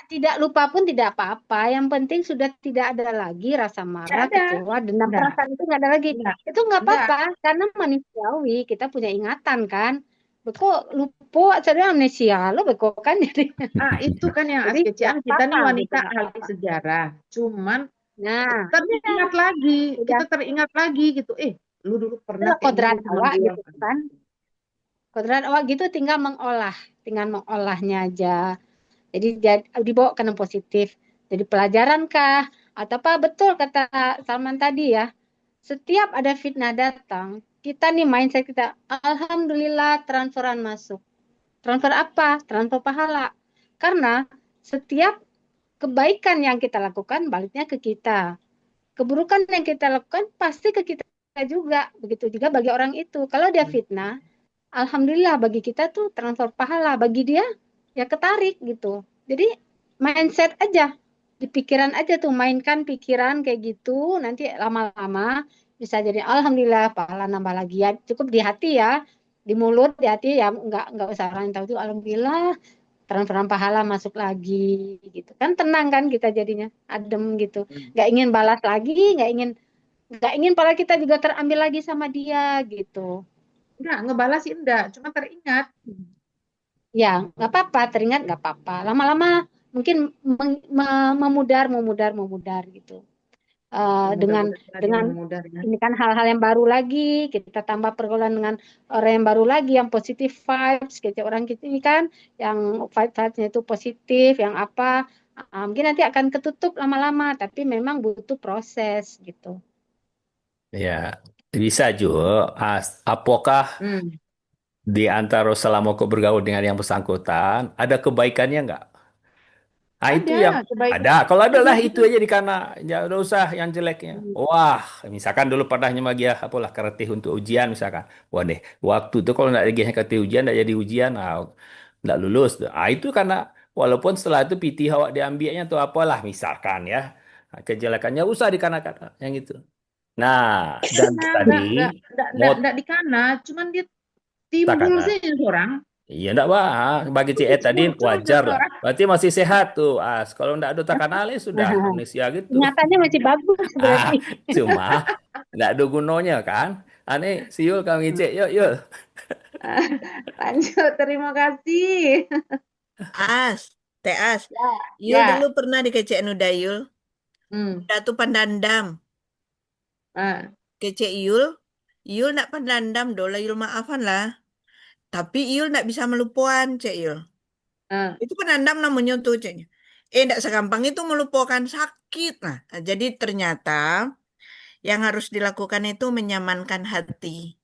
tidak lupa pun tidak apa-apa. Yang penting sudah tidak ada lagi rasa marah, ada kecewa, dendam, enggak perasaan itu nggak ada lagi. enggak Itu nggak enggak apa-apa karena manusiawi. Kita punya ingatan kan. Kok lupa, saya amnesia, lo beko kan jadi. itu kan yang Jadi nggak askecian kita nih apa-apa gitu, wanita nggak ahli apa-apa. sejarah cuman Nah, teringat lagi udah kita teringat lagi gitu lu dulu pernah itu kayak kodrat gitu sama awak dia gitu kan. Kodrat awak gitu tinggal mengolahnya aja. Jadi dibawa ke yang positif. Jadi pelajaran kah? Atau apa betul kata Salman tadi ya. Setiap ada fitnah datang, kita nih mindset kita, alhamdulillah transferan masuk. Transfer apa? Transfer pahala. Karena setiap kebaikan yang kita lakukan baliknya ke kita. Keburukan yang kita lakukan pasti ke kita juga. Begitu juga bagi orang itu. Kalau dia fitnah, alhamdulillah bagi kita tuh transfer pahala. Bagi dia ya ketarik gitu. Jadi mindset aja. Di pikiran aja tuh mainkan pikiran kayak gitu. Nanti lama-lama bisa jadi alhamdulillah pahala nambah lagi ya. Cukup di hati ya. Di mulut, di hati ya enggak usah orang tahu tuh alhamdulillah transferan pahala masuk lagi gitu. Kan tenang kan kita jadinya. Adem gitu. Nggak ingin balas lagi, nggak ingin pahala kita juga terambil lagi sama dia gitu. enggak ngebalas sih enggak cuma teringat Ya, nggak apa-apa, teringat nggak apa-apa. Lama-lama mungkin memudar gitu. dengan Mudah-mudahan yang mudah ya. ini kan hal-hal yang baru lagi, kita tambah pergaulan dengan orang yang baru lagi, yang positif vibes, gitu. Orang kita ini kan yang vibes-nya itu positif, yang apa, mungkin nanti akan ketutup lama-lama, tapi memang butuh proses gitu. Ya, bisa juga. Apakah Hmm. di antara selama kau bergaul dengan yang bersangkutan, ada kebaikannya nggak? Ah, itu yang Ada kebaikan. ada. Kalau ada lah itu Kebaikan. aja di kana. Ya udah usah yang jeleknya. Wah, misalkan dulu pernah nyemagi ya, apalah kertih untuk ujian misalkan. Wah deh, waktu itu kalau nggak lagi kertih ujian, nggak jadi ujian, nggak lulus. Ah, itu karena walaupun setelah itu PT awak diambilnya atau apalah misalkan ya. Kejelekannya usah dikanak-kanak yang itu. Nah, dan Nah, tadi mau enggak dikana, cuman dia tak timbul kata. saja seorang. Iya, enggak bang. Bagi CE tadi Muncul wajar lah. seseorang. Berarti masih sehat tuh. Kalau enggak ada tekanannya sudah amnesia gitu. Nyatanya masih bagus Ah, berarti. cuma enggak ada gunanya kan. Aneh, siul kami cek. Yuk, yuk. Lanjut, terima kasih. Teh As, Yul Ya. dulu pernah dikecek Nudayul. Hmm. Udah tuh pandandam. Ah. Kecek Yul, Yul nak pandandam dola Yul maafan lah. Tapi Yul nak bisa melupakan, Cek Yul. Ah. Itu pandandam namanya tuh, Ceknya. Ndak segampang itu melupakan sakit. Nah, jadi ternyata yang harus dilakukan itu menyamankan hati.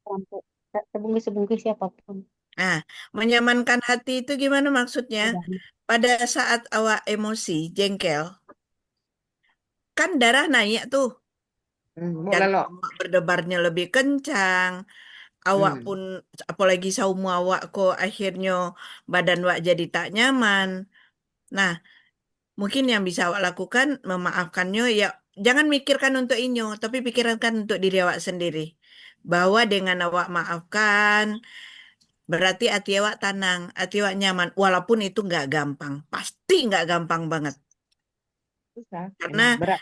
Sebungkus-sebungkus siapapun. Nah, menyamankan hati itu gimana maksudnya? Pada saat awak emosi, jengkel, kan darah naik tuh. Dan Lelok. awak berdebarnya lebih kencang. Awak pun, apalagi saumu awak kok akhirnya badan awak jadi tak nyaman. Nah, mungkin yang bisa awak lakukan, memaafkannya, ya jangan mikirkan untuk inyo, tapi pikirkan untuk diri awak sendiri. Bahwa dengan awak maafkan, berarti hati awak tenang, hati awak nyaman. Walaupun itu nggak gampang. Pasti nggak gampang banget. Susah. Karena Berat.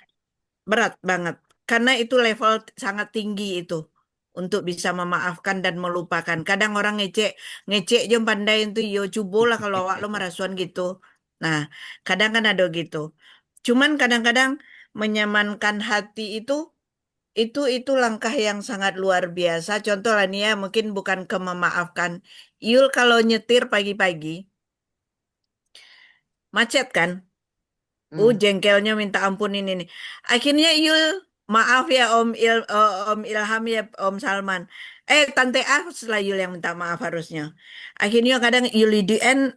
berat banget. Karena itu level sangat tinggi itu. Untuk bisa memaafkan dan melupakan. Kadang orang ngecek jom pandai itu, yo coba lah kalau awak lo merasuan gitu. Nah, kadang kan ada gitu. Cuman kadang-kadang menyamankan hati itu langkah yang sangat luar biasa. Contoh lah nih ya, mungkin bukan ke memaafkan. Yul kalau nyetir pagi-pagi, macet kan? Jengkelnya minta ampun ini nih. Akhirnya Yul, maaf ya Om Ilham ya Om Salman. Tante As lah Yul yang minta maaf harusnya. Akhirnya kadang Yul IDN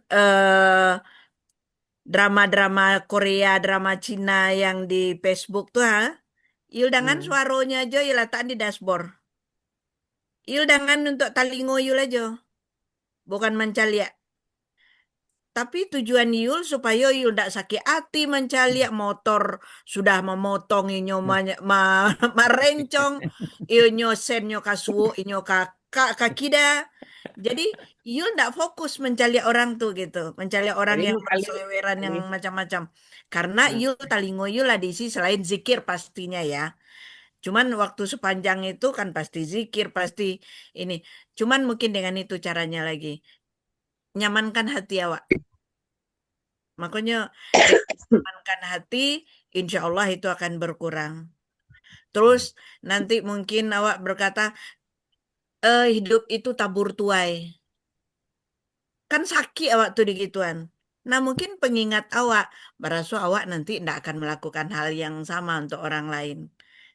drama-drama Korea, drama Cina yang di Facebook tuh Yul dengan suaranya aja Yul letak di dashboard. Yul dengan untuk talingo Yul aja. Bukan mencaliak. Tapi tujuan Yul supaya Yul tidak sakit hati mencaliak motor sudah memotong inyo merencong inyo senyo kasuo inyo kakida. Jadi Yul tidak fokus mencaliak orang tuh gitu, mencaliak orang yang berseleweran yang macam-macam. Karena Yul talingo Yul lah diisi selain zikir pastinya ya. Cuman waktu sepanjang itu kan pasti zikir, pasti ini. Cuman mungkin dengan itu caranya lagi. Nyamankan hati awak. Makanya nyamankan hati, insya Allah itu akan berkurang. Terus nanti mungkin awak berkata, hidup itu tabur tuai. Kan sakit awak tuh digituan. Nah mungkin pengingat awak, berasa awak nanti tidak akan melakukan hal yang sama untuk orang lain.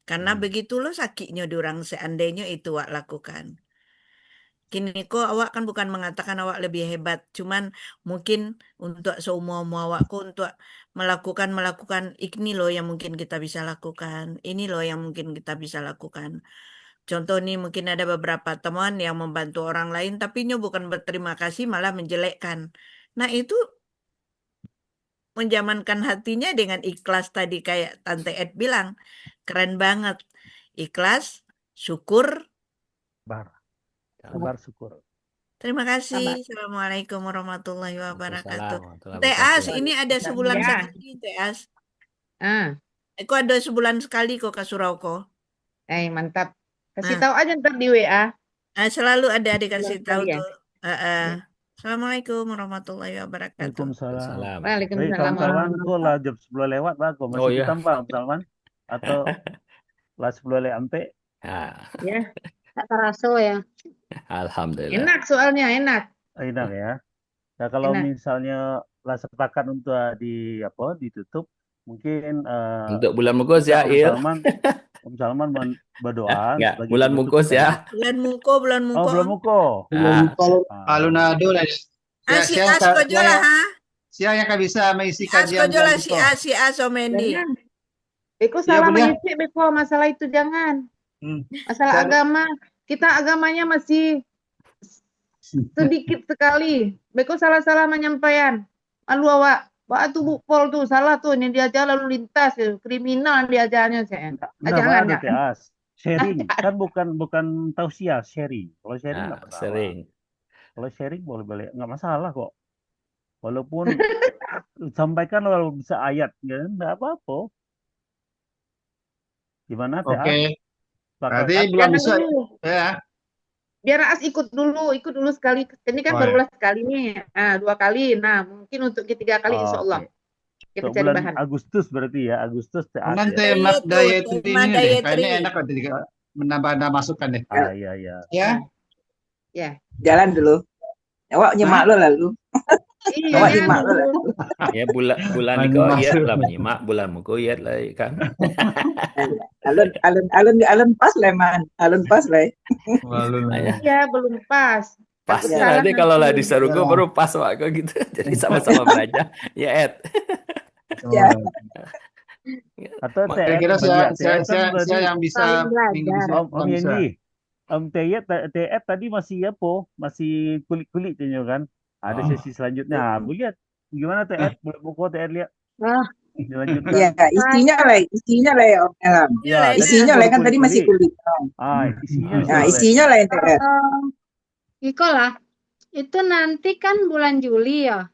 Karena begitu loh sakitnya diorang seandainya itu awak lakukan. Kini kok awak kan bukan mengatakan awak lebih hebat, cuman mungkin untuk seumur-umur awakku untuk melakukan ini loh yang mungkin kita bisa lakukan, ini loh yang mungkin kita bisa lakukan. Contoh nih mungkin ada beberapa teman yang membantu orang lain, tapi nya bukan berterima kasih malah menjelekkan. Nah itu menjamankan hatinya dengan ikhlas tadi kayak Tante Ed bilang, keren banget. Ikhlas, syukur, Sabar syukur. terima kasih. Assalamualaikum warahmatullahi wabarakatuh. Waalaikumsalam warahmatullahi Teas, wabarakatuh. ini ada sebulan Ya. sekali, Teas. Ah. Aku ada sebulan sekali kok ke Surauko. Mantap. Kasih Nah. tahu aja ntar di WA. Selalu ada dikasih tahu Ya. tuh. Assalamualaikum warahmatullahi wabarakatuh. Waalaikumsalam. Waalaikumsalam. Kawan-kawan, kok lah jam 10 lewat, bagus. Masih Oh, iya. ditambah, Salman? Atau lah 10 le ante. Ah, Ya, Tak terasa ya. alhamdulillah. enak soalnya, enak. Enak ya. Nah, kalau Enak. misalnya lah sepakat untuk ditutup, mungkin Untuk bulan mukus minta ya, Ir. Om Salman berdoa Enggak, sebagai bulan penutup mukus kita ya. ya. Bulan muko, bulan Oh, muko. belum muko. Ah, Alunado lah. Si A sekojo lah, ha? Siapa yang bisa mengisi Si A kajian sekojo bulan lah, muko? si A Somendi. Jangan. Beko Iya, salah boleh. mengisi, Beko. Masalah itu jangan. Masalah Saya- agama. Kita agamanya masih sedikit sekali. Beko salah-salah menyampaikan. Malu awak. Wah tuh bukpol tuh salah tuh ini diajar lalu lintas kriminal diajarnya saya. Nah, Jangan ada ya. TAS. Sharing kan bukan tausiah, sharing. Kalau sharing nggak masalah. sering. Kalau sharing boleh-boleh, nggak masalah kok. Walaupun sampaikan kalau bisa ayat, ya nggak apa-apa. Gimana TAS? Oke. Sepakat Berarti kan? bulan Jangan besok dulu. ya. Biar As ikut dulu sekali. Ini kan Oh, barulah sekali nih. Nah, 2 kali. Nah, mungkin untuk ketiga kali insya Allah. Oke. Kita Untuk cari bulan bahan. Agustus berarti ya, Agustus TAS Kan ya. tema daya itu tema ini daya deh. Kayaknya tri. enak kalau menambah masukan deh. Ah, iya. Ya. Ya. Jalan dulu. Awak nyimak lo lalu. Iya, Awak ya, nyimak lo dulu. lalu. Ya bulan ini kok iat lah menyimak, bulan muko iat lah kan. Alun pas lah man. Alun pas lah. Iya, belum pas. Takut Pasnya salah nanti kalau lah nanti. di Sarugo Ya. baru pas Wak, kok gitu. Jadi sama-sama belajar. Ya, Ed. Ya. Atau TAS Kira-kira bagi saya TAS kan berarti yang bisa Saling belajar. minggu besok Om kan bisa. Yendi. TAS tadi masih apa? Masih kulit-kulit kan? Ada sesi selanjutnya. Bu lihat gimana TAS? Bulan buku TAS lihat. Wah, Dilanjutkan. Ya, isinya lah ya Om Ilham. Ya, tadi Isinya kan lah baru kan tadi masih kulit-kulit. kulit. Isinya Nah, boleh. isinya lah yang TR. Iko lah. Itu nanti kan bulan Juli ya.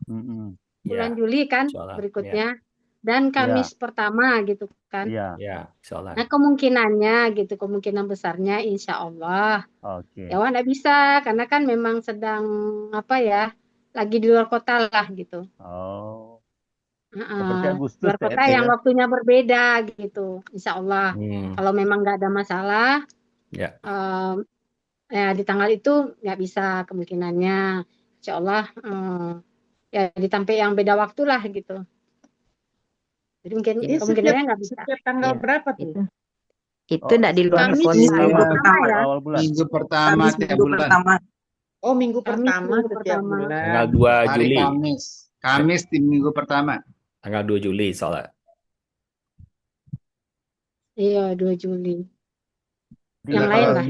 Mm-mm. Bulan Ya, Juli kan insyaallah. berikutnya. Dan Kamis pertama gitu kan. Iya. Ya, insyaallah. Nah kemungkinannya gitu, kemungkinan besarnya insya Allah. Oke. Ya wah nggak bisa, karena kan memang sedang apa ya, lagi di luar kota lah gitu. Oh. Heeh. Seperti Agustus Luar kota TR yang ya. waktunya berbeda gitu, insya Allah. Hmm, Kalau memang nggak ada masalah, ya. ya di tanggal itu nggak bisa kemungkinannya, insya Allah ya ditampil yang beda waktu lah gitu. Jadi mungkin Ini kemungkinannya nggak bisa. setiap tanggal Iya. berapa tuh? Itu enggak di luar Kamis kota. minggu pertama pertama ya. Awal bulan. Minggu pertama Kamis tiap minggu bulan. pertama. Oh, minggu Kamis pertama minggu setiap pertama. bulan. Tanggal 2 Hari Juli. Kamis. Kamis di minggu pertama. Tanggal 2 Juli soalnya. Iya 2 Juli. Jadi Yang Bila lain kalau lah.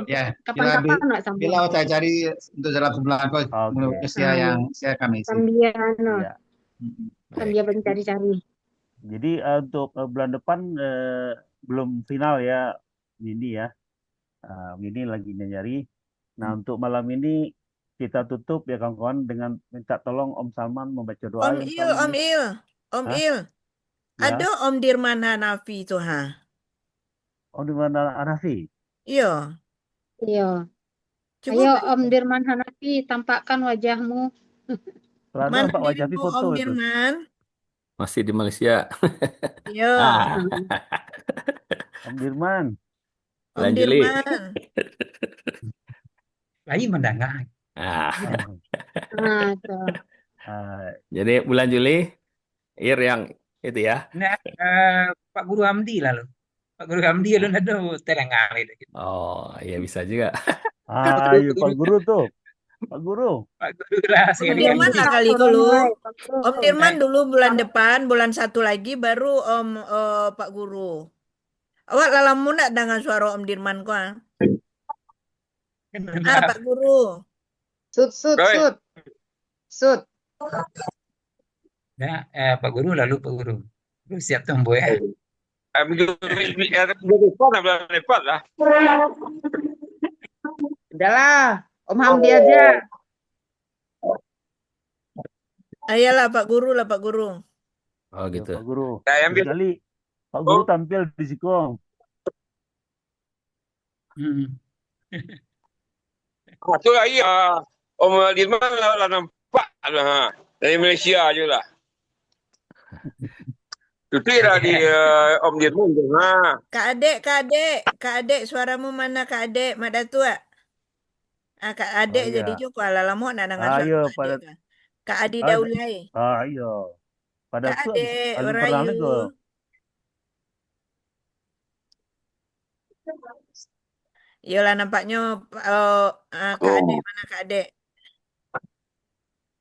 ya, Kapan-kapan nggak sambung. bila saya cari untuk dalam sebulan kau menurut saya yang saya Kamis. Sambian, Iya. sambil mencari-cari. Jadi untuk bulan depan belum final ya ini ya. Ini lagi nyari. Nah untuk malam ini kita tutup ya kawan-kawan dengan minta tolong Om Salman membaca doa Om yang Il, paling Om Il, Om Hah? Il. Ya. Ada Om Dirman Hanafi itu ha? Om Dirman Hanafi. Iya. Iya. Coba Ayo beri- Om Dirman Hanafi, tampakkan wajahmu. Kalau ada mana Pak Wajafi dirimu foto Om itu. Dirman? Masih di Malaysia. Iya. Ah, Om Dirman. Om bulan Juli. Dirman. Lagi mendengar. Ah, Nah, tuh. jadi bulan Juli Ir yang itu ya. Nah, Pak Guru Hamdi lalu. Pak Guru Hamdi lalu ada terengah gitu. Oh, iya bisa juga. Iya Pak Guru tuh. Pak Guru. Pak Guru lah Om sekali Dirman lagi. lah kali Orang dulu. mulai, Pak Guru. Om Dirman dulu bulan depan, bulan 1 lagi baru Om Pak Guru. Awak lalamu nak dengan suara Om Dirman kau? Pak Guru. Sud. Nah, Pak Guru lalu Pak Guru. Guru siap tombo ya. Minggu depan lah. Udahlah, Om Hamdi aja. Ayolah Pak Guru lah Pak Guru. Oh Ya, gitu. Pak Guru. Saya ambil. Sekali Pak Guru tampil di Sikong. Itu lagi Om Dirman lah nampak lah. Dari Malaysia je lah. Cuti lah di Om Dirman tu. Ha. Kak Adek, suaramu mana Kak Adek? Mak Datuk? Kak Oh Adek jadi iya. juga lah lama nak dengar suara Ayo Kak pada Adek kan. Kak Adi ah, Daulay. ayo. Pada Kak tu Adek, alun where are pernah you? nego. Yolah nampaknya Kak Adek, mana Kak Adek?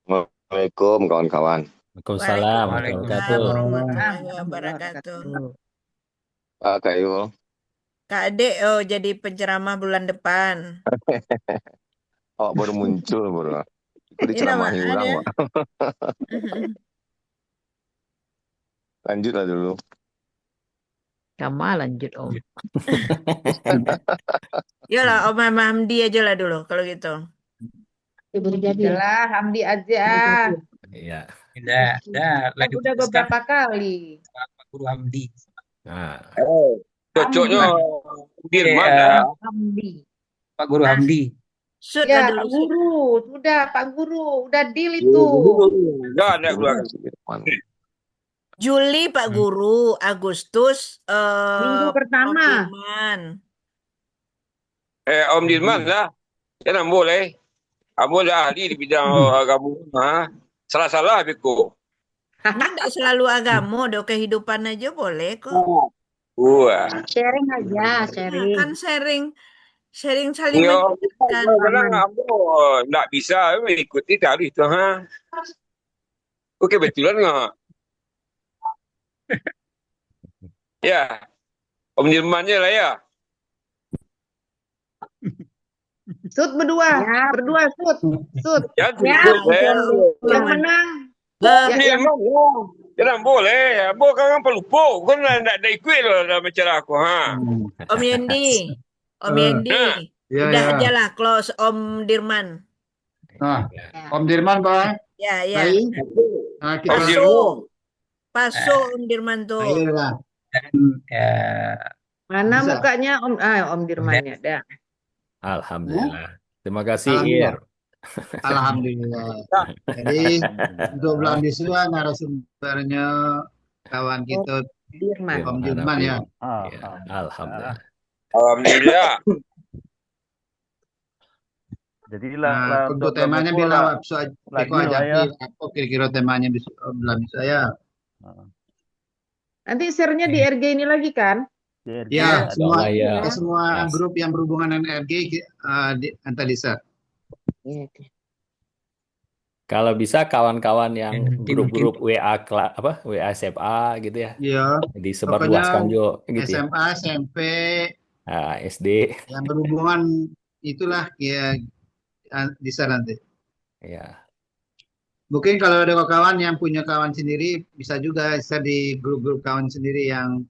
Assalamualaikum kawan-kawan. Waalaikumsalam warahmatullahi Waalaikumsalam wabarakatuh. warahmatullahi wabarakatuh. Pak Kak Yul. Kak Adek jadi penceramah bulan depan. Awak baru muncul baru. Aku Ini diceramahi nama orang, ada. Pak. Lanjutlah dulu. Kamu lanjut Om. Yalah Om Hamdi aja lah dulu kalau gitu. Udahlah, Hamdi aja. Iya. Dah lagi Udah putuskan beberapa kali. Pak Guru Hamdi. Nah, Cocoknya Dirman Oke, dah. Hamdi. Pak Guru Hamdi. Shoot Ya, lah Pak dulu. Guru. Sudah, Pak Guru. Udah deal itu. Dah ada keluar. Juli Pak Guru, Agustus Minggu Om pertama. Dirman. Om Dirman lah. Jangan boleh. Kamu dah ahli di bidang agama. Ha? Salah-salah beku. Tidak selalu agama, do kehidupan aja boleh kok. Wah. Sharing aja, sharing. Kan sharing saling Ya, mengingatkan. kadang kamu tak bisa mengikuti tadi tu. Ha? Okey, betulan enggak? Ya. Om Dirmannya lah ya. Sud berdua. Berdua, Sud. Sud. Ya, Yang menang. Om Dirman ya. Jangan boleh. Abo kan pelupa. Kau nak ikut lah dalam acara aku. Ha? Om Yendi. Om Yendi. Ya, Udah ya. aja lah close Om Dirman. Nah, Om Dirman, Pak. Ya. Baik. Nah, kita Paso Om Dirman tuh. ayolah. Mana Bisa. mukanya Om Dirmannya? Dah. alhamdulillah. Terima kasih Alhamdulillah. Ir. Alhamdulillah. Jadi untuk bulan Biswa narasumbernya kawan kita Dirman. Om Dirman ya. Ya, alhamdulillah. Alhamdulillah. Jadi Nah, untuk temanya bila Peko ajapi apa kira-kira temanya bulan Biswa ya. Nanti share-nya di RG ini lagi kan? Ya, semua ya. kita semua grup yang berhubungan dengan RG nanti di-share. Kalau bisa kawan-kawan yang grup-grup WA WA SMA gitu ya. Iya. Disebarluaskan juga gitu ya. SMA, SMP, SD. yang berhubungan itulah ya di-share nanti. Ya. Mungkin kalau ada kawan yang punya kawan sendiri bisa juga share di grup-grup kawan sendiri yang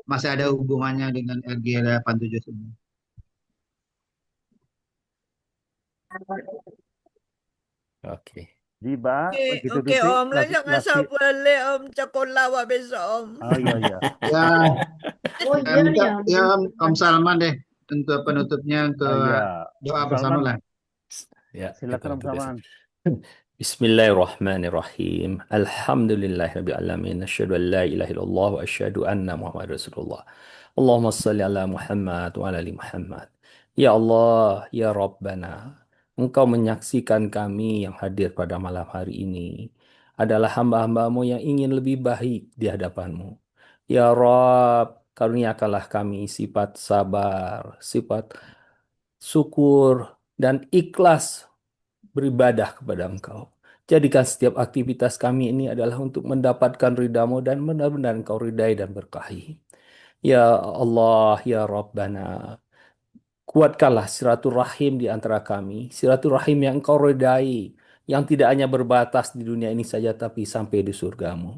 masih ada hubungannya dengan RG 87 semua. Oke. Diba, Oke Om, lah jangan boleh Om cakola besok Om. Oh iya. Ya, ya Om Salman deh untuk penutupnya ke doa bersama lah. Ya, silakan Om Salman. Bismillahirrahmanirrahim. Alhamdulillahirabbil alamin. Asyhadu an la ilaha illallah wa asyhadu anna Muhammadar Rasulullah. Allahumma shalli ala Muhammad wa ala ali Muhammad. Ya Allah, ya Rabbana, Engkau menyaksikan kami yang hadir pada malam hari ini adalah hamba-hambamu yang ingin lebih baik di hadapanmu. Ya Rabb, karuniakanlah kami sifat sabar, sifat syukur, dan ikhlas beribadah kepada Engkau. Jadikan setiap aktivitas kami ini adalah untuk mendapatkan ridha-Mu dan benar-benar Engkau ridai dan berkahi. Ya Allah, ya Rabbana, kuatkanlah silaturahim di antara kami, silaturahim yang Engkau ridai, yang tidak hanya berbatas di dunia ini saja tapi sampai di surga-Mu.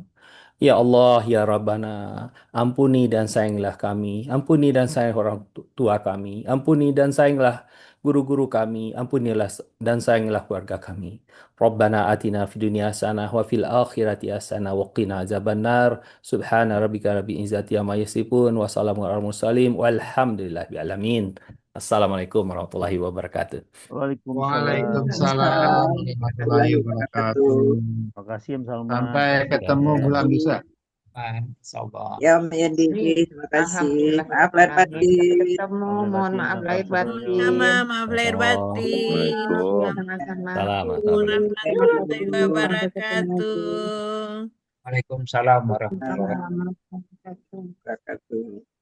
Ya Allah, ya Rabbana, ampuni dan sayangilah kami, ampuni dan sayangilah orang tua kami, ampuni dan sayangilah guru-guru kami, ampunilah dan sayangilah keluarga kami. Rabbana atina fid dunya hasanah wa fil akhirati hasanah wa qina azabannar. Subhana rabbika rabbil izzati amma yasifun wa salamun alal mursalin walhamdulillahi alamin. Assalamualaikum warahmatullahi wabarakatuh. Waalaikumsalam warahmatullahi wabarakatuh. Terima kasih Om Salman. Sampai ketemu bulan bisa. Insyaallah. Ya Om Yedi, terima kasih. Alhamdulillah Maaf lahir Rabbil alamin. Sampai batin. ketemu. Mohon maaf lahir batin. Sama, maaf lahir batin. Assalamualaikum. Salam. Assalamualaikum Assalamualaikum. warahmatullahi wabarakatuh. Waalaikumsalam warahmatullahi wabarakatuh. Wabarakatuh.